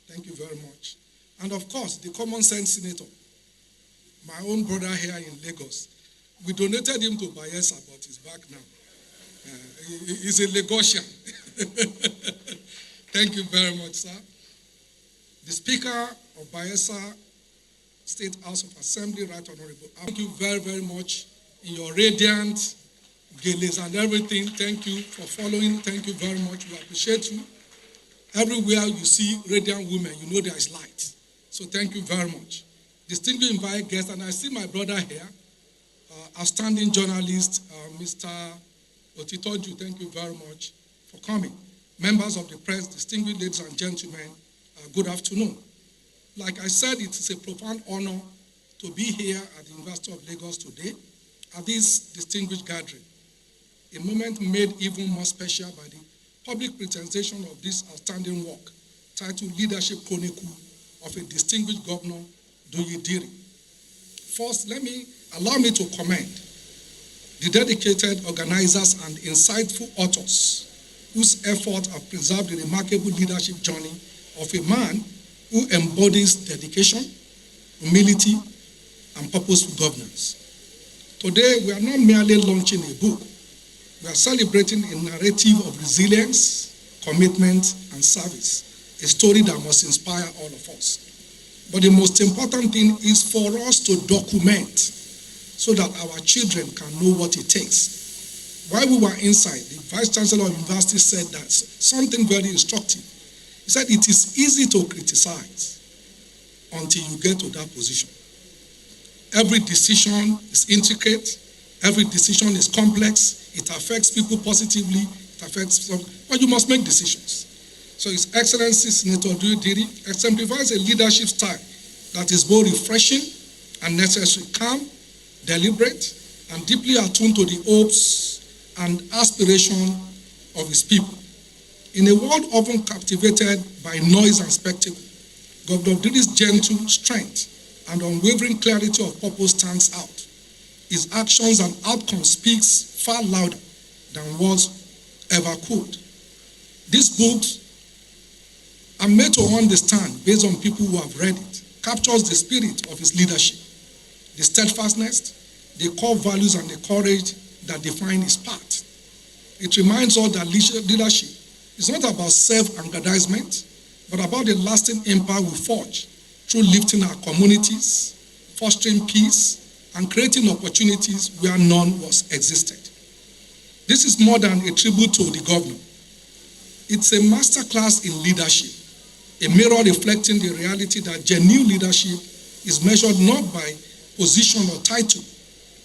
thank you very much. And of course, the common sense senator, my own brother here in Lagos. We donated him to Bayelsa, but he's back now. He's a Lagosian. Thank you very much, sir. The Speaker of Bayelsa State House of Assembly, Right Honorable. Thank you very, very much in your radiant galas and everything. Thank you for following. Thank you very much. We appreciate you. Everywhere you see radiant women, you know there is light. So thank you very much. Distinguished invited guests, and I see my brother here, outstanding journalist, Mr. Otitoju, thank you very much for coming. Members of the press, distinguished ladies and gentlemen, good afternoon. Like I said, it is a profound honor to be here at the University of Lagos today at this distinguished gathering, a moment made even more special by the public presentation of this outstanding work titled Leadership Chronicle of a Distinguished Governor, Duyi Diri. First, allow me to commend the dedicated organizers and insightful authors whose efforts have preserved the remarkable leadership journey of a man who embodies dedication, humility, and purposeful governance. Today, we are not merely launching a book. We are celebrating a narrative of resilience, commitment, and service, a story that must inspire all of us. But the most important thing is for us to document so that our children can know what it takes. While we were inside, the Vice Chancellor of the University said that something very instructive. He said it is easy to criticize until you get to that position. Every decision is intricate, every decision is complex, it affects people positively, it affects some, but you must make decisions. So His Excellency Senator Duyi Diri exemplifies a leadership style that is both refreshing and necessary, calm, deliberate, and deeply attuned to the hopes and aspirations of his people. In a world often captivated by noise and spectacle, Governor Diri's gentle strength and unwavering clarity of purpose stands out. His actions and outcomes speaks far louder than words ever could. These books are made to understand, based on people who have read it, captures the spirit of his leadership, the steadfastness, the core values, and the courage that define his path. It reminds us that leadership is not about self-aggrandizement, but about the lasting impact we forge through lifting our communities, fostering peace, and creating opportunities where none was existed. This is more than a tribute to the governor. It's a masterclass in leadership, a mirror reflecting the reality that genuine leadership is measured not by position or title,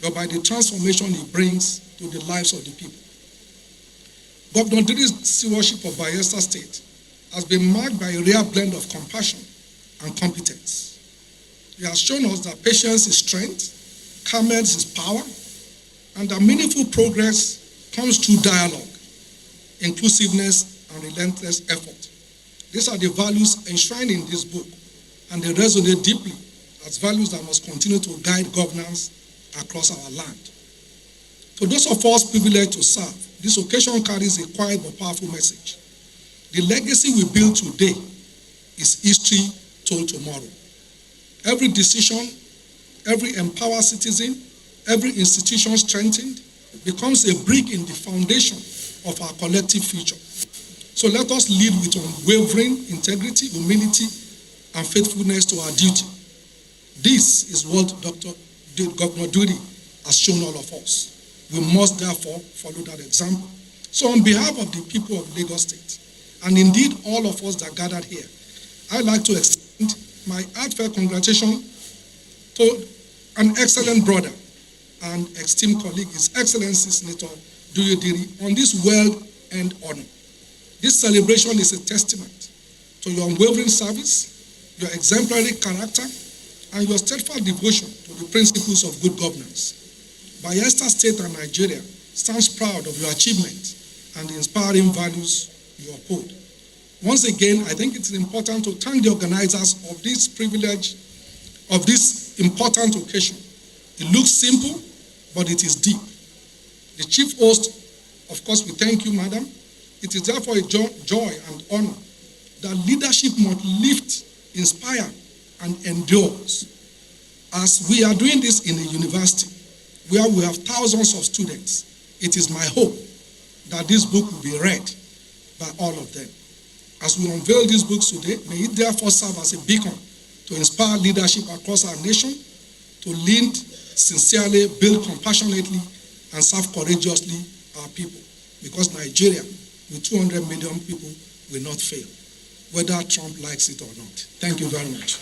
but by the transformation it brings to the lives of the people. Governor Diri's stewardship of Bayelsa State has been marked by a rare blend of compassion and competence. He has shown us that patience is strength, calmness is power, and that meaningful progress comes through dialogue, inclusiveness, and relentless effort. These are the values enshrined in this book, and they resonate deeply as values that must continue to guide governance across our land. To those of us privileged to serve, this occasion carries a quiet but powerful message. The legacy we build today is history told tomorrow. Every decision, every empowered citizen, every institution strengthened becomes a brick in the foundation of our collective future. So let us lead with unwavering integrity, humility, and faithfulness to our duty. This is what Governor Diri has shown all of us. We must therefore follow that example. So on behalf of the people of Lagos State, and indeed all of us that gathered here, I'd like to extend my heartfelt congratulations to an excellent brother and esteemed colleague, His Excellency Senator Duyi Diri, on this well-earned honor. This celebration is a testament to your unwavering service, your exemplary character, and your steadfast devotion to the principles of good governance. Bayelsa State and Nigeria stands proud of your achievement and the inspiring values you uphold. Once again, I think it's important to thank the organizers of this privilege, of this important occasion. It looks simple, but it is deep. The chief host, of course, we thank you, madam. It is therefore a joy and honor that leadership must lift, inspire, and endures. As we are doing this in a university where we have thousands of students, it is my hope that this book will be read by all of them. As we unveil these books today, may it therefore serve as a beacon to inspire leadership across our nation, to lead sincerely, build compassionately, and serve courageously our people. Because Nigeria, with 200 million people, will not fail, whether Trump likes it or not. Thank you very much.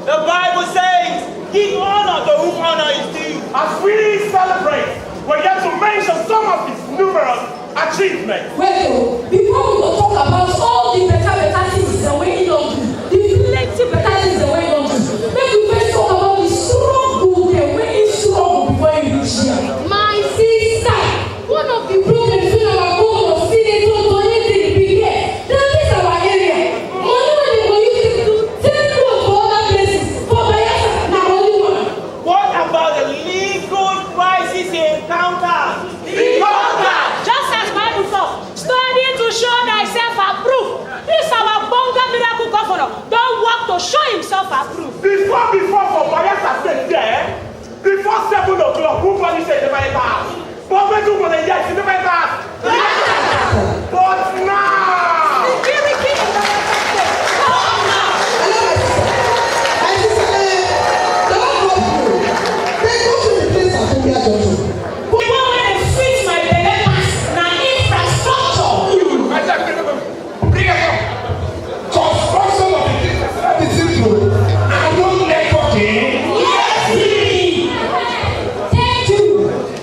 The Bible says, give honor to whom honor is due. As we celebrate, we're going to mention some of his numerous achievements. Well, before we go talk about all the better things the way he don't do, the plenty better things the way he don't do, maybe we first talk about the struggle, the way he struggle before he reach here. My sister, one of the problems in our home was seeing to anything big here. That is our area. What about the legal crisis he encountered? Just as Bible says, study to show thyself approved. This our bonga miracle governor don't work to show himself approved. Before for Bayelsa State there, before 7 o'clock, who can say the Bible? But when you want to get the Bible? But now! Security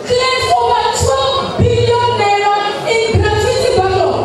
in the over 12 billion naira in gratuity backlog.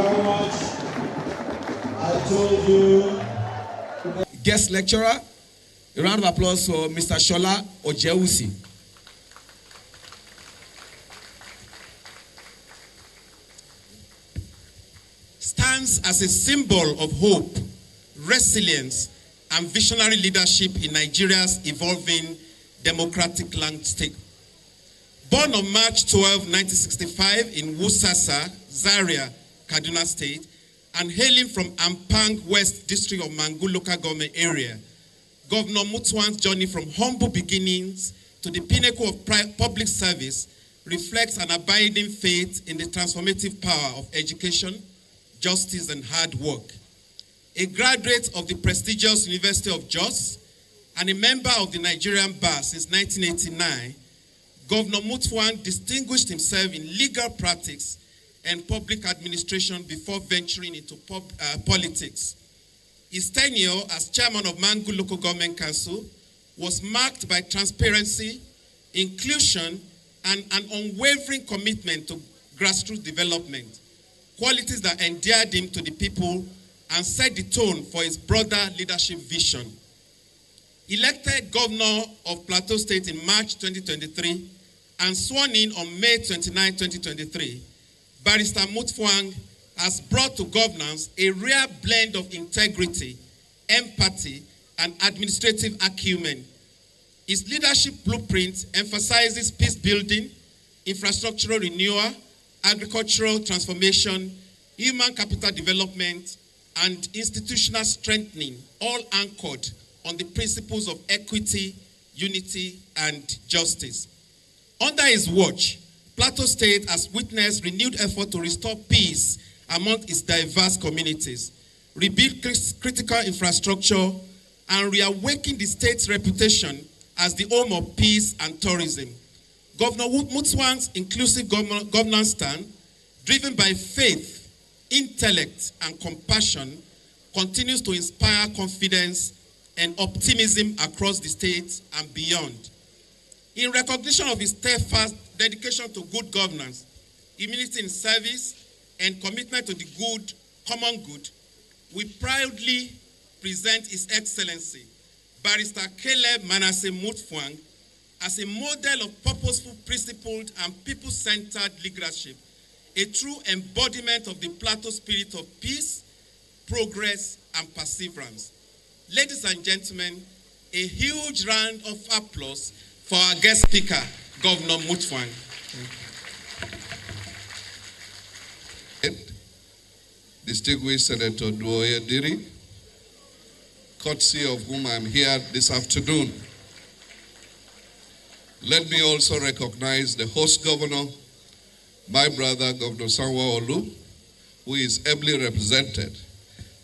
very much. I told you. Guest lecturer, a round of applause for Mr. Shola Ojewusi. Stands as a symbol of hope, resilience, and visionary leadership in Nigeria's evolving democratic landscape. Born on March 12, 1965 in Wusasa, Zaria, Kaduna State, and hailing from Ampang West District of Mangu local government area, Governor Mutuan's journey from humble beginnings to the pinnacle of public service reflects an abiding faith in the transformative power of education, justice, and hard work. A graduate of the prestigious University of Jos and a member of the Nigerian Bar since 1989, Governor Mutuan distinguished himself in legal practice and public administration before venturing into politics. His tenure as chairman of Mangu Local Government Council was marked by transparency, inclusion, and an unwavering commitment to grassroots development, qualities that endeared him to the people and set the tone for his broader leadership vision. Elected governor of Plateau State in March 2023 and sworn in on May 29, 2023, Barrister Mutfwang has brought to governance a rare blend of integrity, empathy, and administrative acumen. His leadership blueprint emphasizes peace building, infrastructural renewal, agricultural transformation, human capital development, and institutional strengthening, all anchored on the principles of equity, unity, and justice. Under his watch, Plateau State has witnessed renewed effort to restore peace among its diverse communities, rebuild critical infrastructure, and reawaken the state's reputation as the home of peace and tourism. Governor Mutswang's inclusive governance stand, driven by faith, intellect, and compassion, continues to inspire confidence and optimism across the state and beyond. In recognition of his steadfast dedication to good governance, humility in service, and commitment to the common good, we proudly present His Excellency, Barrister Caleb Manasseh Mutfwang, as a model of purposeful, principled, and people-centered leadership, a true embodiment of the Plateau spirit of peace, progress, and perseverance. Ladies and gentlemen, a huge round of applause for our guest speaker, Governor Mutfwang. Distinguished Senator Duoye Diri, courtesy of whom I'm here this afternoon. Let me also recognize the host governor, my brother, Governor Sanwo-Olu, who is ably represented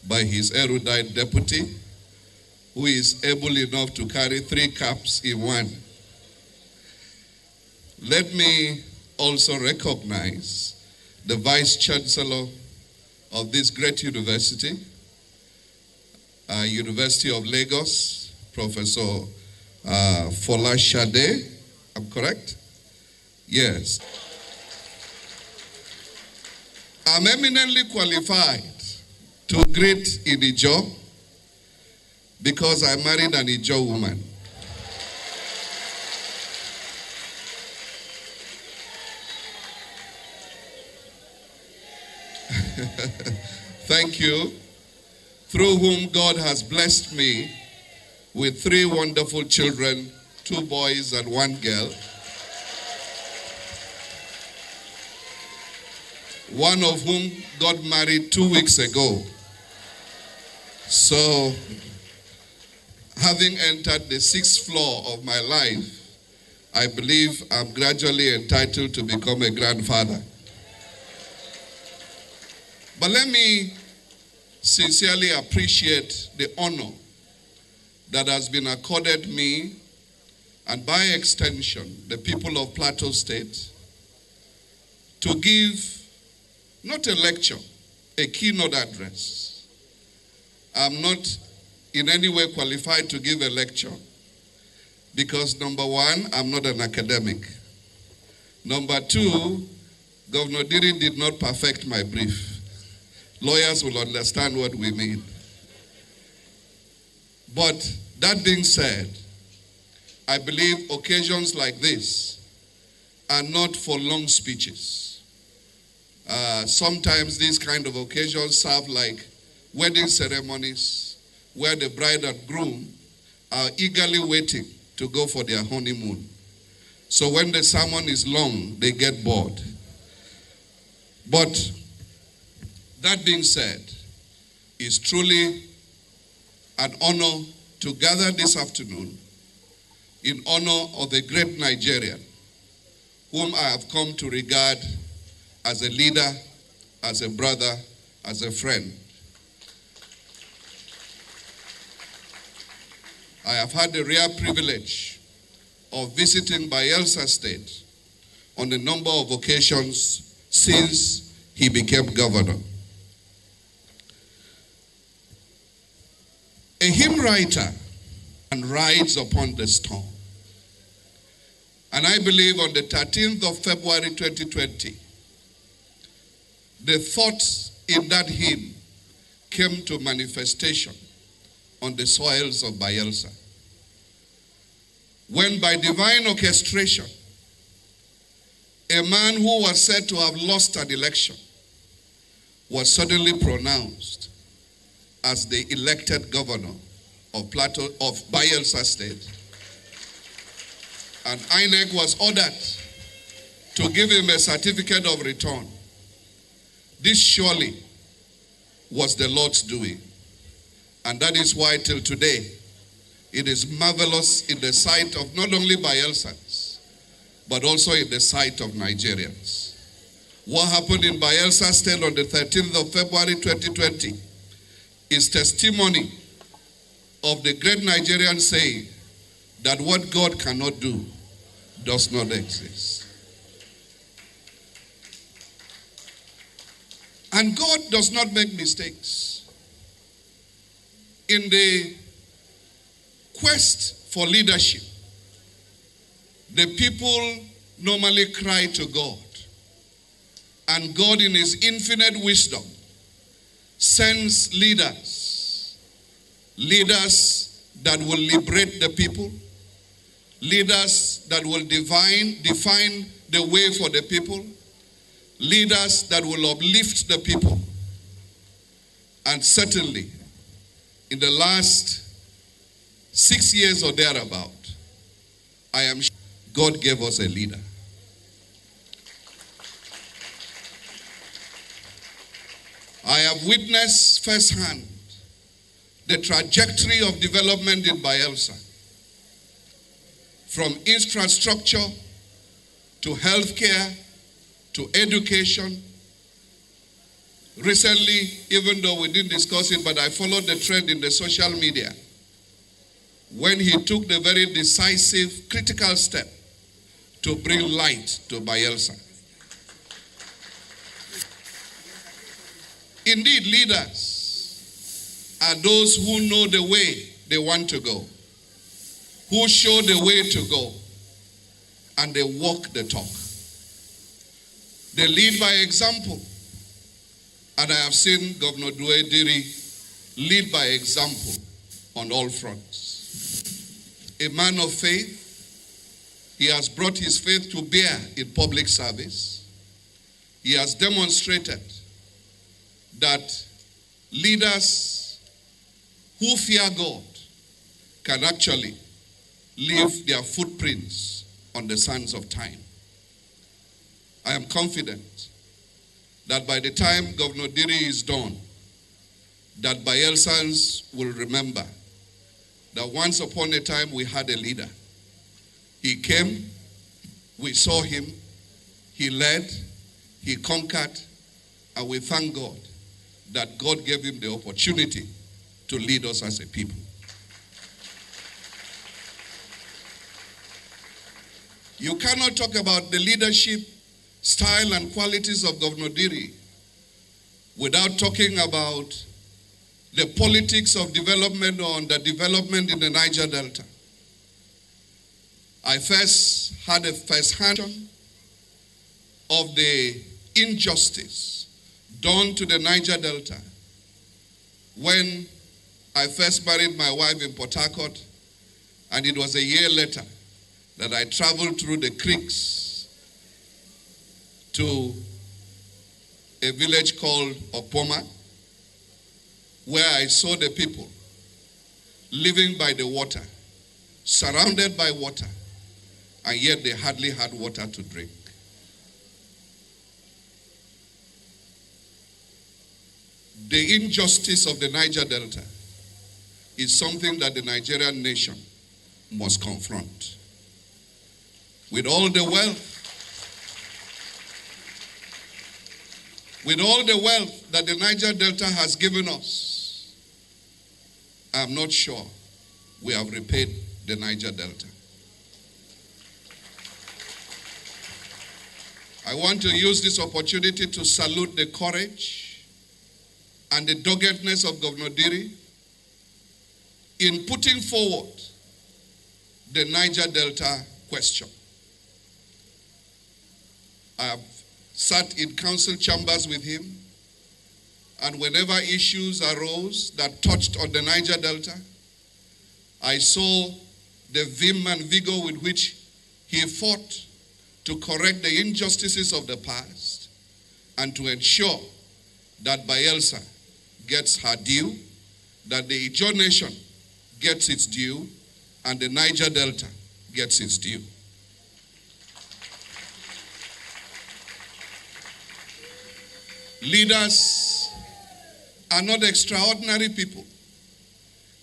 by his erudite deputy, who is able enough to carry 3 caps in one. Let me also recognize the Vice Chancellor of this great university, University of Lagos, Professor Fola Shade. I'm correct? Yes. I'm eminently qualified to greet Idijo because I married an Ijo woman. Thank you, through whom God has blessed me with 3 wonderful children, 2 boys and 1 girl. One of whom got married 2 weeks ago. So, having entered the 6th floor of my life, I believe I'm gradually entitled to become a grandfather. But let me sincerely appreciate the honor that has been accorded me, and by extension, the people of Plateau State, to give not a lecture, a keynote address. I'm not in any way qualified to give a lecture because, number 1, I'm not an academic. Number 2, Governor Diri did not perfect my brief. Lawyers will understand what we mean. But that being said, I believe occasions like this are not for long speeches. Sometimes these kind of occasions serve like wedding ceremonies where the bride and groom are eagerly waiting to go for their honeymoon. So when the sermon is long, they get bored. But that being said, it's truly an honor to gather this afternoon in honor of a great Nigerian whom I have come to regard as a leader, as a brother, as a friend. I have had the rare privilege of visiting Bayelsa State on a number of occasions since he became governor. A hymn writer and rides upon the storm. And I believe on the 13th of February 2020, the thoughts in that hymn came to manifestation on the soils of Bayelsa. When by divine orchestration, a man who was said to have lost an election was suddenly pronounced as the elected governor of Bayelsa State. And INEC was ordered to give him a certificate of return. This surely was the Lord's doing. And that is why till today, it is marvelous in the sight of not only Bayelsans, but also in the sight of Nigerians. What happened in Bayelsa State on the 13th of February 2020 is testimony of the great Nigerian saying that what God cannot do does not exist. And God does not make mistakes. In the quest for leadership, the people normally cry to God. And God in his infinite wisdom sends leaders that will liberate the people, leaders that will define the way for the people, leaders that will uplift the people. And certainly, in the last 6 years or thereabout, I am sure God gave us a leader. I have witnessed firsthand the trajectory of development in Bayelsa, from infrastructure to healthcare to education. Recently, even though we didn't discuss it, but I followed the trend in the social media when he took the very decisive, critical step to bring light to Bayelsa. Indeed, leaders are those who know the way they want to go, who show the way to go, and they walk the talk. They lead by example. And I have seen Governor Diri lead by example on all fronts. A man of faith, he has brought his faith to bear in public service. He has demonstrated that leaders who fear God can actually leave their footprints on the sands of time. I am confident that by the time Governor Diri is done, that Bayelsans will remember that once upon a time we had a leader. He came, we saw him, he led, he conquered, and we thank God that God gave him the opportunity to lead us as a people. You cannot talk about the leadership style and qualities of Governor Diri without talking about the politics of development or underdevelopment in the Niger Delta. I first had a first-hand of the injustice done to the Niger Delta when I first married my wife in Port Harcourt, and it was a year later that I traveled through the creeks to a village called Opoma, where I saw the people living by the water, surrounded by water, and yet they hardly had water to drink. The injustice of the Niger Delta is something that the Nigerian nation must confront. With all the wealth, that the Niger Delta has given us, I'm not sure we have repaid the Niger Delta. I want to use this opportunity to salute the courage and the doggedness of Governor Diri in putting forward the Niger Delta question. I have sat in council chambers with him, and whenever issues arose that touched on the Niger Delta, I saw the vim and vigor with which he fought to correct the injustices of the past and to ensure that Bayelsa gets her due, that the Ijaw nation gets its due, and the Niger Delta gets its due. Leaders are not extraordinary people.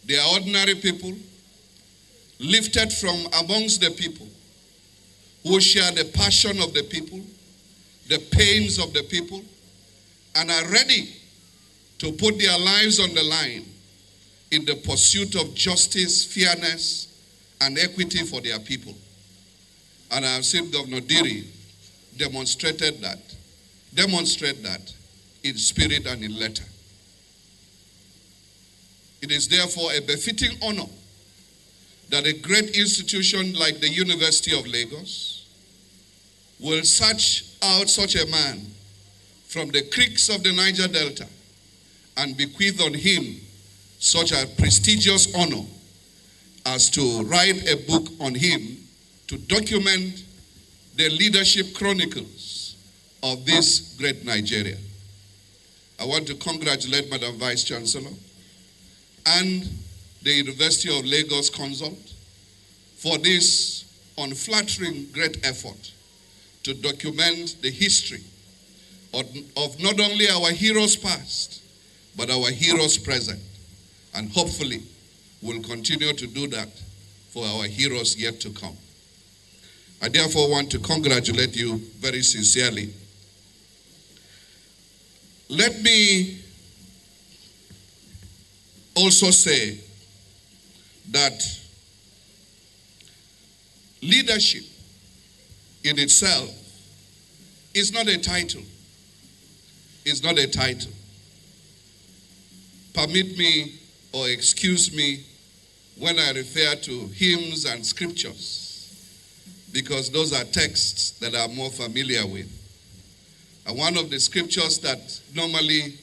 They are ordinary people lifted from amongst the people who share the passion of the people, the pains of the people, and are ready to put their lives on the line in the pursuit of justice, fairness, and equity for their people. And I have seen Governor Diri demonstrate that in spirit and in letter. It is therefore a befitting honor that a great institution like the University of Lagos will search out such a man from the creeks of the Niger Delta and bequeath on him such a prestigious honor as to write a book on him to document the leadership chronicles of this great Nigeria. I want to congratulate Madam Vice Chancellor and the University of Lagos Consult for this unflattering great effort to document the history of not only our heroes past, but our heroes present. And hopefully we'll continue to do that for our heroes yet to come. I therefore want to congratulate you very sincerely. Let me also say that leadership in itself is not a title. It's not a title. Permit me or excuse me when I refer to hymns and scriptures, because those are texts that I'm more familiar with. And one of the scriptures that normally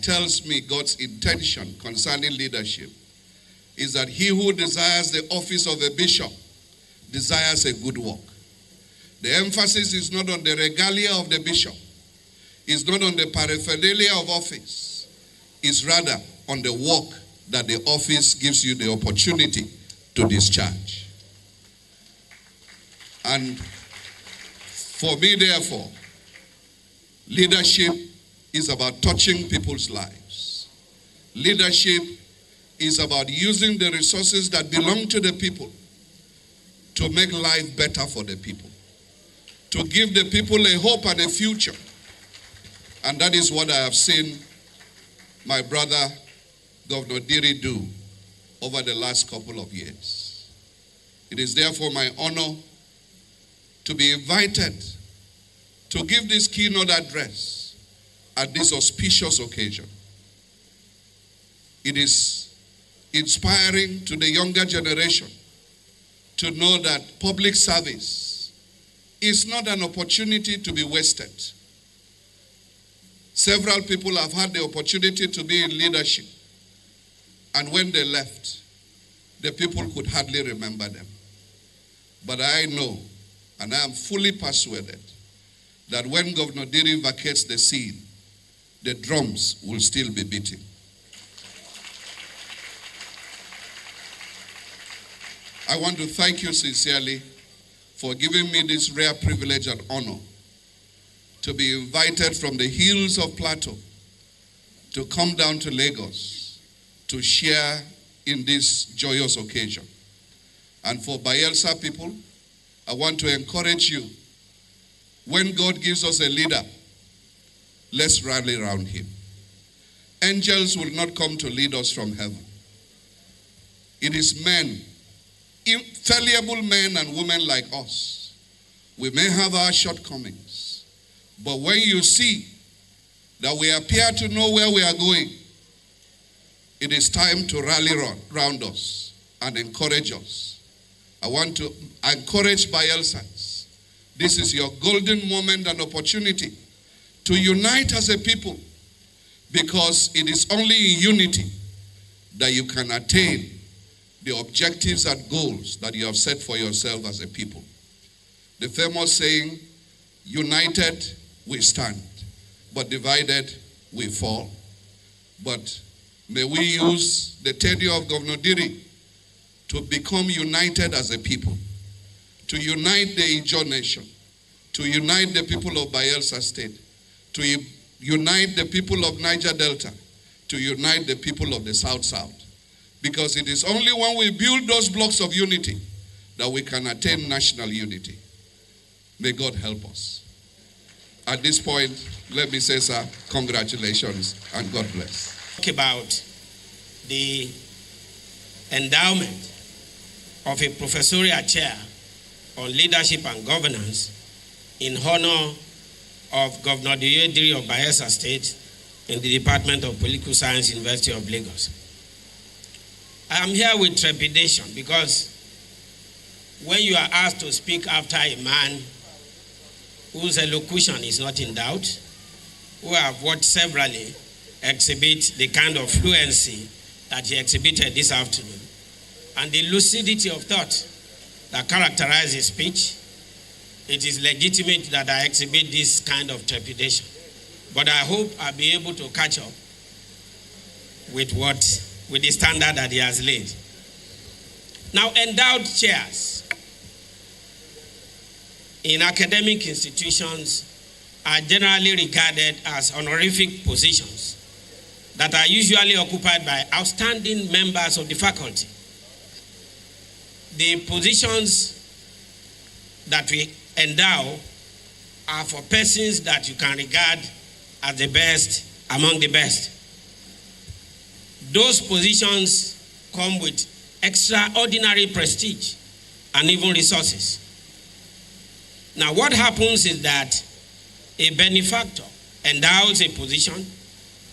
tells me God's intention concerning leadership is that he who desires the office of a bishop desires a good work. The emphasis is not on the regalia of the bishop, it's not on the paraphernalia of office, it's rather on the work that the office gives you the opportunity to discharge. And for me, therefore, leadership is about touching people's lives. Leadership is about using the resources that belong to the people to make life better for the people, to give the people a hope and a future. And that is what I have seen my brother, Governor Diri, do over the last couple of years. It is therefore my honor to be invited to give this keynote address at this auspicious occasion. It is inspiring to the younger generation to know that public service is not an opportunity to be wasted. Several people have had the opportunity to be in leadership. And when they left, the people could hardly remember them. But I know, and I am fully persuaded, that when Governor Diri vacates the scene, the drums will still be beating. I want to thank you sincerely for giving me this rare privilege and honor to be invited from the hills of Plateau to come down to Lagos to share in this joyous occasion. And for Bayelsa people, I want to encourage you, when God gives us a leader, let's rally around him. Angels will not come to lead us from heaven. It is men, infallible men and women like us. We may have our shortcomings, but when you see that we appear to know where we are going, it is time to rally around us and encourage us. I want to encourage Bayelsans. This is your golden moment and opportunity to unite as a people, because it is only in unity that you can attain the objectives and goals that you have set for yourself as a people. The famous saying, united we stand, but divided we fall. But may we use the tenure of Governor Diri to become united as a people, to unite the Ijaw nation, to unite the people of Bayelsa State, to unite the people of Niger Delta, to unite the people of the South-South. Because it is only when we build those blocks of unity that we can attain national unity. May God help us. At this point, let me say, sir, congratulations and God bless. Talk about the endowment of a professorial chair on leadership and governance in honor of Governor Diri of Bayelsa State in the Department of Political Science, University of Lagos. I am here with trepidation because when you are asked to speak after a man whose elocution is not in doubt, who have watched severally exhibit the kind of fluency that he exhibited this afternoon, and the lucidity of thought that characterized his speech, it is legitimate that I exhibit this kind of trepidation. But I hope I'll be able to catch up with the standard that he has laid. Now, endowed chairs in academic institutions are generally regarded as honorific positions that are usually occupied by outstanding members of the faculty. The positions that we endow are for persons that you can regard as the best among the best. Those positions come with extraordinary prestige and even resources. Now, what happens is that a benefactor endows a position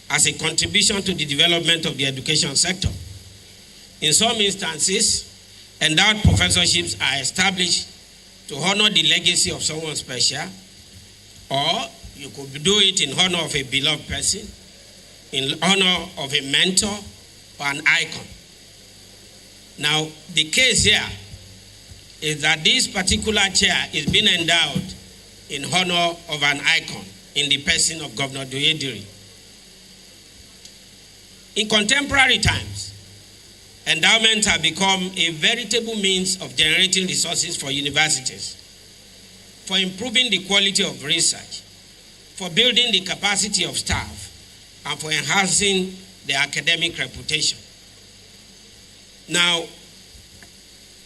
as a contribution to the development of the education sector. In some instances, endowed professorships are established to honor the legacy of someone special, or you could do it in honor of a beloved person, in honor of a mentor or an icon. Now, the case here is that this particular chair is being endowed in honor of an icon in the person of Governor Diri. In contemporary times, endowments have become a veritable means of generating resources for universities, for improving the quality of research, for building the capacity of staff, and for enhancing the academic reputation. Now,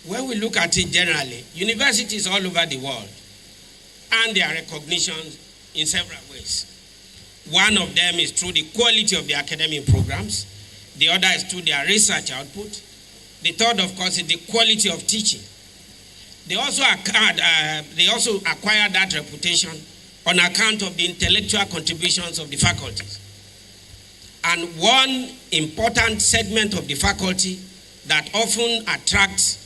when we look at it generally, universities all over the world earn their recognition in several ways. One of them is through the quality of the academic programs. The other is through their research output. The third, of course, is the quality of teaching. They also acquired that reputation on account of the intellectual contributions of the faculties. And one important segment of the faculty that often attracts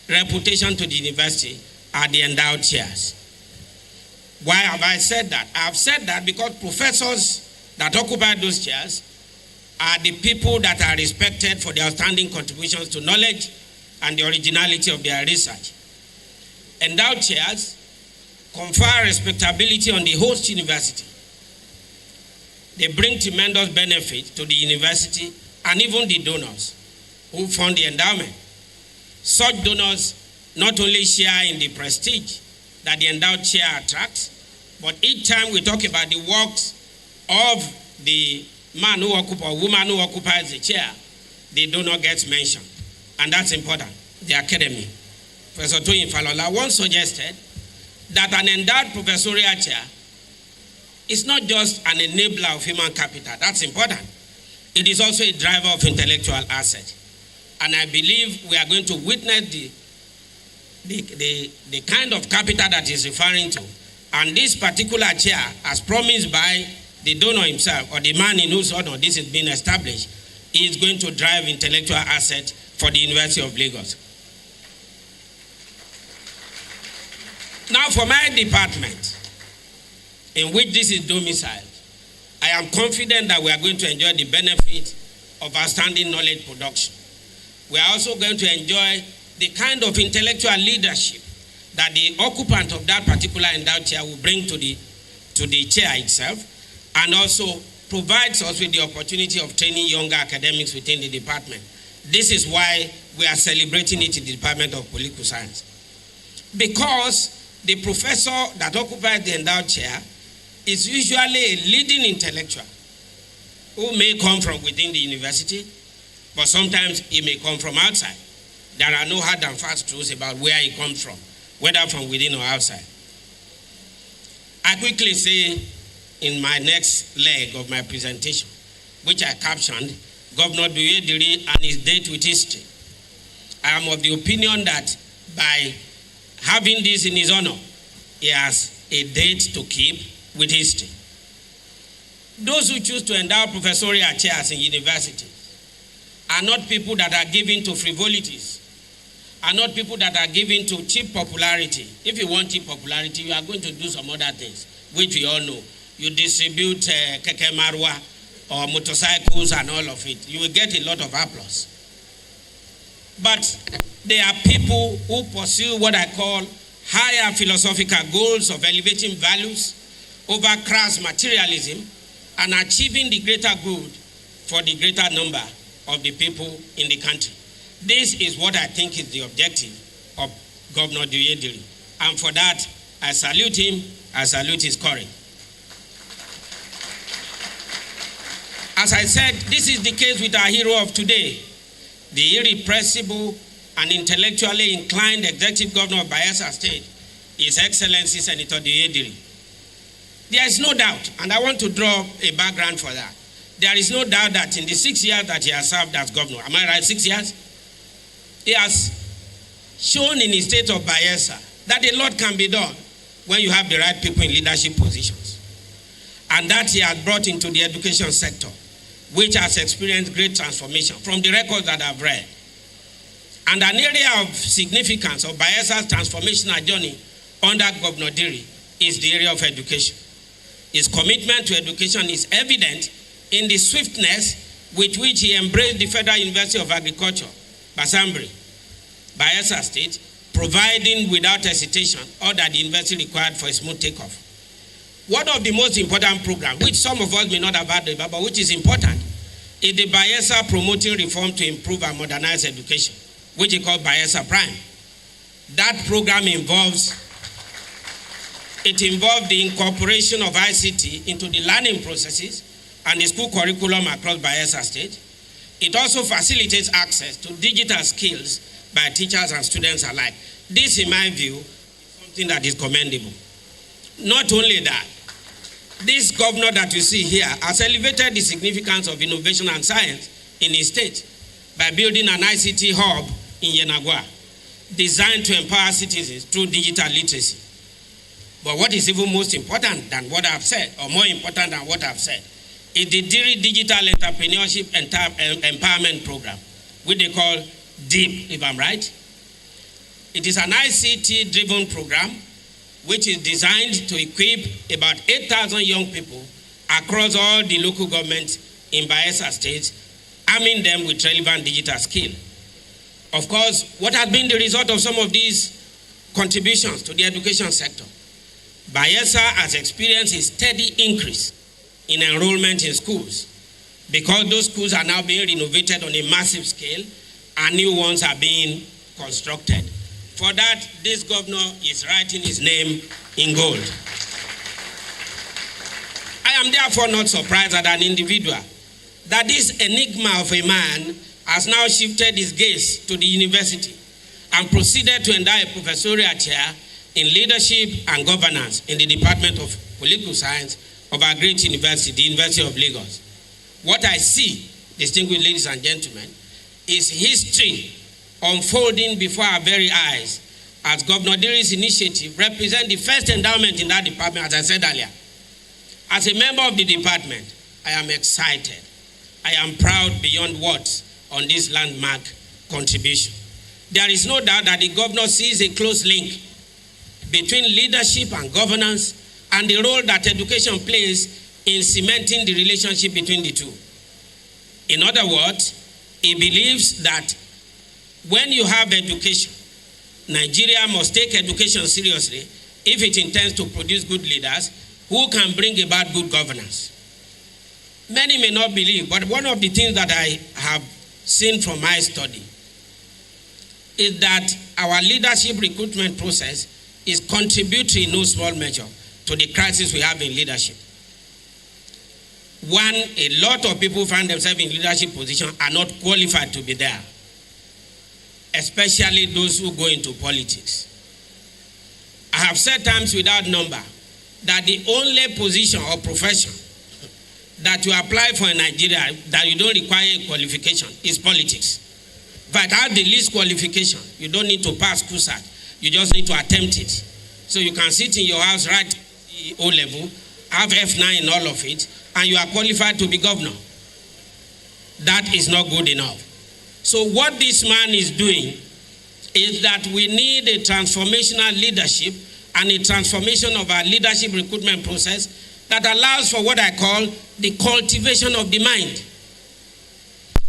reputation to the university are the endowed chairs. Why have I said that? I have said that because professors that occupy those chairs are the people that are respected for their outstanding contributions to knowledge and the originality of their research. Endowed chairs confer respectability on the host university. They bring tremendous benefit to the university and even the donors who fund the endowment. Such donors not only share in the prestige that the endowed chair attracts, but each time we talk about the works of the man who occupies or woman who occupies the chair, the donor gets mentioned. And that's important. The academy. Professor Toyin Falola once suggested that an endowed professorial chair is not just an enabler of human capital. That's important. It is also a driver of intellectual asset. And I believe we are going to witness the kind of capital that he's referring to. And this particular chair, as promised by the donor himself, or the man in whose honor this is being established, is going to drive intellectual asset for the University of Lagos. Now, for my department, in which this is domiciled, I am confident that we are going to enjoy the benefit of outstanding knowledge production. We are also going to enjoy the kind of intellectual leadership that the occupant of that particular endowed chair will bring to the chair itself, and also provides us with the opportunity of training younger academics within the department. This is why we are celebrating it in the Department of Political Science. Because the professor that occupies the endowed chair is usually a leading intellectual who may come from within the university, but sometimes he may come from outside. There are no hard and fast truths about where he comes from, whether from within or outside. I quickly say in my next leg of my presentation, which I captioned, Governor Duyediri and his date with history. I am of the opinion that by having this in his honor, he has a date to keep with history. Those who choose to endow professorial chairs in universities are not people that are given to frivolities, are not people that are given to cheap popularity. If you want cheap popularity, you are going to do some other things, which we all know. You distribute keke marwa or motorcycles and all of it. You will get a lot of applause. But they are people who pursue what I call higher philosophical goals of elevating values over crass materialism and achieving the greater good for the greater number of the people in the country. This is what I think is the objective of Governor Duyediri. And for that, I salute him, I salute his courage. As I said, this is the case with our hero of today, the irrepressible and intellectually inclined executive governor of Bayelsa State, His Excellency Senator Duyediri. There is no doubt, and I want to draw a background for that. There is no doubt that in the 6 years that he has served as governor, am I right, 6 years? He has shown in the state of Bayelsa that a lot can be done when you have the right people in leadership positions. And that he has brought into the education sector, which has experienced great transformation from the records that I've read. And an area of significance of Bayelsa's transformational journey under Governor Diri is the area of education. His commitment to education is evident in the swiftness with which he embraced the Federal University of Agriculture, Basambri, Bayelsa State, providing without hesitation all that the university required for a smooth takeoff. One of the most important programs, which some of us may not have heard about, but which is important, is the Bayelsa Promoting Reform to Improve and Modernize Education, which is called Bayelsa Prime. That program involves the incorporation of ICT into the learning processes and the school curriculum across Bayelsa State. It also facilitates access to digital skills by teachers and students alike. This, in my view, is something that is commendable. Not only that, this governor that you see here has elevated the significance of innovation and science in his state by building an ICT hub in Yenagua, designed to empower citizens through digital literacy. But what is even most important than what I've said, or more important than what I've said, is the Diri Digital Entrepreneurship Empowerment Program, which they call DEEP, if I'm right. It is an ICT-driven program which is designed to equip about 8,000 young people across all the local governments in Bayelsa State, arming them with relevant digital skill. Of course, what has been the result of some of these contributions to the education sector? Bayelsa has experienced a steady increase in enrollment in schools because those schools are now being renovated on a massive scale and new ones are being constructed. For that, this governor is writing his name in gold. I am therefore not surprised that an individual, that this enigma of a man has now shifted his gaze to the university and proceeded to endow a professorial chair in leadership and governance in the Department of Political Science of our great university, the University of Lagos. What I see, distinguished ladies and gentlemen, is history unfolding before our very eyes as Governor Diri's initiative represents the first endowment in that department, as I said earlier. As a member of the department, I am excited. I am proud beyond words on this landmark contribution. There is no doubt that the governor sees a close link between leadership and governance and the role that education plays in cementing the relationship between the two. In other words, he believes that when you have education, Nigeria must take education seriously if it intends to produce good leaders who can bring about good governance. Many may not believe, but one of the things that I have seen from my study is that our leadership recruitment process is contributory in no small measure to the crisis we have in leadership. One, a lot of people find themselves in leadership positions are not qualified to be there, especially those who go into politics. I have said times without number that the only position or profession that you apply for in Nigeria that you don't require a qualification is politics. But have the least qualification. You don't need to pass CUSAT. You just need to attempt it. So you can sit in your house, write O level, have F9 in all of it, and you are qualified to be governor. That is not good enough. So what this man is doing is that we need a transformational leadership and a transformation of our leadership recruitment process that allows for what I call the cultivation of the mind.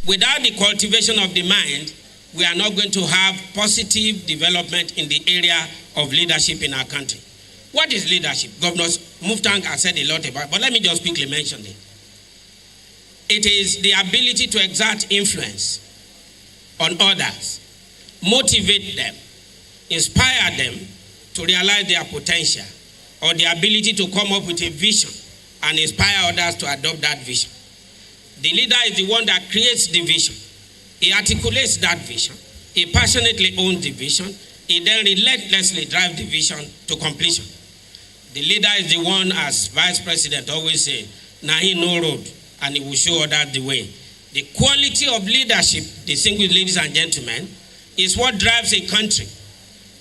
Without the cultivation of the mind, we are not going to have positive development in the area of leadership in our country. What is leadership? Governor Muftang has said a lot about it, but let me just quickly mention it. It is the ability to exert influence on others, motivate them, inspire them to realize their potential, or the ability to come up with a vision and inspire others to adopt that vision. The leader is the one that creates the vision. He articulates that vision. He passionately owns the vision. He then relentlessly drives the vision to completion. The leader is the one, as Vice President always says, "Now he no road, and he will show others the way." The quality of leadership, distinguished ladies and gentlemen, is what drives a country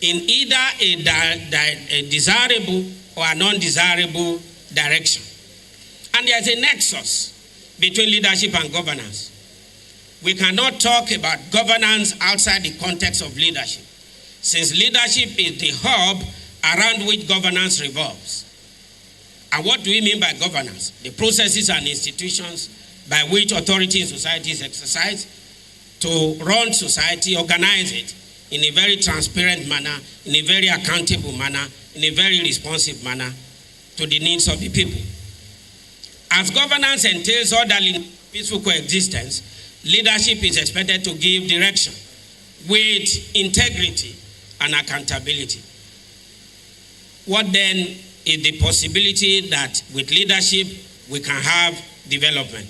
in either a desirable or an undesirable direction. And there's a nexus between leadership and governance. We cannot talk about governance outside the context of leadership, since leadership is the hub around which governance revolves. And what do we mean by governance? The processes and institutions by which authority in society is exercised to run society, organize it in a very transparent manner, in a very accountable manner, in a very responsive manner to the needs of the people. As governance entails orderly, peaceful coexistence, leadership is expected to give direction with integrity and accountability. What then is the possibility that with leadership we can have development?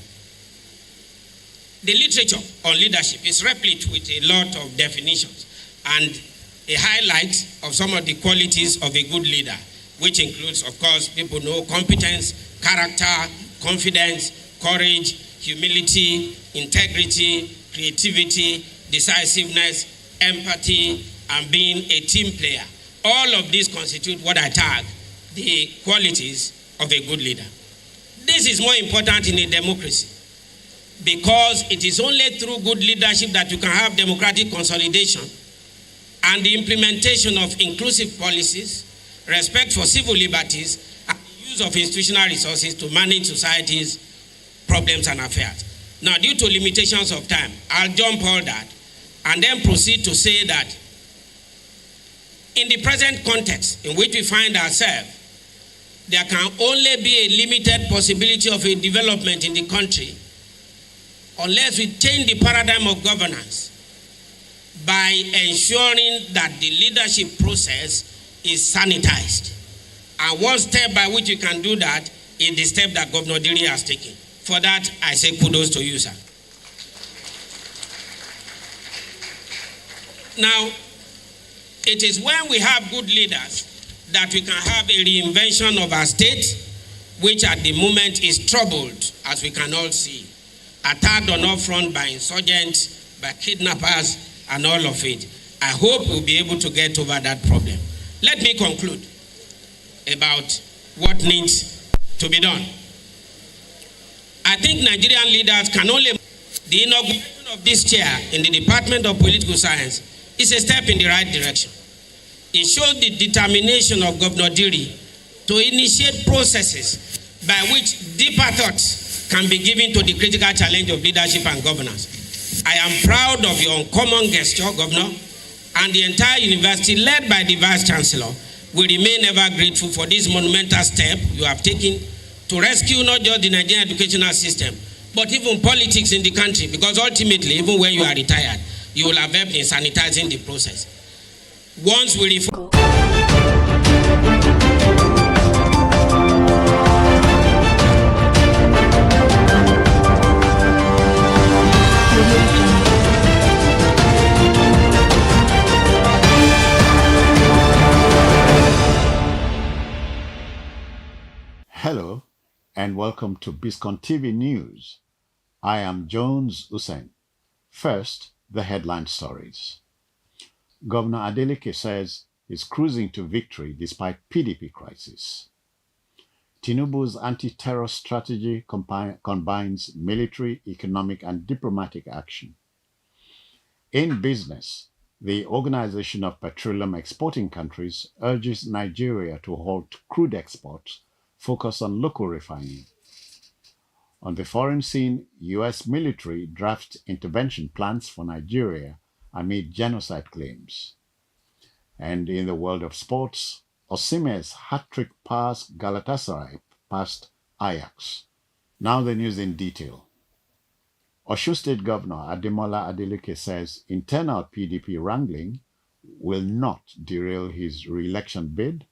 The literature on leadership is replete with a lot of definitions and a highlight of some of the qualities of a good leader, which includes, of course, people know competence, character, confidence, courage, humility, integrity, creativity, decisiveness, empathy, and being a team player. All of these constitute what I tag the qualities of a good leader. This is more important in a democracy because it is only through good leadership that you can have democratic consolidation and the implementation of inclusive policies, respect for civil liberties, and the use of institutional resources to manage society's problems and affairs. Now, due to limitations of time, I'll jump all that and then proceed to say that in the present context in which we find ourselves, there can only be a limited possibility of a development in the country unless we change the paradigm of governance by ensuring that the leadership process is sanitized. And one step by which you can do that is the step that Governor Diri has taken. For that, I say kudos to you, sir. Now, it is when we have good leaders that we can have a reinvention of our state, which at the moment is troubled, as we can all see. Attacked on all fronts by insurgents, by kidnappers, and all of it. I hope we'll be able to get over that problem. Let me conclude about what needs to be done. I think Nigerian leaders can only... The inauguration of this chair in the Department of Political Science is a step in the right direction. It shows the determination of Governor Diri to initiate processes by which deeper thoughts can be given to the critical challenge of leadership and governance. I am proud of your uncommon gesture, Governor, and the entire university, led by the Vice Chancellor, will remain ever grateful for this monumental step you have taken to rescue not just the Nigerian educational system, but even politics in the country, because ultimately, even when you are retired, you will have helped in sanitizing the process. Once we reform... Hello and welcome to Biscon TV News. I am Jones Hussein. First, the headline stories. Governor Adeleke says he's cruising to victory despite PDP crisis. Tinubu's anti-terror strategy combines military, economic, and diplomatic action. In business, the Organization of Petroleum Exporting Countries urges Nigeria to halt crude exports, focus on local refining. On the foreign scene, U.S. military drafts intervention plans for Nigeria amid genocide claims. And in the world of sports, Osimhen's hat-trick pass Galatasaray past Ajax. Now the news in detail. Osun State Governor Ademola Adeleke says internal PDP wrangling will not derail his re-election bid,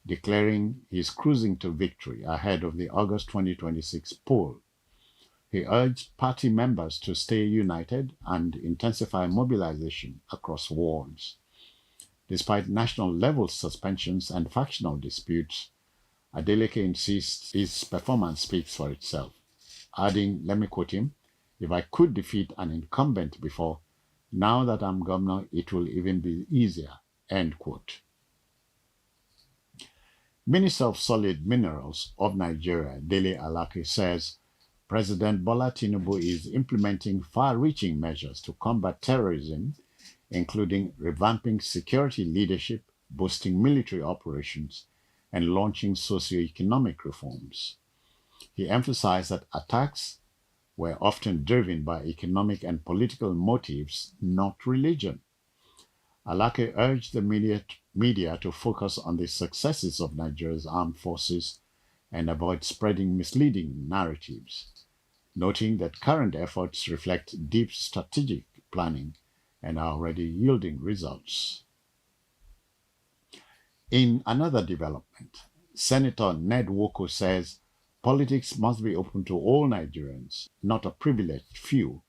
declaring he's cruising to victory ahead of the August 2026 poll. He urged party members to stay united and intensify mobilization across wards. Despite national-level suspensions and factional disputes, Adeleke insists his performance speaks for itself, adding, let me quote him, "If I could defeat an incumbent before, now that I'm governor, it will even be easier," end quote. Minister of Solid Minerals of Nigeria, Dele Alake, says President Bola Tinubu is implementing far-reaching measures to combat terrorism, including revamping security leadership, boosting military operations, and launching socio-economic reforms. He emphasized that attacks were often driven by economic and political motives, not religion. Alake urged the media to focus on the successes of Nigeria's armed forces and avoid spreading misleading narratives, noting that current efforts reflect deep strategic planning and are already yielding results. In another development, Senator Ned Nwoko says politics must be open to all Nigerians, not a privileged few,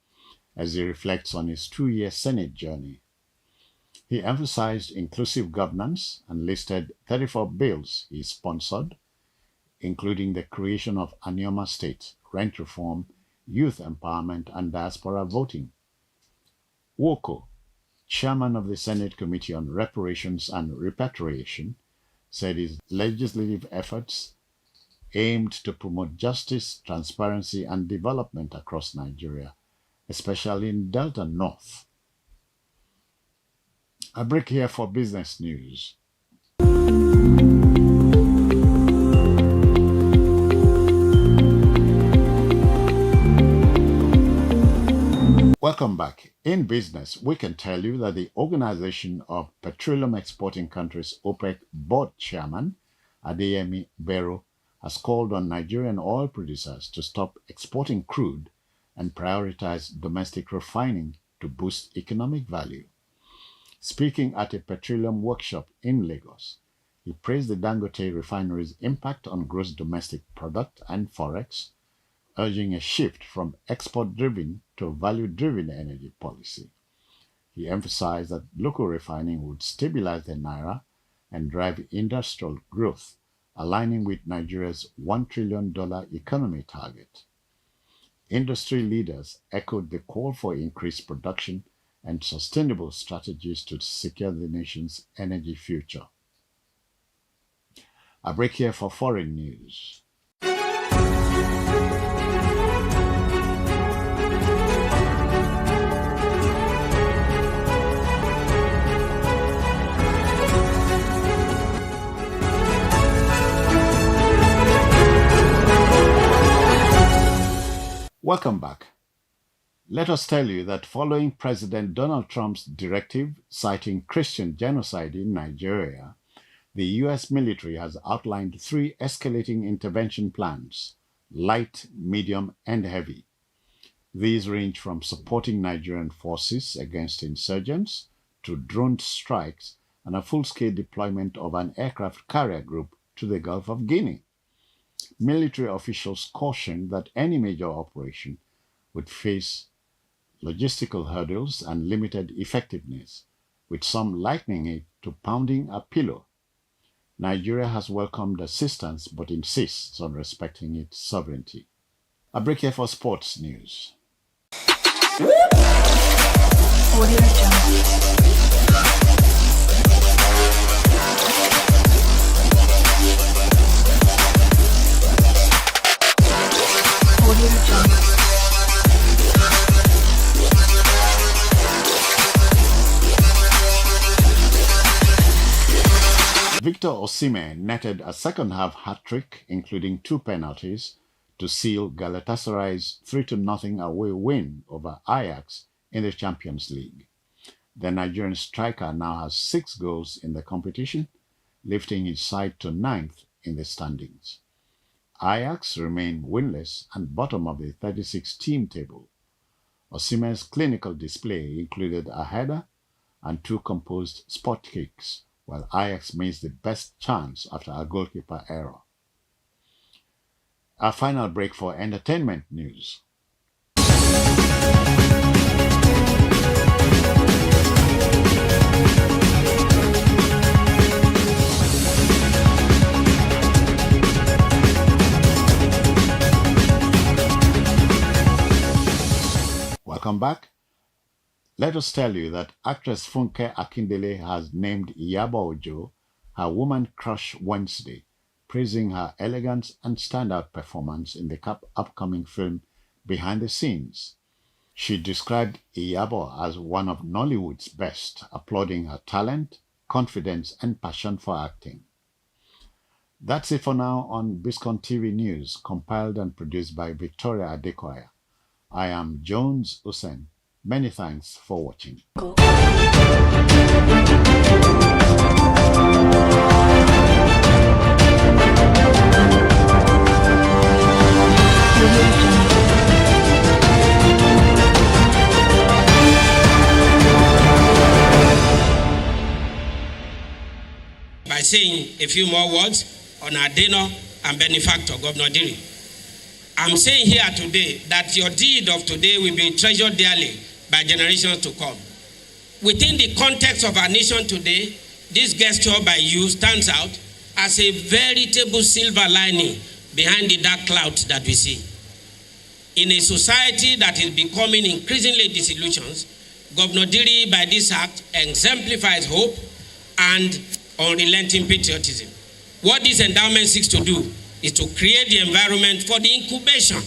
as he reflects on his 2-year Senate journey. He emphasized inclusive governance and listed 34 bills he sponsored, including the creation of Anioma State, rent reform, youth empowerment, and diaspora voting. Nwoko, chairman of the Senate Committee on Reparations and Repatriation, said his legislative efforts aimed to promote justice, transparency, and development across Nigeria, especially in Delta North. A break here for business news. Welcome back. In business, we can tell you that the Organization of Petroleum Exporting Countries OPEC board chairman, Adeyemi Bello, has called on Nigerian oil producers to stop exporting crude and prioritize domestic refining to boost economic value. Speaking at a petroleum workshop in Lagos, he praised the Dangote refinery's impact on gross domestic product and forex, urging a shift from export-driven to value-driven energy policy. He emphasized that local refining would stabilize the naira and drive industrial growth, aligning with Nigeria's $1 trillion economy target. Industry leaders echoed the call for increased production and sustainable strategies to secure the nation's energy future. A break here for foreign news. Welcome back. Let us tell you that following President Donald Trump's directive citing Christian genocide in Nigeria, the U.S. military has outlined 3 escalating intervention plans: light, medium, and heavy. These range from supporting Nigerian forces against insurgents to drone strikes and a full-scale deployment of an aircraft carrier group to the Gulf of Guinea. Military officials cautioned that any major operation would face logistical hurdles and limited effectiveness, with some likening it to pounding a pillow. Nigeria has welcomed assistance but insists on respecting its sovereignty. A break here for sports news. Victor Osimhen netted a second-half hat-trick, including 2 penalties, to seal Galatasaray's 3-0 away win over Ajax in the Champions League. The Nigerian striker now has 6 goals in the competition, lifting his side to 9th in the standings. Ajax remain winless and bottom of the 36-team table. Osimhen's clinical display included a header and 2 composed spot kicks, while Ajax missed the best chance after a goalkeeper error. Our final break for entertainment news. Welcome back. Let us tell you that actress Funke Akindele has named Iyabo Ojo her woman crush Wednesday, praising her elegance and standout performance in the upcoming film Behind the Scenes. She described Iyabo as one of Nollywood's best, applauding her talent, confidence, and passion for acting. That's it for now on Biscon TV News, compiled and produced by Victoria Adekoya. I am Jones Usain. Many thanks for watching. By saying a few more words on our donor and benefactor, Governor Diri. I'm saying here today that your deed of today will be treasured dearly by generations to come. Within the context of our nation today, this gesture by you stands out as a veritable silver lining behind the dark clouds that we see. In a society that is becoming increasingly disillusioned, Governor Diri, by this act, exemplifies hope and unrelenting patriotism. What this endowment seeks to do is to create the environment for the incubation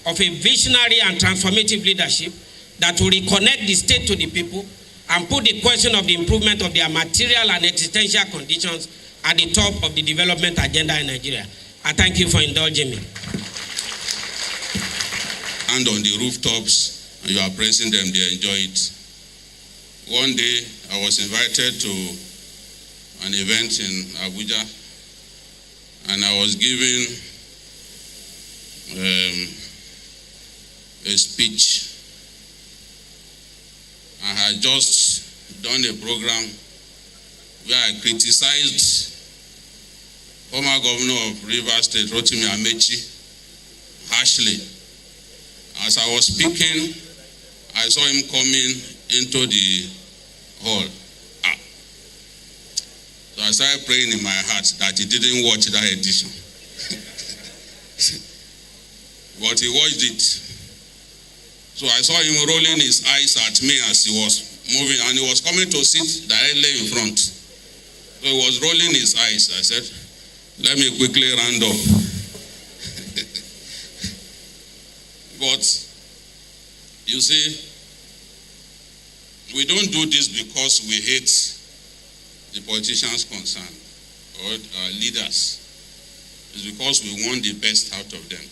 of a visionary and transformative leadership that will reconnect the state to the people and put the question of the improvement of their material and existential conditions at the top of the development agenda in Nigeria. I thank you for indulging me. And on the rooftops and you are praising them, they enjoy it. One day, I was invited to an event in Abuja, and I was giving a speech. I had just done a program where I criticized former governor of Rivers State, Rotimi Amechi, harshly. As I was speaking, I saw him coming into the hall. So I started praying in my heart that he didn't watch that edition. But he watched it. So I saw him rolling his eyes at me as he was moving, and he was coming to sit directly in front. So he was rolling his eyes. I said, let me quickly round up. But you see, we don't do this because we hate the politicians concerned or our leaders. It's because we want the best out of them.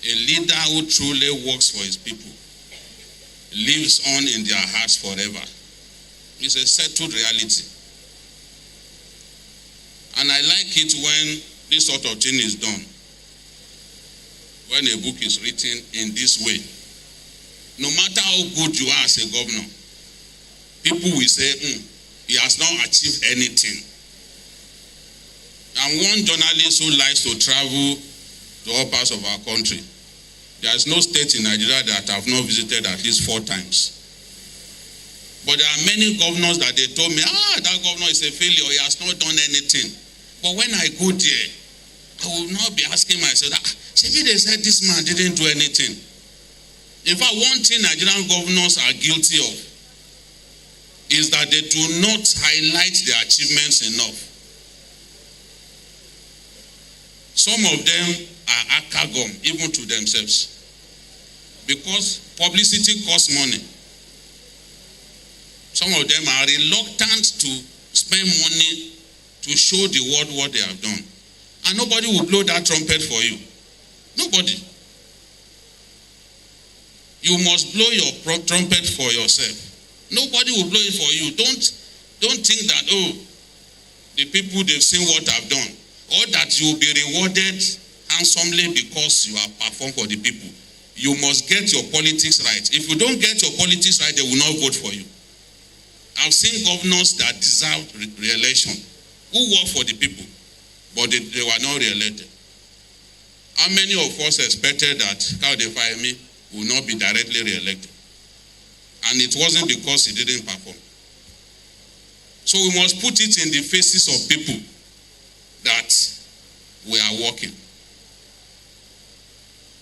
A leader who truly works for his people lives on in their hearts forever. It's a settled reality. And I like it when this sort of thing is done. When a book is written in this way. No matter how good you are as a governor, people will say, he has not achieved anything. I'm one journalist who likes to travel to all parts of our country. There is no state in Nigeria that I have not visited at least 4 times. But there are many governors that they told me, that governor is a failure, he has not done anything. But when I go there, I will not be asking myself, maybe they said this man didn't do anything. In fact, one thing Nigerian governors are guilty of is that they do not highlight their achievements enough. Some of them are akagom, even to themselves. Because publicity costs money. Some of them are reluctant to spend money to show the world what they have done. And nobody will blow that trumpet for you. Nobody. You must blow your trumpet for yourself. Nobody will blow it for you. Don't think that, the people, they've seen what I've done. Or that you will be rewarded handsomely because you have performed for the people. You must get your politics right. If you don't get your politics right, they will not vote for you. I've seen governors that deserve re-election who work for the people, but they were not re-elected. How many of us expected that Kaude Fayemi will not be directly re-elected? And it wasn't because he didn't perform. So we must put it in the faces of people that we are working.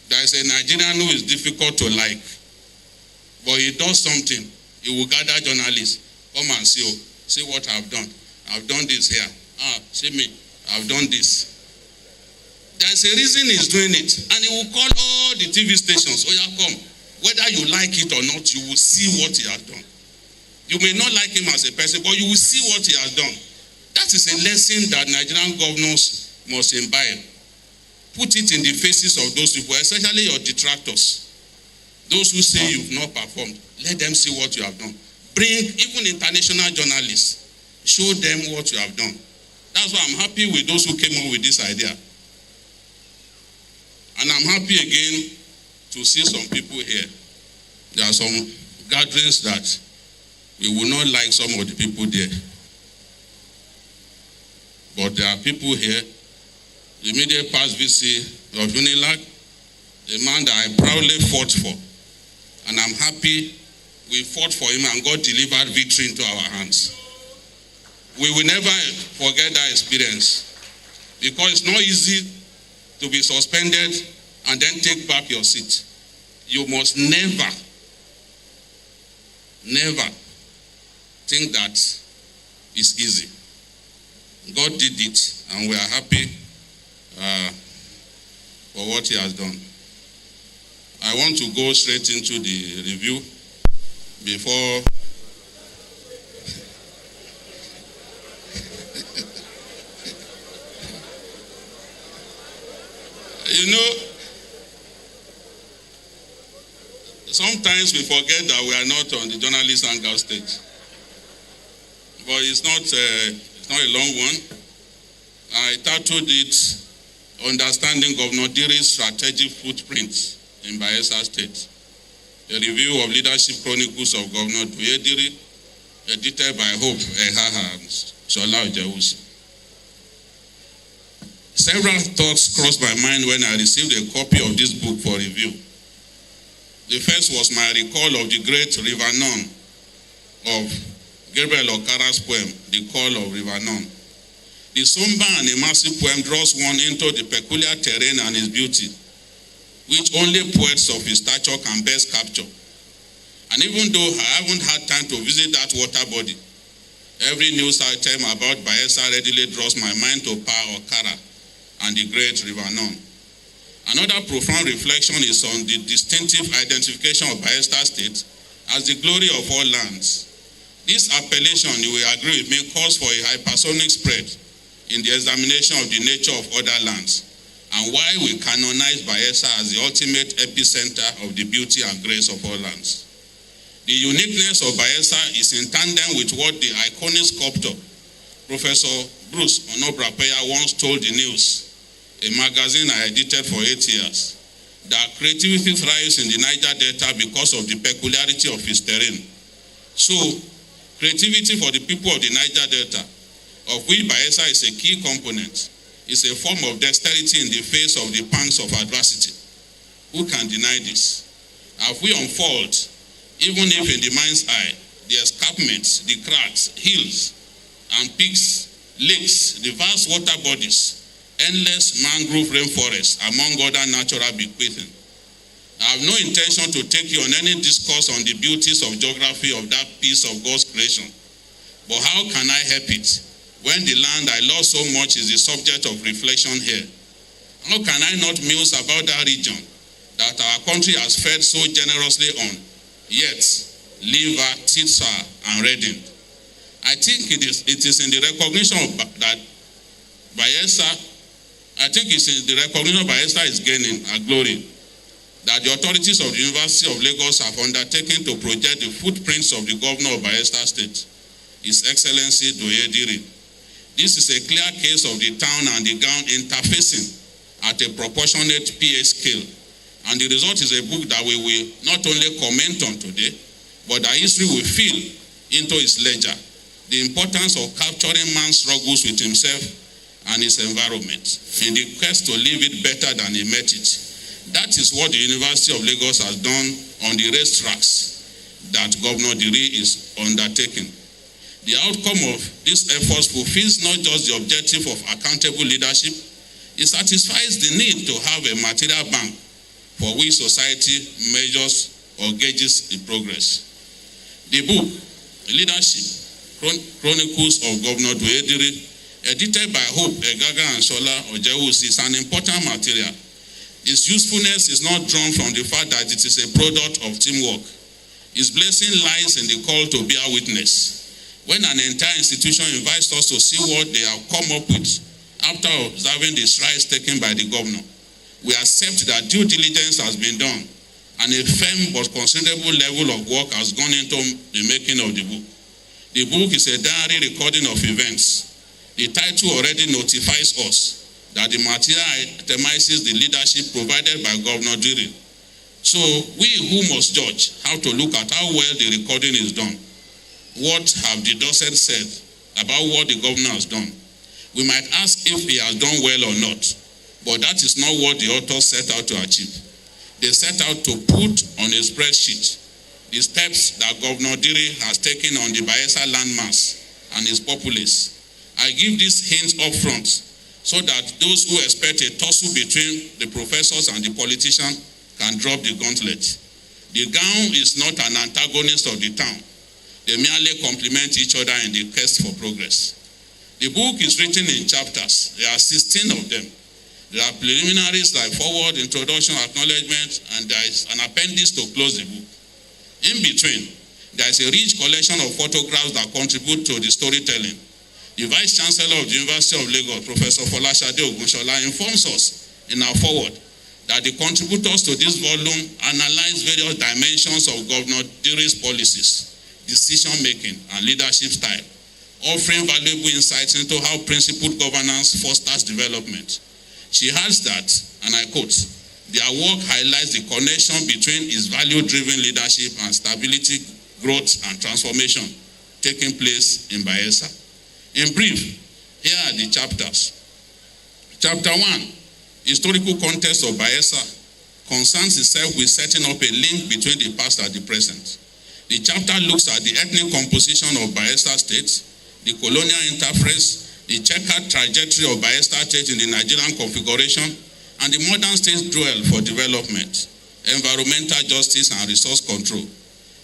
There is a Nigerian who is difficult to like, but he does something. He will gather journalists, come and see what I've done. I've done this here. See me, I've done this. There's a reason he's doing it. And he will call all the TV stations, come. Whether you like it or not, you will see what he has done. You may not like him as a person, but you will see what he has done. That is a lesson that Nigerian governors must imbibe. Put it in the faces of those people, especially your detractors. Those who say you've not performed, let them see what you have done. Bring even international journalists. Show them what you have done. That's why I'm happy with those who came up with this idea. And I'm happy again to see some people here. There are some gatherings that we will not like some of the people there. But there are people here. The immediate past VC of Unilag, the man that I proudly fought for. And I'm happy we fought for him and God delivered victory into our hands. We will never forget that experience because it's not easy to be suspended and then take back your seat. You must never think that it's easy. God did it and we are happy for what he has done. I want to go straight into the review before sometimes we forget that we are not on the journalist hangout stage. But it's not a long one. I titled it, Understanding Governor Diri's Strategic Footprint in Bayelsa State. A review of leadership chronicles of Governor Diri, edited by Hope Ehaha and Shola Ojewusi. Several thoughts crossed my mind when I received a copy of this book for review. The first was my recall of the great River Nun of Gabriel Okara's poem, The Call of River Nun. The somber and immersive poem draws one into the peculiar terrain and its beauty, which only poets of his stature can best capture. And even though I haven't had time to visit that water body, every news item about Bayelsa readily draws my mind to Pa Okara and the great River Nun. Another profound reflection is on the distinctive identification of Bayelsa State as the glory of all lands. This appellation, you will agree with me, calls for a hypersonic spread in the examination of the nature of other lands, and why we canonize Bayelsa as the ultimate epicenter of the beauty and grace of all lands. The uniqueness of Bayelsa is in tandem with what the iconic sculptor, Professor Bruce Onobrapeya, once told the News, a magazine I edited for 8 years, that creativity thrives in the Niger Delta because of the peculiarity of its terrain. So, creativity for the people of the Niger Delta, of which Bayelsa is a key component, is a form of dexterity in the face of the pangs of adversity. Who can deny this? As we unfold, even if in the mind's eye, the escarpments, the cracks, hills, and peaks, lakes, the vast water bodies, endless mangrove rainforests, among other natural bequeathing. I have no intention to take you on any discourse on the beauties of geography of that piece of God's creation. But how can I help it when the land I love so much is the subject of reflection here? How can I not muse about that region that our country has fed so generously on, yet liver, tits and reddened? I think it is in the recognition of that Bayelsa, Bayelsa is gaining a glory, that the authorities of the University of Lagos have undertaken to project the footprints of the governor of Bayelsa State, His Excellency Doye Diri. This is a clear case of the town and the gown interfacing at a proportionate PA scale. And the result is a book that we will not only comment on today, but that history will fill into its ledger the importance of capturing man's struggles with himself and his environment in the quest to live it better than he met it. That is what the University of Lagos has done on the racetracks that Governor Diri is undertaking. The outcome of these efforts fulfills not just the objective of accountable leadership, it satisfies the need to have a material bank for which society measures or gauges the progress. The book, Leadership, Chronicles of Governor Doye Diri, edited by Hope Egaga and Shola Ojewusi, is an important material. Its usefulness is not drawn from the fact that it is a product of teamwork. Its blessing lies in the call to bear witness. When an entire institution invites us to see what they have come up with after observing the strides taken by the governor, we accept that due diligence has been done and a firm but considerable level of work has gone into the making of the book. The book is a diary recording of events. The title already notifies us that the material itemizes the leadership provided by Governor Diri. So we who must judge how to look at how well the recording is done. What have the Dorset said about what the governor has done? We might ask if he has done well or not, but that is not what the authors set out to achieve. They set out to put on a spreadsheet the steps that Governor Diri has taken on the Bayelsa landmass and its populace. I give these hints up front so that those who expect a tussle between the professors and the politician can drop the gauntlet. The gown is not an antagonist of the town. They merely complement each other in the quest for progress. The book is written in chapters. There are 16 of them. There are preliminaries like forward, introduction, acknowledgement, and there is an appendix to close the book. In between, there is a rich collection of photographs that contribute to the storytelling. The Vice Chancellor of the University of Lagos, Professor Folashade Ogunshola, informs us in our forward that the contributors to this volume analyze various dimensions of Governor Diri's policies, decision-making, and leadership style, offering valuable insights into how principled governance fosters development. She adds that, and I quote, "Their work highlights the connection between his value-driven leadership and stability, growth, and transformation taking place in Bayelsa." In brief, here are the chapters. Chapter 1, Historical Context of Bayelsa, concerns itself with setting up a link between the past and the present. The chapter looks at the ethnic composition of Bayelsa State, the colonial interface, the checkered trajectory of Bayelsa State in the Nigerian configuration, and the modern state's duel for development, environmental justice, and resource control.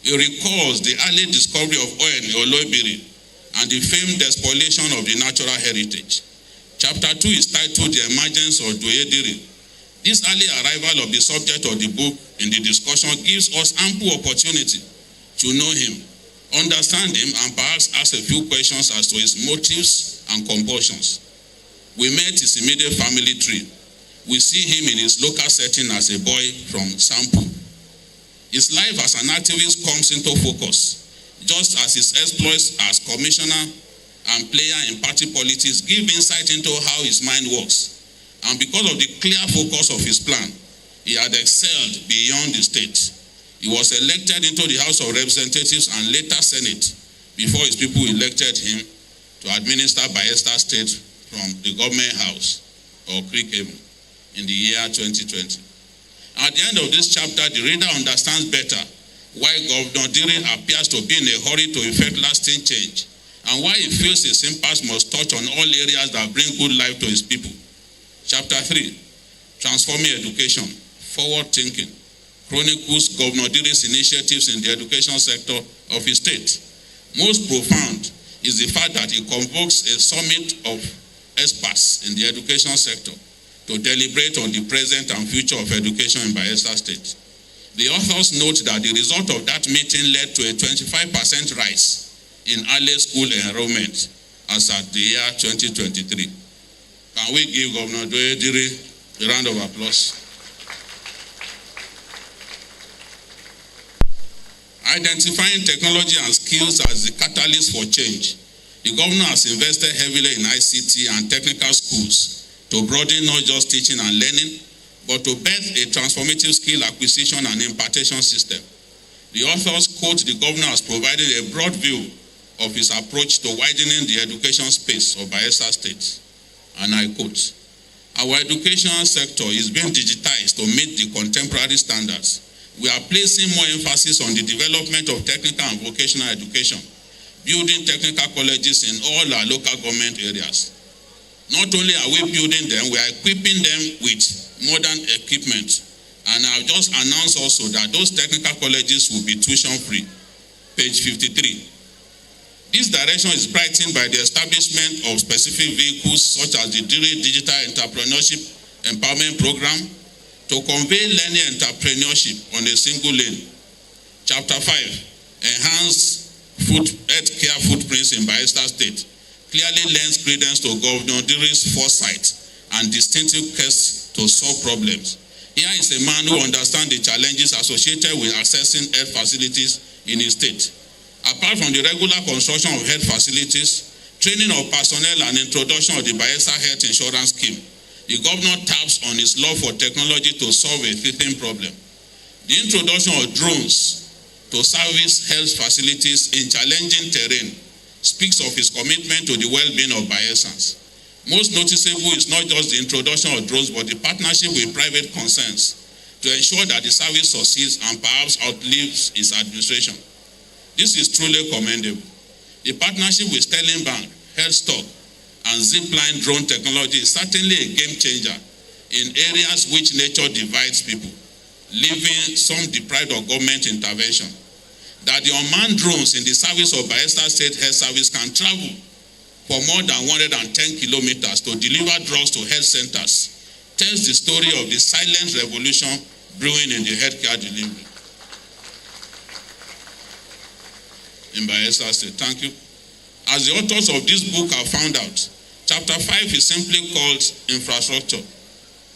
It recalls the early discovery of oil in Oloibiri and the famed despoliation of the natural heritage. Chapter 2 is titled The Emergence of Diri. This early arrival of the subject of the book in the discussion gives us ample opportunity to know him, understand him, and perhaps ask a few questions as to his motives and compulsions. We met his immediate family tree. We see him in his local setting as a boy from Sampu. His life as an activist comes into focus, just as his exploits as commissioner and player in party politics give insight into how his mind works. And because of the clear focus of his plan, he had excelled beyond the state. He was elected into the House of Representatives and later Senate before his people elected him to administer Bayelsa State from the government house or Creek Haven in the year 2020. At the end of this chapter, the reader understands better why Governor Diri appears to be in a hurry to effect lasting change and why he feels his impact must touch on all areas that bring good life to his people. Chapter 3, Transforming Education, Forward Thinking, chronicles Governor Diri's initiatives in the education sector of his state. Most profound is the fact that he convokes a summit of experts in the education sector to deliberate on the present and future of education in Bayelsa State. The authors note that the result of that meeting led to a 25% rise in early school enrollment as at the year 2023. Can we give Governor Diri a round of applause? Identifying technology and skills as the catalyst for change, the governor has invested heavily in ICT and technical schools to broaden not just teaching and learning, but to birth a transformative skill acquisition and impartation system. The authors quote the governor as providing a broad view of his approach to widening the education space of Bayelsa State. And I quote, "Our educational sector is being digitized to meet the contemporary standards. We are placing more emphasis on the development of technical and vocational education, building technical colleges in all our local government areas. Not only are we building them, we are equipping them with modern equipment. And I've just announced also that those technical colleges will be tuition-free." Page 53. This direction is brightened by the establishment of specific vehicles such as the Diri Digital Entrepreneurship Empowerment Program to convey learning entrepreneurship on a single lane. Chapter 5, Enhanced Healthcare Footprints in Bayelsa State, clearly lends credence to Governor Diri's foresight and distinctive quest to solve problems. Here is a man who understands the challenges associated with accessing health facilities in his state. Apart from the regular construction of health facilities, training of personnel and introduction of the Bayelsa Health Insurance Scheme, the governor taps on his love for technology to solve a teething problem. The introduction of drones to service health facilities in challenging terrain speaks of his commitment to the well-being of Bayelsans. Most noticeable is not just the introduction of drones, but the partnership with private concerns to ensure that the service succeeds and perhaps outlives its administration. This is truly commendable. The partnership with Sterling Bank, HealthStock, and Zipline drone technology is certainly a game changer in areas which nature divides people, leaving some deprived of government intervention. That the unmanned drones in the service of Bayelsa State Health Service can travel for more than 110 kilometers to deliver drugs to health centers tells the story of the silent revolution brewing in the healthcare delivery in Bayelsa State. Thank you. As the authors of this book have found out, Chapter 5 is simply called Infrastructure.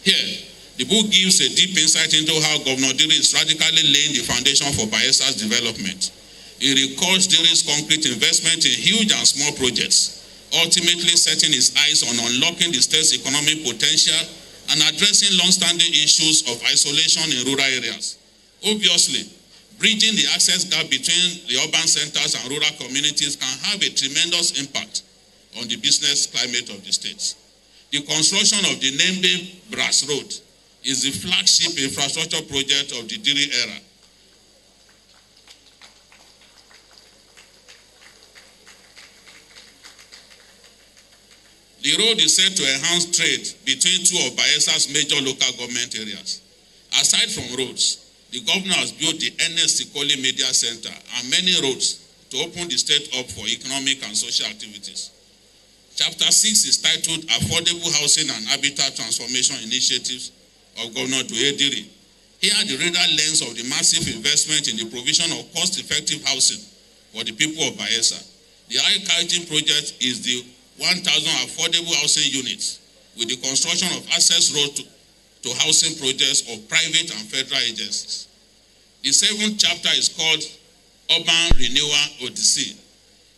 Here, The book gives a deep insight into how Governor Diri is radically laying the foundation for Bayesa's development. He records Diri's concrete investment in huge and small projects, ultimately setting his eyes on unlocking the state's economic potential and addressing long-standing issues of isolation in rural areas. Obviously, bridging the access gap between the urban centers and rural communities can have a tremendous impact on the business climate of the state. The construction of the Nembe Brass Road is the flagship infrastructure project of the Diri era. The road is set to enhance trade between two of Bayesa's major local government areas. Aside from roads, the governor has built the Ernest Ikoli Media Center and many roads to open the state up for economic and social activities. Chapter 6 is titled Affordable Housing and Habitat Transformation Initiatives of Governor Diri. Here the reader learns of the massive investment in the provision of cost-effective housing for the people of Bayesa. The high-carrying project is the 1,000 affordable housing units with the construction of access roads to housing projects of private and federal agencies. The 7th chapter is called Urban Renewal Odyssey.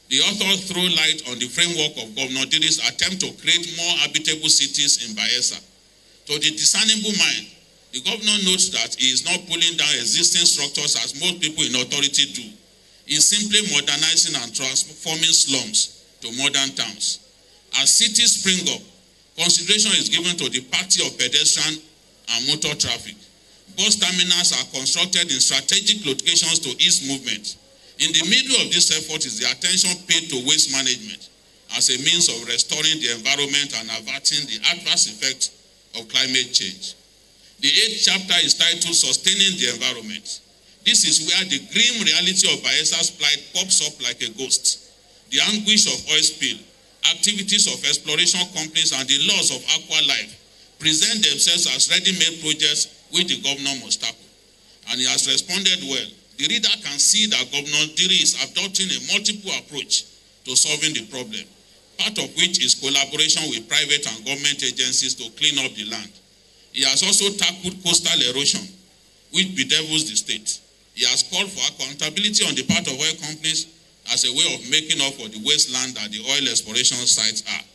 The author throws light on the framework of Governor Diri's attempt to create more habitable cities in Bayesa. To the discernible mind, the governor notes that he is not pulling down existing structures as most people in authority do. He is simply modernizing and transforming slums to modern towns. As cities spring up, consideration is given to the parity of pedestrian and motor traffic. Bus terminals are constructed in strategic locations to ease movement. In the middle of this effort is the attention paid to waste management as a means of restoring the environment and averting the adverse effects of climate change. The 8th chapter is titled Sustaining the Environment. This is where the grim reality of Bayesa's plight pops up like a ghost. The anguish of oil spill, activities of exploration companies, and the loss of aqua life present themselves as ready-made projects which the governor must tackle. And he has responded well. The reader can see that Governor Diri is adopting a multiple approach to solving the problem, part of which is collaboration with private and government agencies to clean up the land. He has also tackled coastal erosion, which bedevils the state. He has called for accountability on the part of oil companies as a way of making up for the wasteland that the oil exploration sites are,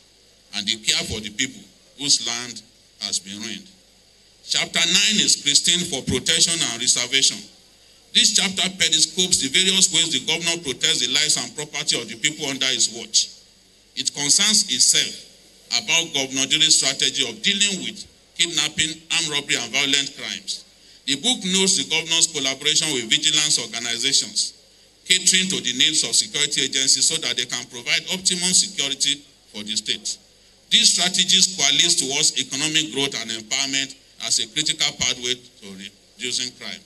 and the care for the people whose land has been ruined. Chapter 9 is Christine for Protection and Reservation. This chapter periscopes the various ways the governor protects the lives and property of the people under his watch. It concerns itself about Governor Diri's strategy of dealing with kidnapping, armed robbery, and violent crimes. The book notes the governor's collaboration with vigilance organizations, catering to the needs of security agencies so that they can provide optimum security for the state. These strategies coalesce towards economic growth and empowerment as a critical pathway to reducing crime.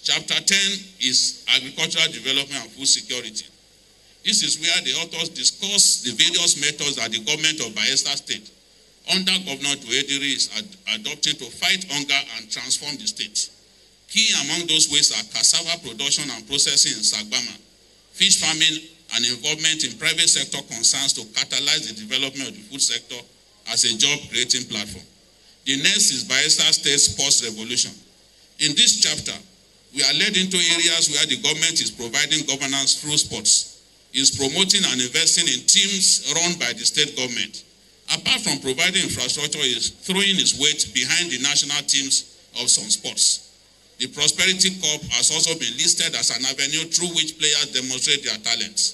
Chapter 10 is Agricultural Development and Food Security. This is where the authors discuss the various methods that the government of Bayelsa State, under Governor Diri, is adopting to fight hunger and transform the state. Key among those ways are cassava production and processing in Sagbama, fish farming, and involvement in private sector concerns to catalyze the development of the food sector as a job-creating platform. The next is Bayelsa State Sports Revolution. In this chapter, we are led into areas where the government is providing governance through sports, is promoting and investing in teams run by the state government. Apart from providing infrastructure, is throwing its weight behind the national teams of some sports. The Prosperity Cup has also been listed as an avenue through which players demonstrate their talents.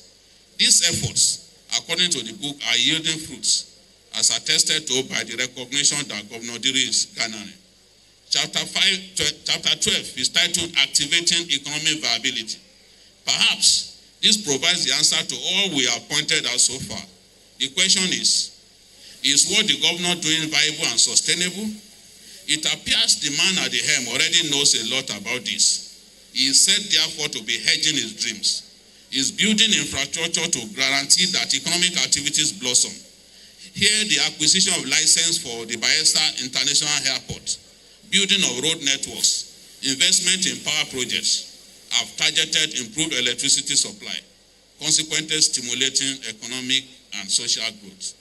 These efforts, according to the book, are yielding fruits, as attested to by the recognition that Governor Diri is garnering. Chapter 12 is titled Activating Economic Viability. Perhaps this provides the answer to all we have pointed out so far. The question is what the governor doing viable and sustainable? It appears the man at the helm already knows a lot about this. He is said, therefore, to be hedging his dreams. He is building infrastructure to guarantee that economic activities blossom. Here, the acquisition of license for the Bayelsa International Airport, building of road networks, investment in power projects have targeted improved electricity supply, consequently stimulating economic and social growth.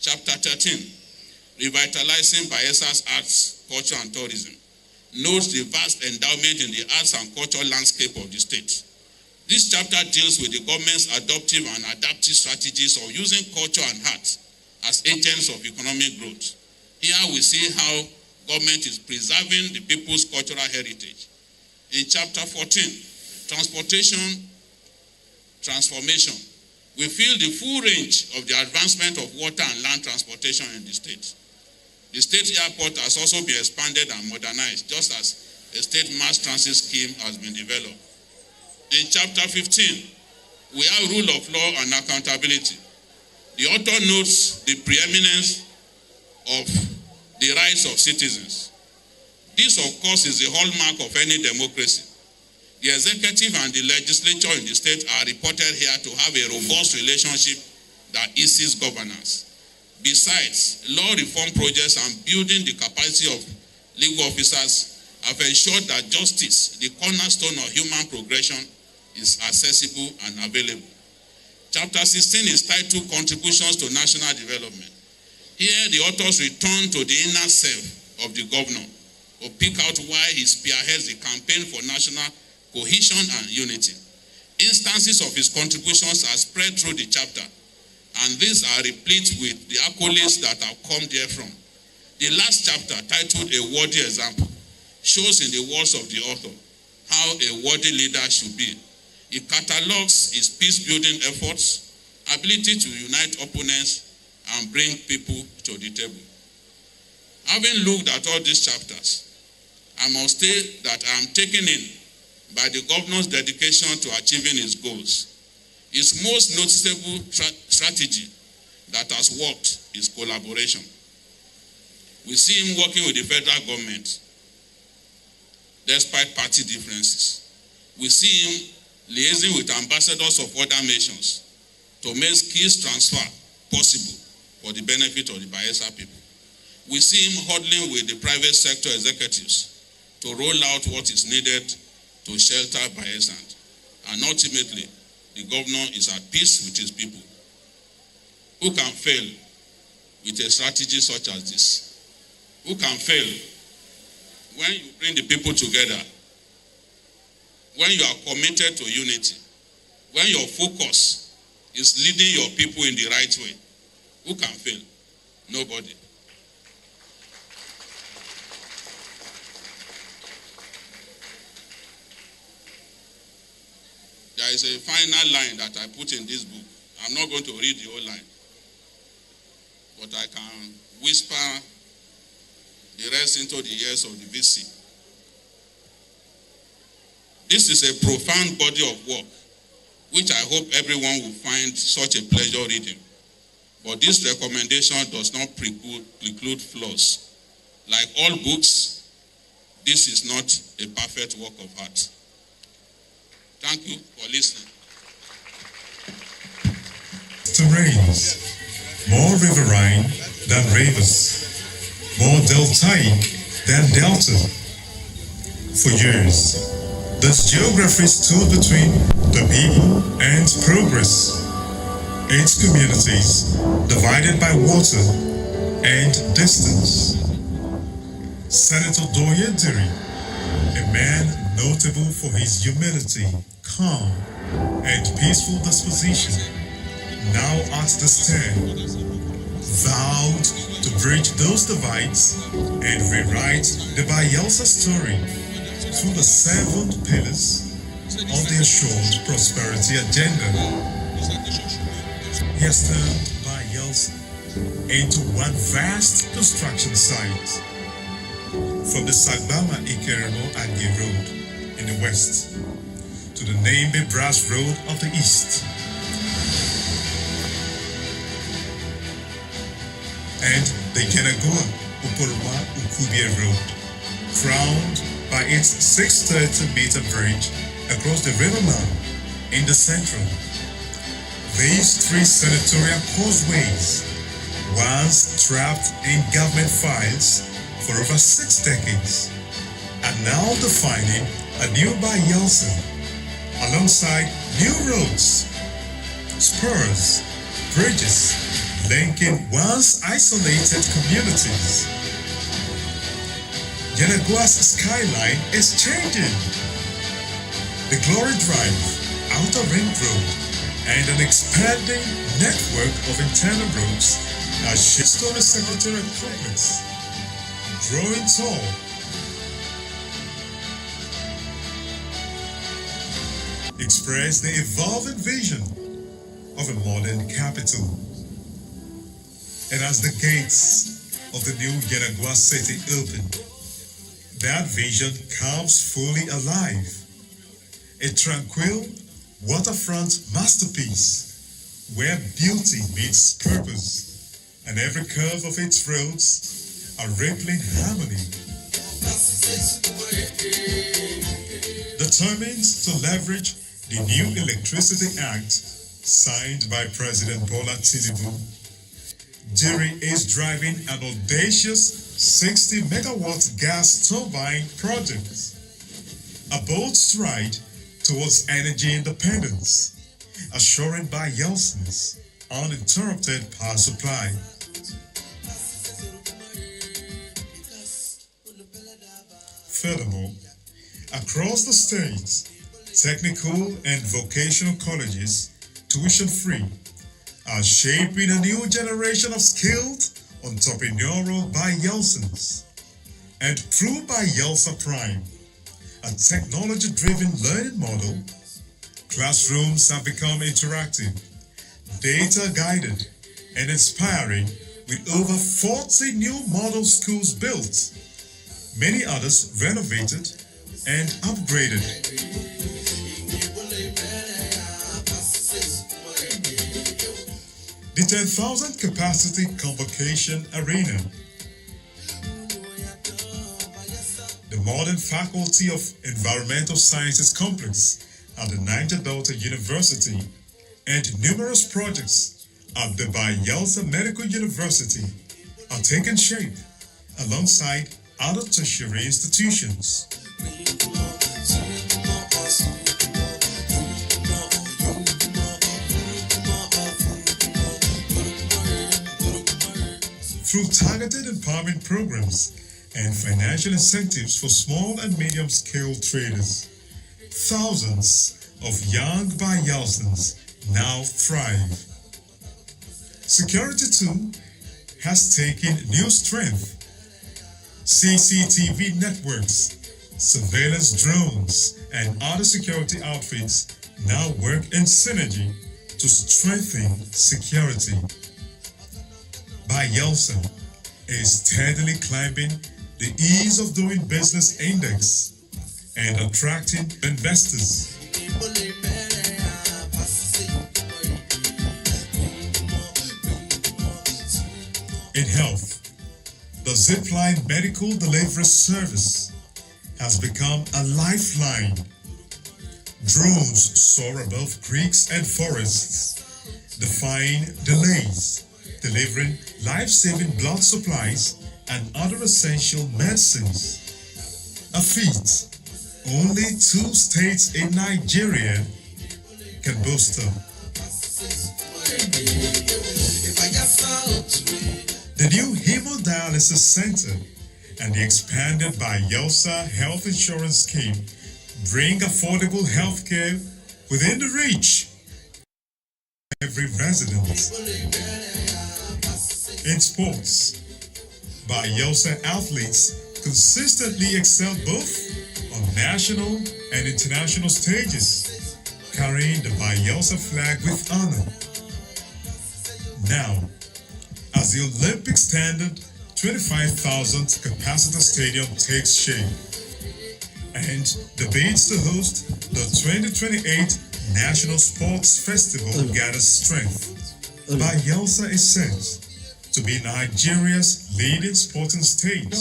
Chapter 13, Revitalizing Bayesa's arts Culture and Tourism, notes the vast endowment in the arts and cultural landscape of the state. This chapter deals with the government's adoptive and adaptive strategies of using culture and arts as agents of economic growth. Here we see how government is preserving the people's cultural heritage. In chapter 14, Transportation Transformation, we feel the full range of the advancement of water and land transportation in the state. The state airport has also been expanded and modernized, just as a state mass transit scheme has been developed. In chapter 15, we have rule of law and accountability. The author notes the preeminence of the rights of citizens. This, of course, is the hallmark of any democracy. The executive and the legislature in the state are reported here to have a robust relationship that eases governance. Besides, law reform projects and building the capacity of legal officers have ensured that justice, the cornerstone of human progression, is accessible and available. Chapter 16 is titled Contributions to National Development. Here, the authors return to the inner self of the governor to pick out why he spearheads the campaign for national cohesion and unity. Instances of his contributions are spread through the chapter, and these are replete with the accolades that have come therefrom. The last chapter, titled A Worthy Example, shows in the words of the author how a worthy leader should be. It catalogues his peace-building efforts, ability to unite opponents, and bring people to the table. Having looked at all these chapters, I must say that I am taken in by the governor's dedication to achieving his goals. His most noticeable strategy that has worked is collaboration. We see him working with the federal government despite party differences. We see him liaising with ambassadors of other nations to make skills transfer possible for the benefit of the Bayelsa people. We see him huddling with the private sector executives to roll out what is needed to shelter Bayelsa. And ultimately, the governor is at peace with his people. Who can fail with a strategy such as this? Who can fail when you bring the people together, when you are committed to unity, when your focus is leading your people in the right way? Who can fail? Nobody. There is a final line that I put in this book. I'm not going to read the whole line, but I can whisper the rest into the ears of the VC. This is a profound body of work, which I hope everyone will find such a pleasure reading. But this recommendation does not preclude flaws. Like all books, this is not a perfect work of art. Thank you for listening. To rains, more riverine than rivers, more deltaic than delta. For years, this geography stood between the people and progress. Its communities divided by water and distance. Senator Doye Diri, a man notable for his humility, calm, and peaceful disposition, now at the stern, vowed to bridge those divides and rewrite the Bayelsa story through the 7 pillars of the assured prosperity agenda. He has turned Bayelsa into one vast construction site, from the Sagbama Ikeremo Agye Road in the west to the Nembe Brass Road of the east, and the Kenagoa Ukuruma Ukubie Road, crowned by its 630-meter bridge across the River Nile in the central. These 3 senatorial causeways, once trapped in government files for over 6 decades, are now defining a new Bayelsa alongside new roads, spurs, bridges linking once isolated communities. Yenagoa's skyline is changing. The Glory Drive, Outer Ring Road, and an expanding network of internal roads are Ship-Story Secretariat Complex, growing tall. Express the evolving vision of a modern capital. And as the gates of the new Yenagoa city open, that vision comes fully alive. A tranquil waterfront masterpiece where beauty meets purpose and every curve of its roads are rippling harmony. Determined to leverage the new Electricity Act signed by President Bola Tinubu, Diri is driving an audacious 60 megawatt gas turbine project, a bold stride towards energy independence, assuring Bayelsan's uninterrupted power supply. Furthermore, across the state, technical and vocational colleges, tuition-free, are shaping a new generation of skilled, entrepreneurial Bayelsans. And through Bayelsa Prime, a technology-driven learning model, classrooms have become interactive, data-guided, and inspiring with over 40 new model schools built, many others renovated and upgraded. The 10,000 capacity convocation arena, the modern Faculty of Environmental Sciences complex at the Niger Delta University, and numerous projects at the Bayelsa Medical University are taking shape alongside other tertiary institutions. Through targeted empowerment programs and financial incentives for small and medium-scale traders, thousands of young Bayelsans now thrive. Security too has taken new strength. CCTV networks, surveillance drones, and other security outfits now work in synergy to strengthen security. Bayelsa is steadily climbing the ease of doing business index and attracting investors. In health, the Zipline Medical Delivery Service has become a lifeline. Drones soar above creeks and forests, defying delays, delivering life-saving blood supplies and other essential medicines. A feat only 2 states in Nigeria can boast of. The new hemodialysis center and the expanded Bayelsa Health Insurance Scheme bring affordable healthcare within the reach of every resident. In sports, Bayelsa athletes consistently excel both on national and international stages, carrying the Bayelsa flag with honor. Now, as the Olympic standard 25,000 capacity stadium takes shape and the bids to host the 2028 National Sports Festival gathers strength, Bayelsa is set to be Nigeria's leading sporting state.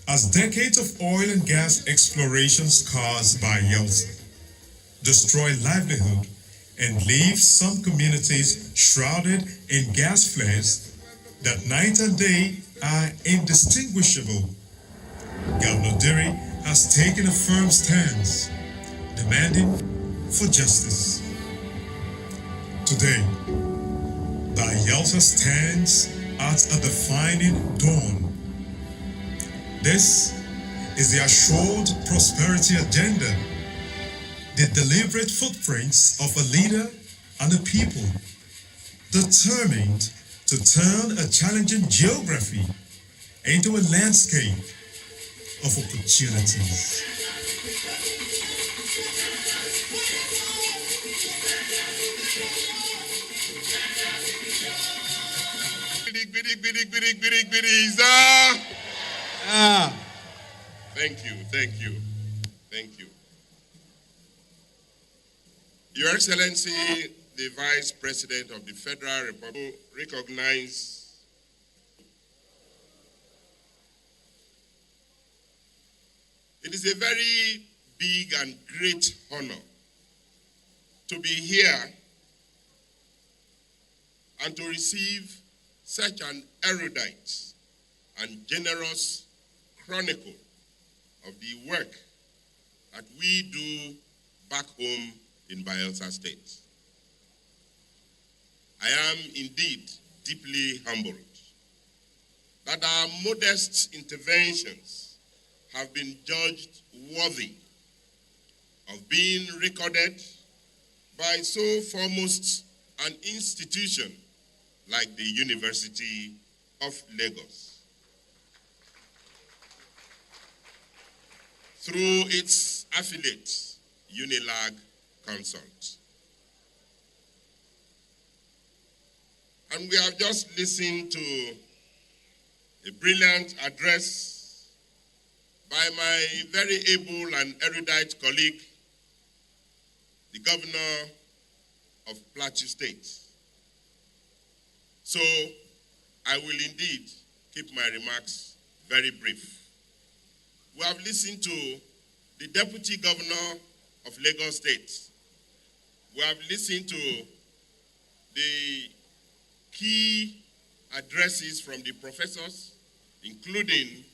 As decades of oil and gas exploration scars Bayelsa, destroy livelihood, and leave some communities shrouded in gas flares that night and day are indistinguishable, Governor Diri has taken a firm stance, demanding for justice. Today, Bayelsa stands at a defining dawn. This is the assured prosperity agenda, the deliberate footprints of a leader and a people, determined to turn a challenging geography into a landscape of opportunities. Thank you, thank you, thank you. Your Excellency, the Vice President of the Federal Republic, recognize it is a very big and great honor to be here and to receive such an erudite and generous chronicle of the work that we do back home in Bayelsa State. I am indeed deeply humbled that our modest interventions have been judged worthy of being recorded by so foremost an institution like the University of Lagos. Through its affiliate, Unilag Consult. And we have just listened to a brilliant address by my very able and erudite colleague, the Governor of Plateau State. So I will indeed keep my remarks very brief. We have listened to the Deputy Governor of Lagos State. We have listened to the key addresses from the professors, including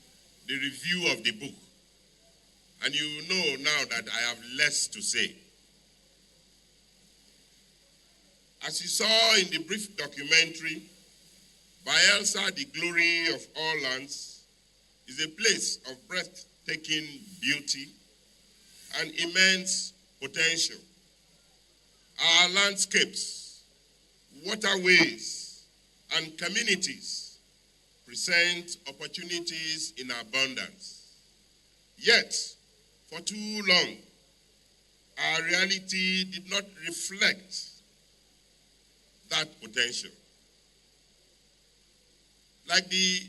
the review of the book. And you know now that I have less to say. As you saw in the brief documentary, Bayelsa, the glory of all lands, is a place of breathtaking beauty and immense potential. Our landscapes, waterways, and communities present opportunities in abundance. Yet, for too long, our reality did not reflect that potential. Like the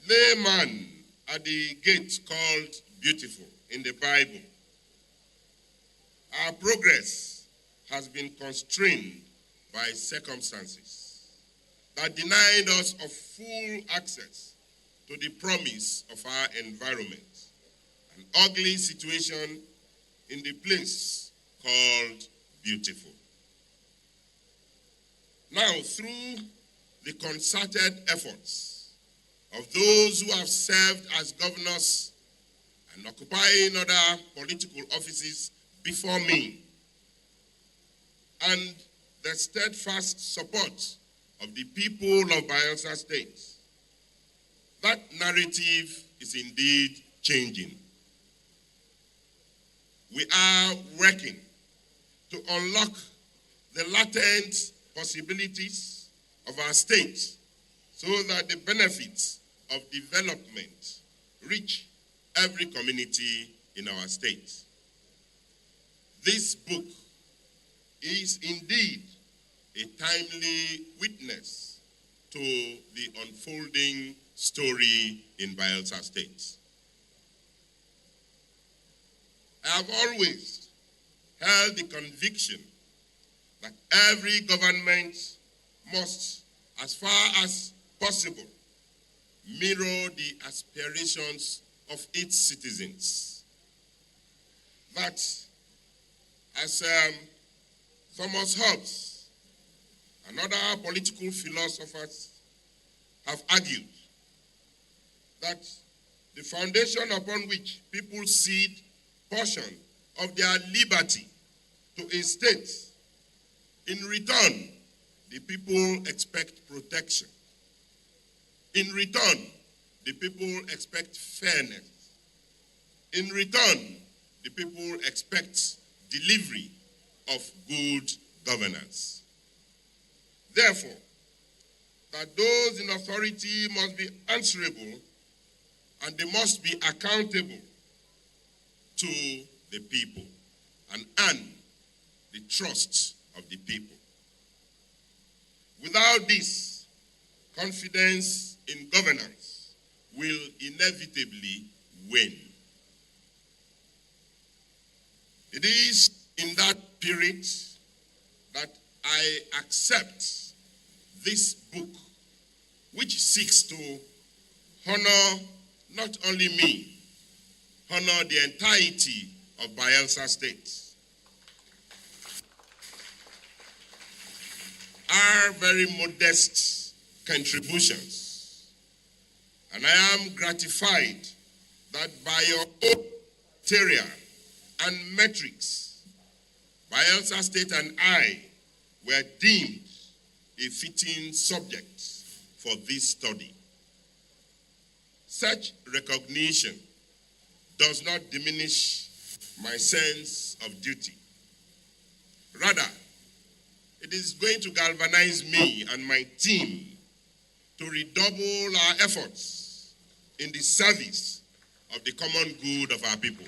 layman at the gate called Beautiful in the Bible, our progress has been constrained by circumstances that denied us of full access to the promise of our environment, an ugly situation in the place called Beautiful. Now, through the concerted efforts of those who have served as governors and occupying other political offices before me, and the steadfast support of the people of Bayelsa State, that narrative is indeed changing. We are working to unlock the latent possibilities of our state so that the benefits of development reach every community in our state. This book is indeed a timely witness to the unfolding story in Bayelsa State. I have always held the conviction that every government must, as far as possible, mirror the aspirations of its citizens. That, as Thomas Hobbes and other political philosophers have argued, that the foundation upon which people cede portion of their liberty to a state, in return, the people expect protection. In return, the people expect fairness. In return, the people expect delivery of good governance. Therefore, that those in authority must be answerable and they must be accountable to the people and earn the trust of the people. Without this, confidence in governance will inevitably wane. It is in that spirit that I accept this book, which seeks to honor not only me, honor the entirety of Bayelsa State. Our very modest contributions. And I am gratified that by your own criteria and metrics, Bayelsa State and I were deemed a fitting subject for this study. Such recognition does not diminish my sense of duty. Rather, it is going to galvanize me and my team to redouble our efforts in the service of the common good of our people.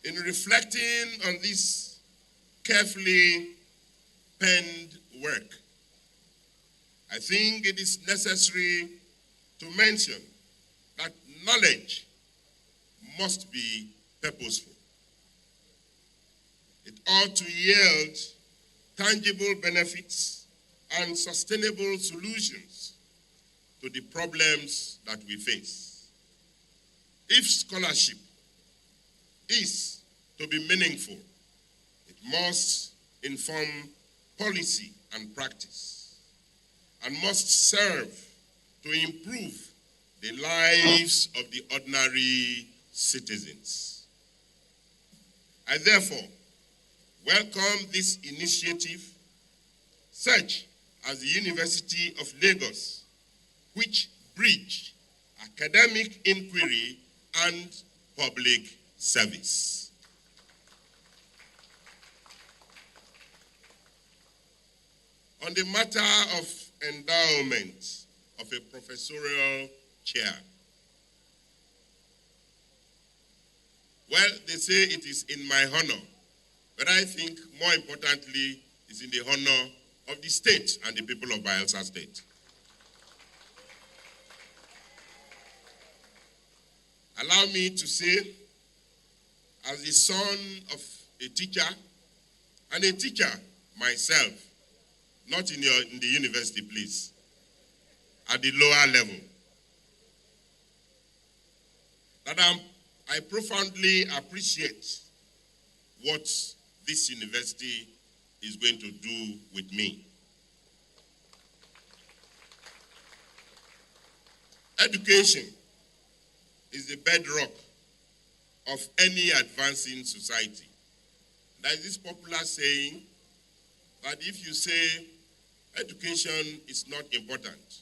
In reflecting on this carefully penned work, I think it is necessary to mention that knowledge must be purposeful. It ought to yield tangible benefits and sustainable solutions to the problems that we face. If scholarship is to be meaningful, it must inform policy and practice and must serve to improve the lives of the ordinary citizens. I therefore welcome this initiative, such as the University of Lagos, which bridge academic inquiry and public service. On the matter of endowment of a professorial chair, well, they say it is in my honor, but I think more importantly, it's in the honor of the state and the people of Bayelsa State. Allow me to say, as the son of a teacher, and a teacher myself, not in the university, please, at the lower level, that I profoundly appreciate what this university is going to do with me. Education is the bedrock of any advancing society. There is this popular saying that if you say education is not important,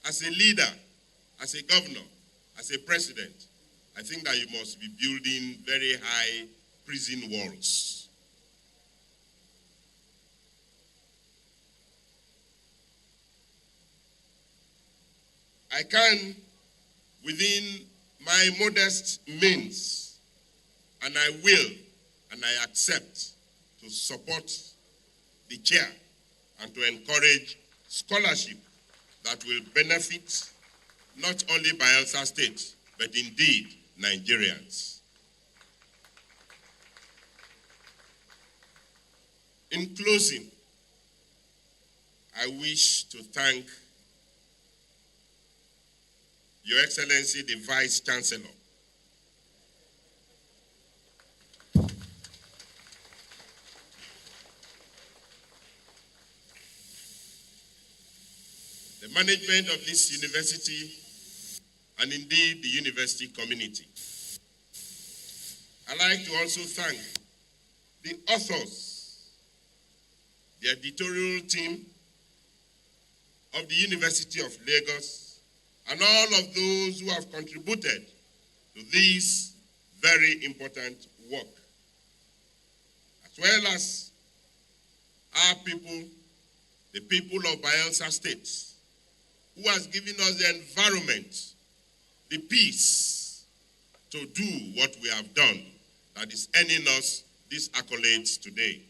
as a leader, as a governor, as a president, I think that you must be building very high prison walls. I can, within my modest means, and I will, and I accept to support the chair and to encourage scholarship that will benefit not only Bayelsa State, but indeed Nigerians. In closing, I wish to thank Your Excellency, the Vice Chancellor, the management of this university, and indeed the university community. I'd like to also thank the authors, the the editorial team of the University of Lagos, and all of those who have contributed to this very important work, as well as our people, the people of Bayelsa State, who has given us the environment, the peace to do what we have done that is earning us these accolades today.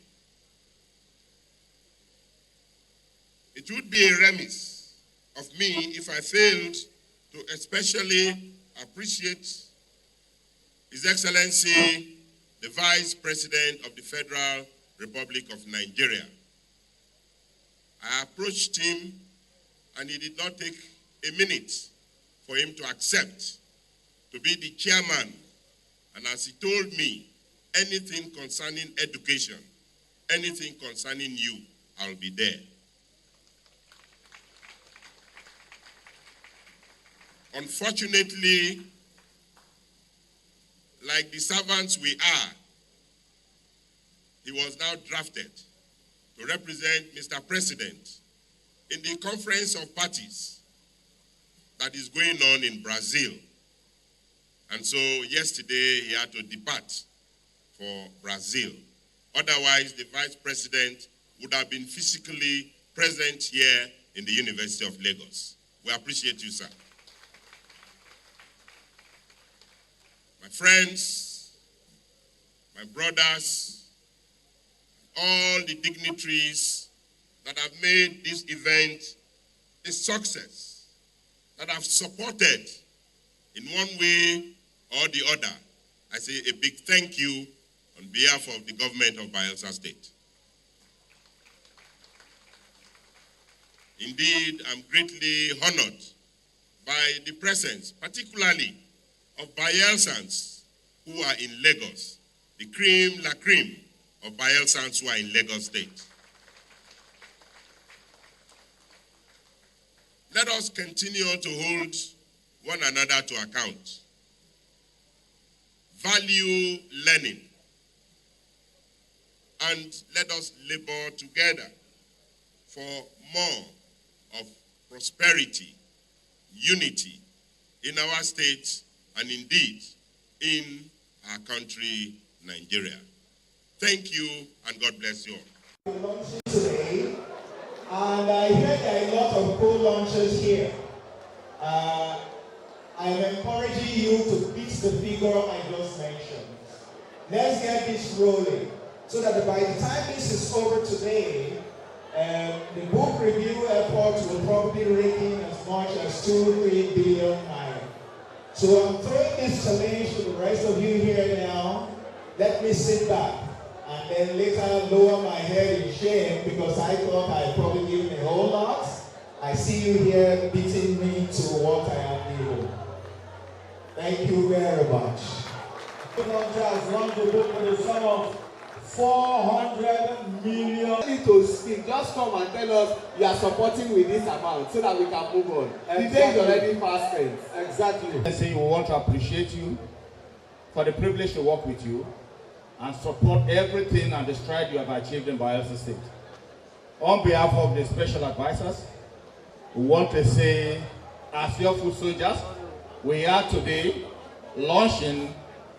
It would be a remiss of me if I failed to especially appreciate His Excellency, the Vice President of the Federal Republic of Nigeria. I approached him, and it did not take a minute for him to accept to be the chairman. And as he told me, anything concerning education, anything concerning you, I'll be there. Unfortunately, like the servants we are, he was now drafted to represent Mr. President in the conference of parties that is going on in Brazil. And so yesterday he had to depart for Brazil. Otherwise, the Vice President would have been physically present here in the University of Lagos. We appreciate you, sir. My friends, my brothers, all the dignitaries that have made this event a success, that have supported in one way or the other, I say a big thank you on behalf of the government of Bayelsa State. Indeed, I'm greatly honored by the presence, particularly of Bayelsans who are in Lagos, the cream la cream of Bayelsans who are in Lagos State. Let us continue to hold one another to account. Value learning. And let us labor together for more of prosperity, unity in our state, and indeed in our country, Nigeria. Thank you, and God bless you all. We're launching today, and I heard there are a lot of co-launchers here. I am encouraging you to beat the figure I just mentioned. Let's get this rolling, so that by the time this is over today, the book review efforts will probably rake in as much as 2-3 billion naira. So I'm throwing this challenge to the rest of you here now. Let me sit back and then later lower my head in shame because I thought I'd probably given a whole lot. I see you here beating me to what I am able. Thank you very much. The launcher has launched the book with a sum of 400 million. To speak, just come and tell us you are supporting with this amount so that we can move on. Exactly. The day is already fast spent. Exactly. I say we want to appreciate you for the privilege to work with you and support everything and the stride you have achieved in Bayelsa State. On behalf of the special advisors, we want to say, as your foot soldiers, we are today launching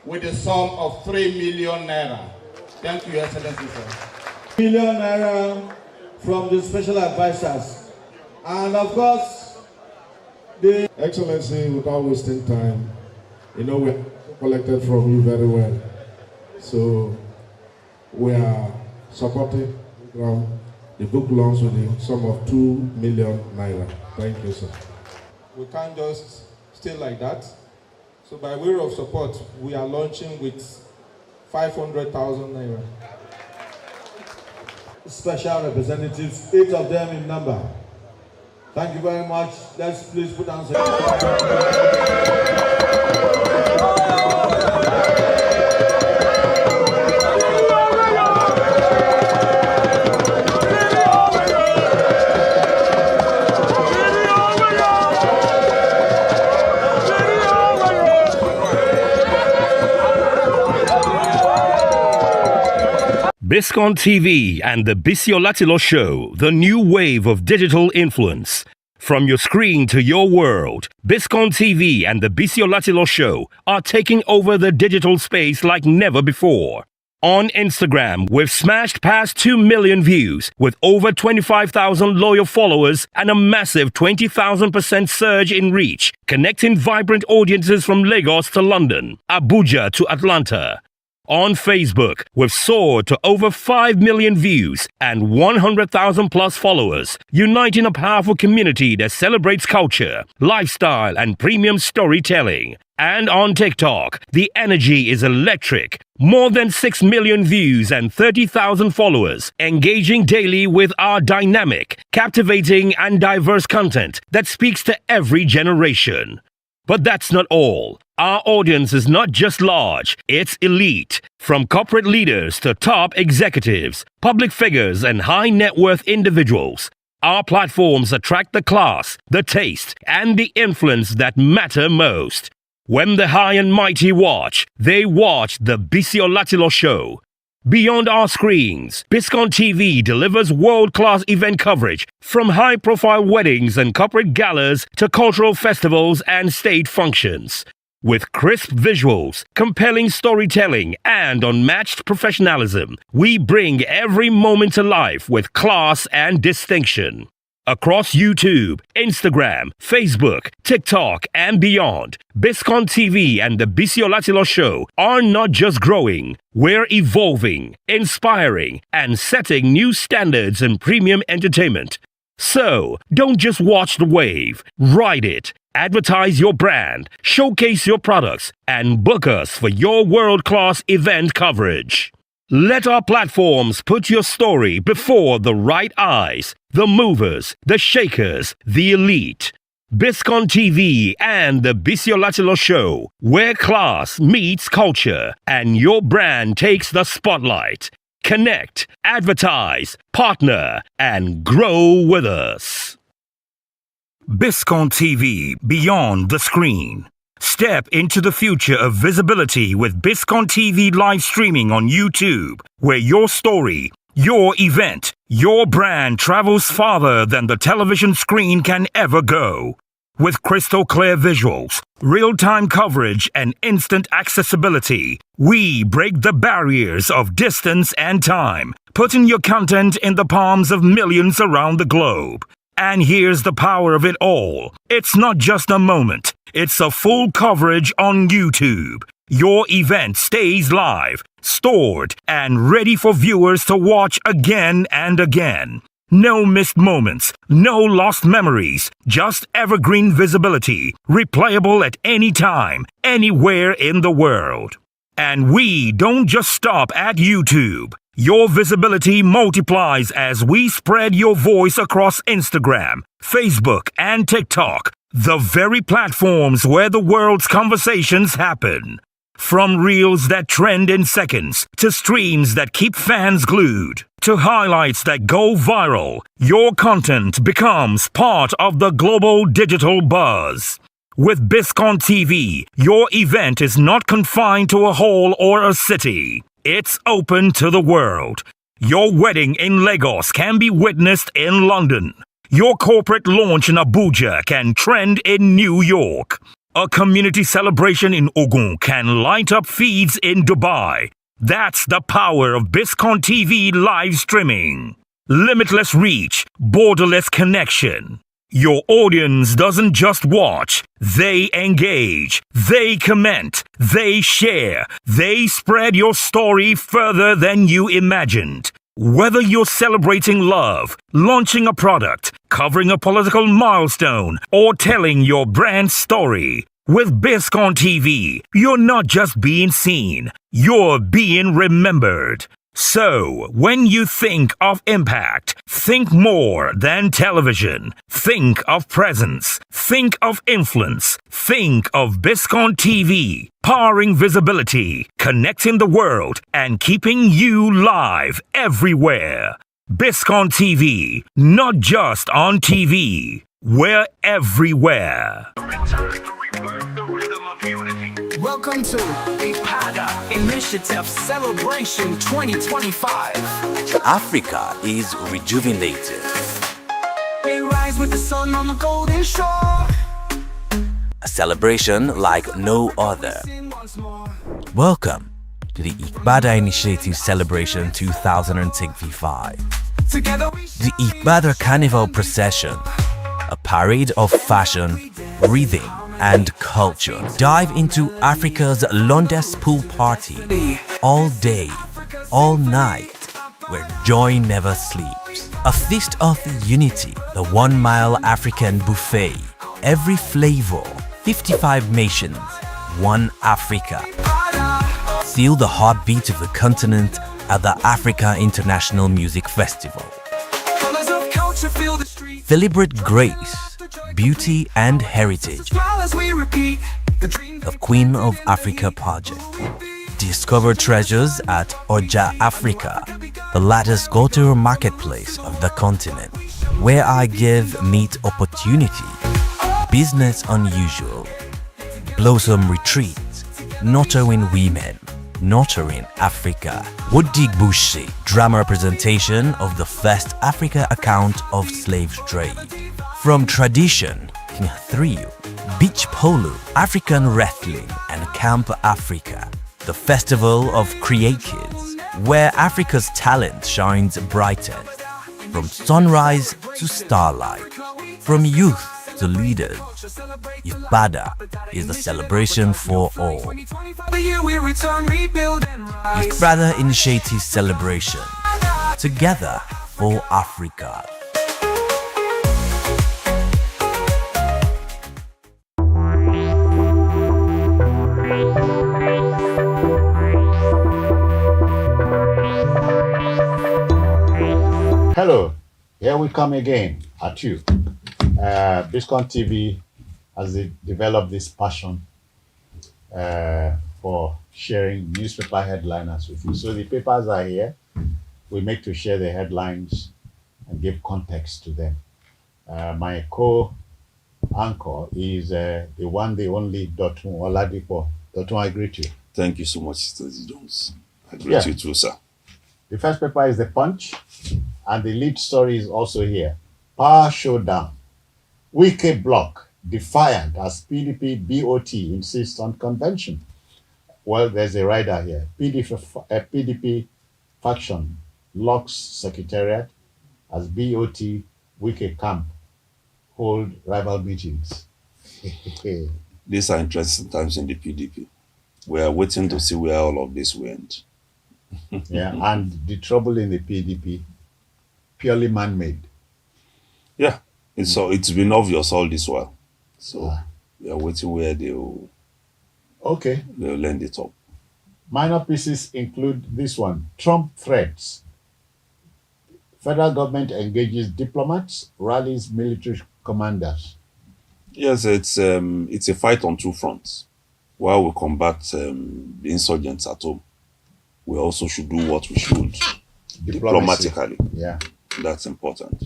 with a sum of 3 million naira. Thank you, Your Excellency, sir. Million naira from the special advisors. And of course, the Excellency, without wasting time, you know, we collected from you very well. So we are supporting the book launch with the sum of 2 million naira. Thank you, sir. We can't just stay like that. So by way of support, we are launching with 500,000 naira. Special representatives, 8 of them in number. Thank you very much. Let's please put down Biscon TV and the Biscon Show, the new wave of digital influence. From your screen to your world, Biscon TV and the Biscon Show are taking over the digital space like never before. On Instagram, we've smashed past 2 million views with over 25,000 loyal followers and a massive 20,000% surge in reach, connecting vibrant audiences from Lagos to London, Abuja to Atlanta. On Facebook, we've soared to over 5 million views and 100,000 plus followers, uniting a powerful community that celebrates culture, lifestyle, and premium storytelling. And on TikTok, the energy is electric. More than 6 million views and 30,000 followers, engaging daily with our dynamic, captivating, and diverse content that speaks to every generation. But that's not all. Our audience is not just large, it's elite. From corporate leaders to top executives, public figures, and high net worth individuals. Our platforms attract the class, the taste, and the influence that matter most. When the high and mighty watch, they watch the Biscon Show. Beyond our screens, Biscon TV delivers world-class event coverage from high-profile weddings and corporate galas to cultural festivals and state functions. With crisp visuals, compelling storytelling, and unmatched professionalism, we bring every moment to life with class and distinction. Across YouTube, Instagram, Facebook, TikTok, and beyond, Biscon TV and the Biscon Show are not just growing, we're evolving, inspiring, and setting new standards in premium entertainment. So, don't just watch the wave, ride it. Advertise your brand, showcase your products, and book us for your world-class event coverage. Let our platforms put your story before the right eyes, the movers, the shakers, the elite. Biscon TV and the Biscon Show, where class meets culture and your brand takes the spotlight. Connect, advertise, partner, and grow with us. Biscon TV, beyond the screen. Step into the future of visibility with Biscon TV live streaming on YouTube, where your story, your event, your brand travels farther than the television screen can ever go. With crystal clear visuals, real-time coverage, and instant accessibility, we break the barriers of distance and time, putting your content in the palms of millions around the globe. And here's the power of it all. It's not just a moment. It's a full coverage on YouTube. Your event stays live, stored, and ready for viewers to watch again and again. No missed moments, no lost memories, just evergreen visibility, replayable at any time, anywhere in the world. And we don't just stop at YouTube. Your visibility multiplies as we spread your voice across Instagram, Facebook, and TikTok, the very platforms where the world's conversations happen. From reels that trend in seconds, to streams that keep fans glued, to highlights that go viral, your content becomes part of the global digital buzz. With Biscon TV, your event is not confined to a hall or a city. It's open to the world. Your wedding in Lagos can be witnessed in London. Your corporate launch in Abuja can trend in New York. A community celebration in Ogun can light up feeds in Dubai. That's the power of Biscon TV live streaming. Limitless reach, borderless connection. Your audience doesn't just watch, they engage, they comment, they share, they spread your story further than you imagined. Whether you're celebrating love, launching a product, covering a political milestone, or telling your brand story, with Biscon TV, you're not just being seen, you're being remembered. So, when you think of impact, think more than television. Think of presence. Think of influence. Think of Biscon TV, powering visibility, connecting the world, and keeping you live everywhere. Biscon TV, not just on TV. We're everywhere. Welcome to Ipada Initiative Celebration 2025. Africa is rejuvenated. We rise with the sun on the golden shore. A celebration like no other. Welcome to the Igbada Initiative Celebration 2025. The Igbada Carnival Procession, a parade of fashion, rhythm, and culture. Dive into Africa's longest pool party, all day, all night, where joy never sleeps. A feast of unity, the 1 Mile African Buffet. Every flavor, 55 nations, one Africa. Feel the heartbeat of the continent at the Africa International Music Festival. Celebrate grace, beauty, and heritage. The Queen of Africa project. Discover treasures at Oja Africa, the latest go-to marketplace of the continent, where I give meet opportunity, business unusual, blossom retreat, nurturing women, nurturing Africa. Wodigbushi, drama representation of the first Africa account of slave trade. From tradition, thrill, beach polo, African wrestling, and Camp Africa. The Festival of Create Kids, where Africa's talent shines brightest. From sunrise to starlight, from youth to leaders, Igbada is the celebration for all. Igbada Initiative Celebration, together for Africa. Hello, here we come again at you. Biscon TV has developed this passion for sharing newspaper headliners with you. So the papers are here. We make to share the headlines and give context to them. My co-anchor is the one, the only Dotun Oladipo. Dotun, I greet you. Thank you so much, Mr. Jones. I greet you too, sir. The first paper is The Punch, and the lead story is also here. Power showdown. Wike block defiant as PDP BOT insists on convention. Well, there's a rider here. PDP faction locks secretariat as BOT Wike camp hold rival meetings. These are interesting times in the PDP. We are waiting to see where all of this went. Yeah, and the trouble in the PDP, purely man-made. Yeah, it's been obvious all this while. So we are waiting where they'll land it up. Minor pieces include this one: Trump threats. Federal government engages diplomats, rallies military commanders. Yes, it's a fight on two fronts. While we combat the insurgents at home, we also should do what we should diplomatically. Yeah, that's important.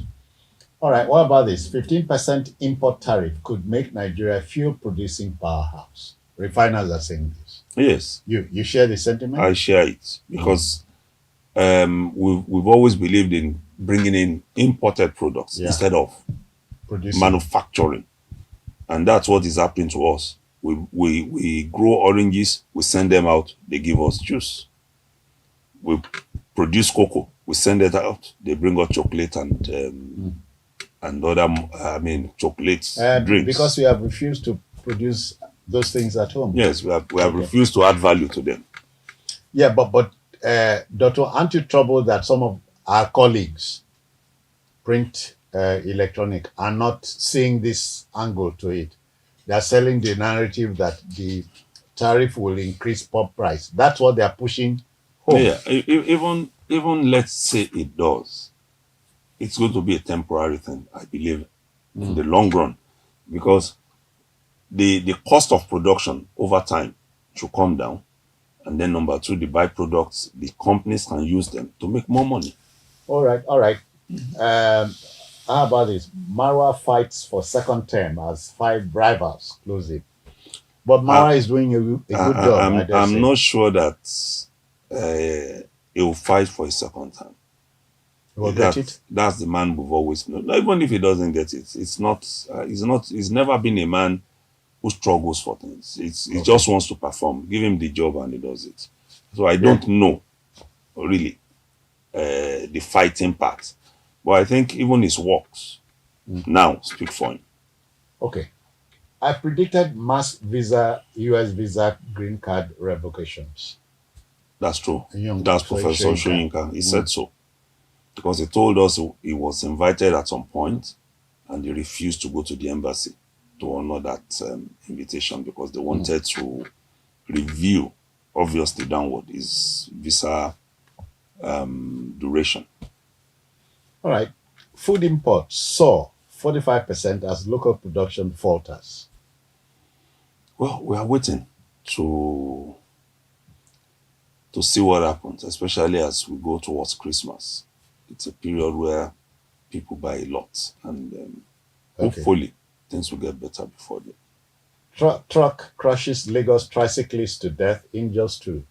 All right, what about this? 15% import tariff could make Nigeria a fuel-producing powerhouse. Refiners are saying this. Yes. You share the sentiment? I share it because we've always believed in bringing in imported products instead of manufacturing, and that's what is happening to us. We grow oranges, we send them out, they give us juice. We produce cocoa, we send it out, they bring us chocolate and other, chocolates, drinks. Because we have refused to produce those things at home. Yes, we have refused to add value to them. Yeah, but Doctor, aren't you troubled that some of our colleagues, print, electronic, are not seeing this angle to it? They are selling the narrative that the tariff will increase pop price. That's what they are pushing home. Yeah, even let's say it does, it's going to be a temporary thing, I believe, in the long run, because the cost of production over time should come down, and then number two, the byproducts, the companies can use them to make more money. All right. How about this? Marwa fights for second term as 5 rivals close it. But Mara is doing a good job. I'm not sure that he will fight for a second time. He will get it? That's the man we've always known. Even if he doesn't get it, it's not. He's never been a man who struggles for things. He just wants to perform. Give him the job and he does it. So I don't know, really, the fighting part. But I think even his works now speak for him. Okay. I predicted mass visa, US visa, green card revocations. That's true. That's Professor Soyinka. He said so. Because he told us he was invited at some point and he refused to go to the embassy to honor that invitation because they wanted to review, obviously downward, his visa duration. All right. Food imports soar 45% as local production falters. Well, we are waiting to see what happens, especially as we go towards Christmas. It's a period where people buy a lot, and hopefully things will get better before then. Truck crushes Lagos tricyclist to death, injures 2.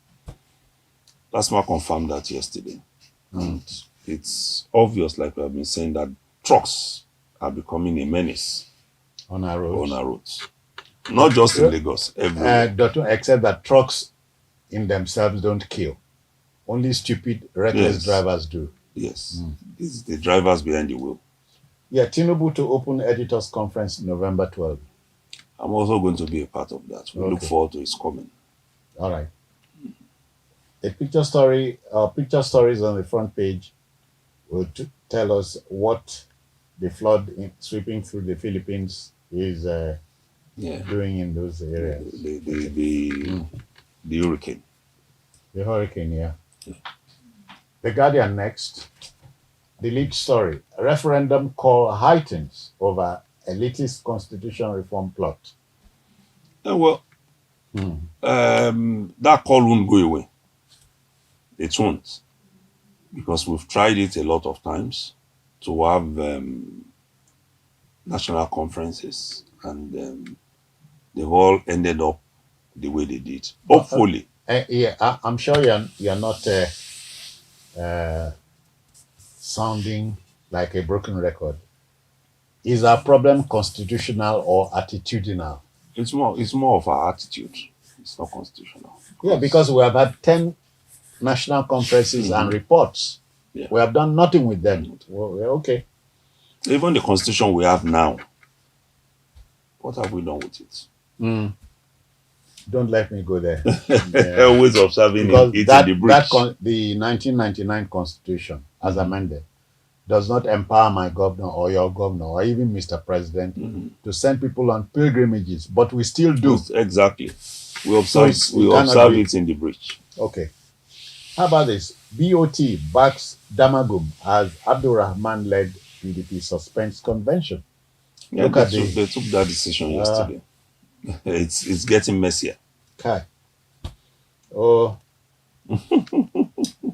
Lasma confirmed that yesterday. And it's obvious, like we have been saying, that trucks are becoming a menace on our roads. Not just in Lagos, everywhere. Except that trucks in themselves don't kill. Only stupid, reckless drivers do. Yes. It's the drivers behind the wheel. Yeah, Tinubu to open editors conference November 12. I'm also going to be a part of that. We look forward to his coming. All right. A picture story, picture stories on the front page will tell us what the flood sweeping through the Philippines is doing in those areas. The hurricane. The hurricane, yeah. The Guardian next. The lead story. A referendum call heightens over elitist constitution reform plot. Well, that call won't go away. It won't. Because we've tried it a lot of times to have national conferences, and they've all ended up the way they did. Hopefully. I'm sure you're not sounding like a broken record. Is our problem constitutional or attitudinal? It's more of our attitude. It's not constitutional. Yeah, because we have had 10 national conferences and reports. Yeah. We have done nothing with them. Well, we're okay. Even the constitution we have now, what have we done with it? Don't let me go there. Always observing it in the breach. The 1999 constitution, as amended, does not empower my governor or your governor or even Mr. President to send people on pilgrimages, but we still do. Exactly. We observe it in the breach. Okay. How about this? BOT backs Damagum as Abdurrahman led PDP suspends convention. Yeah, they took that decision yesterday. It's getting messier. Okay. Oh.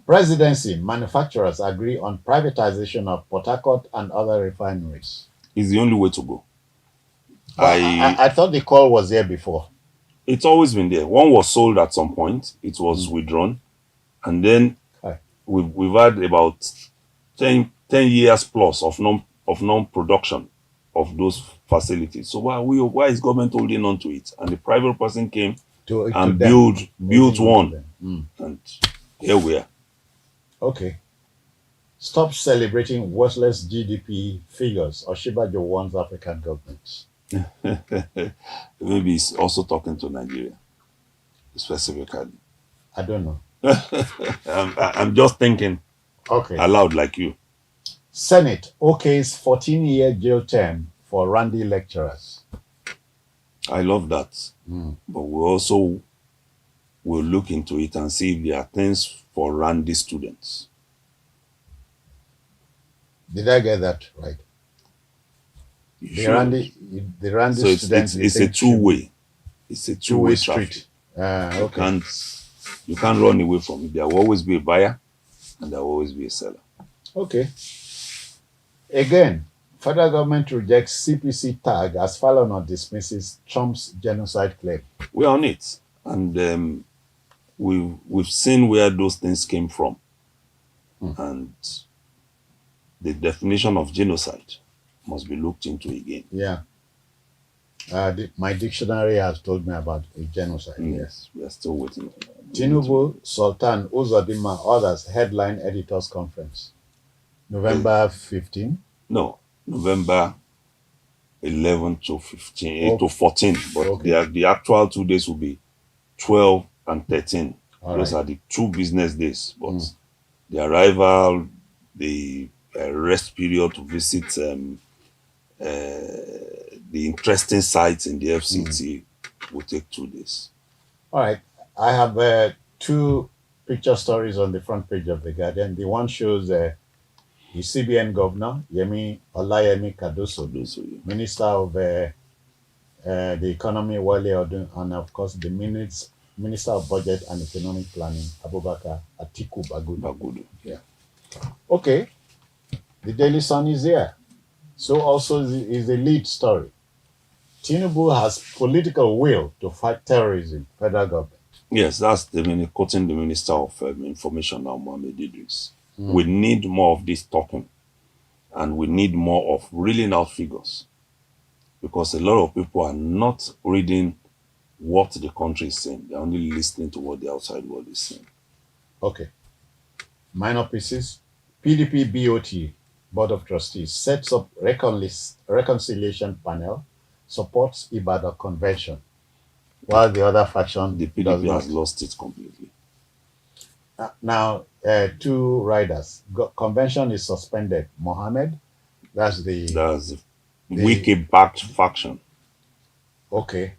Presidency, manufacturers agree on privatization of Port Harcourt and other refineries. It's the only way to go. I thought the call was there before. It's always been there. One was sold at some point. It was withdrawn. And then we've had about 10 years plus of non-production of those facilities. So why is government holding on to it? And the private person came and built one. And here we are. Okay. Stop celebrating worthless GDP figures. Oshibajo warns African governments. Maybe he's also talking to Nigeria specifically. I don't know. I'm just thinking aloud like you. Senate okays 14-year jail term for Randy lecturers. I love that. But we also will look into it and see if there are things for Randy students. Did I get that right? The Randy so students. It's a two-way. It's a two-way street. Okay. You can't run away from it. There will always be a buyer and there will always be a seller. Okay. Again, Federal government rejects CPC tag as Falana dismisses Trump's genocide claim. We're on it. And we've seen where those things came from. And the definition of genocide must be looked into again. Yeah. My dictionary has told me about a genocide. Yes, we are still waiting. Tinubu, Sultan, Uzodinma, others, headline editors conference. November 15? No, November 11 to 15, to 14. But the actual 2 days will be 12 and 13. Those are the 2 business days. But the arrival, the rest period to visit the interesting sites in the FCT will take 2 days. All right. I have 2 picture stories on the front page of The Guardian. The one shows the CBN governor, Olayemi Cardoso, Minister of the Economy, Wale Odun, and of course the Minister of Budget and Economic Planning, Abubakar Atiku Bagudu. Yeah. Okay. The Daily Sun is here. So also is the lead story. Tinubu has political will to fight terrorism, federal government. Yes, that's quoting the Minister of Information now, Mohammed Idris. We need more of this talking, and we need more of reeling out figures, because a lot of people are not reading what the country is saying. They're only listening to what the outside world is saying. Okay. Minor pieces. PDP BOT, Board of Trustees, sets up reconciliation panel, supports Ibadan Convention, while the other faction, the PDP has lost it completely. Now, 2 riders. Convention is suspended. Mohammed, that's the Wiki-backed faction. Okay.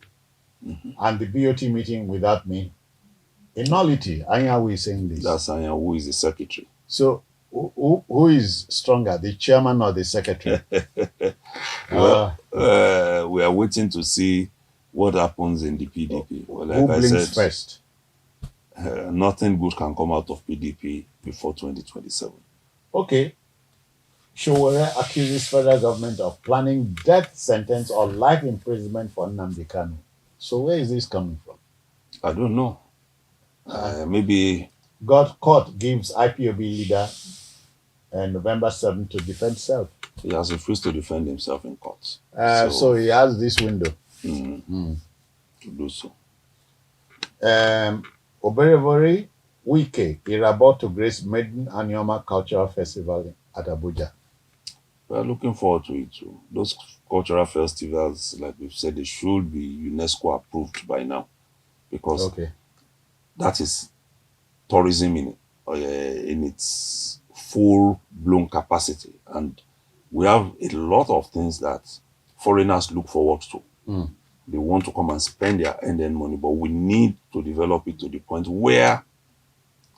And the BOT meeting without me. A nullity. Anyanwu is saying this. That's Anyanwu is the secretary. So, who is stronger, the chairman or the secretary? Well, we are waiting to see what happens in the PDP. Well, like who blinks I said, first? Nothing good can come out of PDP before 2027. Okay. Showore accuses federal government of planning death sentence or life imprisonment for Nnamdi Kanu. So where is this coming from? I don't know. Maybe Court gives IPOB leader November 7 to defend self. He has refused to defend himself in court. So he has this window to do so. Oberevori Wike Irabot to grace Maiden Anyoma Cultural Festival at Abuja. We are looking forward to it too. Those cultural festivals, like we've said, they should be UNESCO approved by now, because that is tourism in its full-blown capacity, and we have a lot of things that foreigners look forward to. They want to come and spend their end money, but we need to develop it to the point where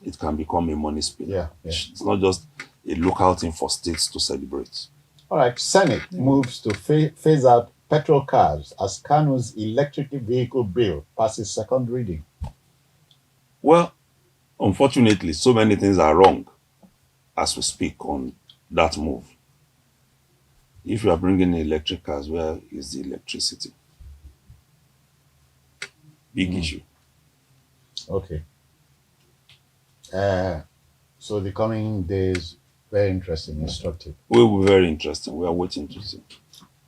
it can become a money spinner. It's not just a local thing for states to celebrate. All right, Senate moves to phase out petrol cars as Kanu's electric vehicle bill passes second reading. Well, unfortunately, so many things are wrong as we speak on that move. If you are bringing electric cars, where is the electricity? Big issue. Okay. So the coming days, very interesting, instructive. Will be very interesting. We are waiting to see.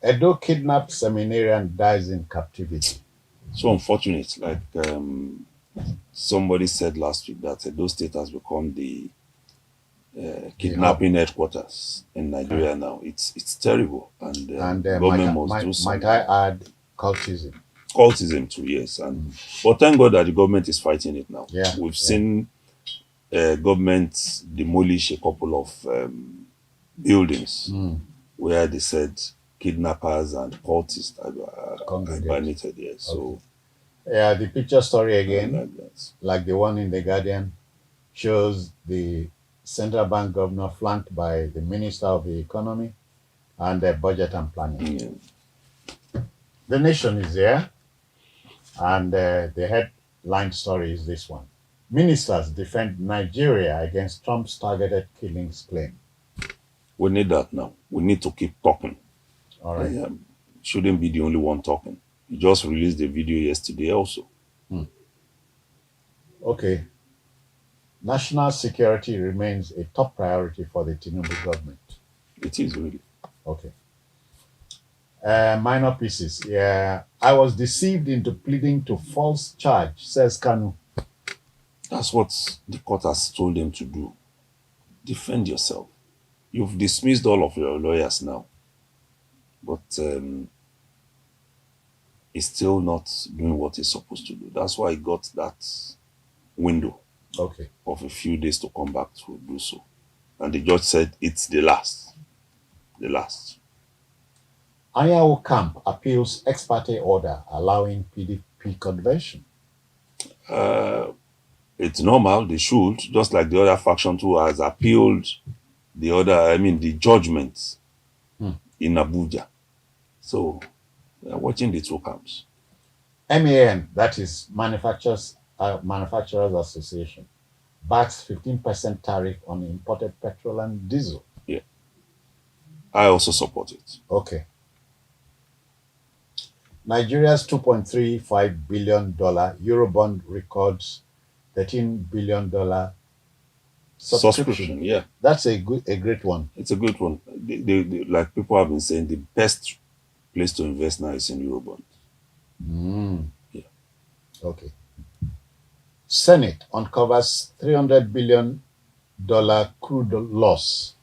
Edo kidnapped seminarian dies in captivity. So unfortunate. Like somebody said last week, that Edo State has become the kidnapping headquarters in Nigeria now. It's terrible, and government must do something. Might I add cultism? Cultism too, yes. But thank God that the government is fighting it now. We've seen government demolish a couple of buildings where they said kidnappers and cultists are congregated here. So the picture story again, like the one in The Guardian, shows the central bank governor flanked by the Minister of the Economy and the Budget and Planning. The Nation is there, and the headline story is this one. Ministers defend Nigeria against Trump's targeted killings claim. We need that now. We need to keep talking. All right. Shouldn't be the only one talking. He just released the video yesterday also. Okay. National security remains a top priority for the Tinubu government. It is really. Okay. Minor pieces. Yeah. I was deceived into pleading to false charge, says Kanu. That's what the court has told them to do. Defend yourself. You've dismissed all of your lawyers now. But he's still not doing what he's supposed to do. That's why he got that window of a few days to come back to do so. And the judge said it's the last. The last. Ayahu camp appeals ex parte order allowing PDP convention. It's normal, they should, just like the other faction too has appealed the judgment in Abuja. So we are watching the two camps. MAN, that is Manufacturers Association, backs 15% tariff on imported petrol and diesel. Yeah. I also support it. Okay. Nigeria's $2.35 billion Eurobond records $13 billion subscription. Yeah. That's a great one. It's a good one. Like people have been saying, the best place to invest now is in Eurobond. Yeah. Okay. Senate uncovers $300 billion crude loss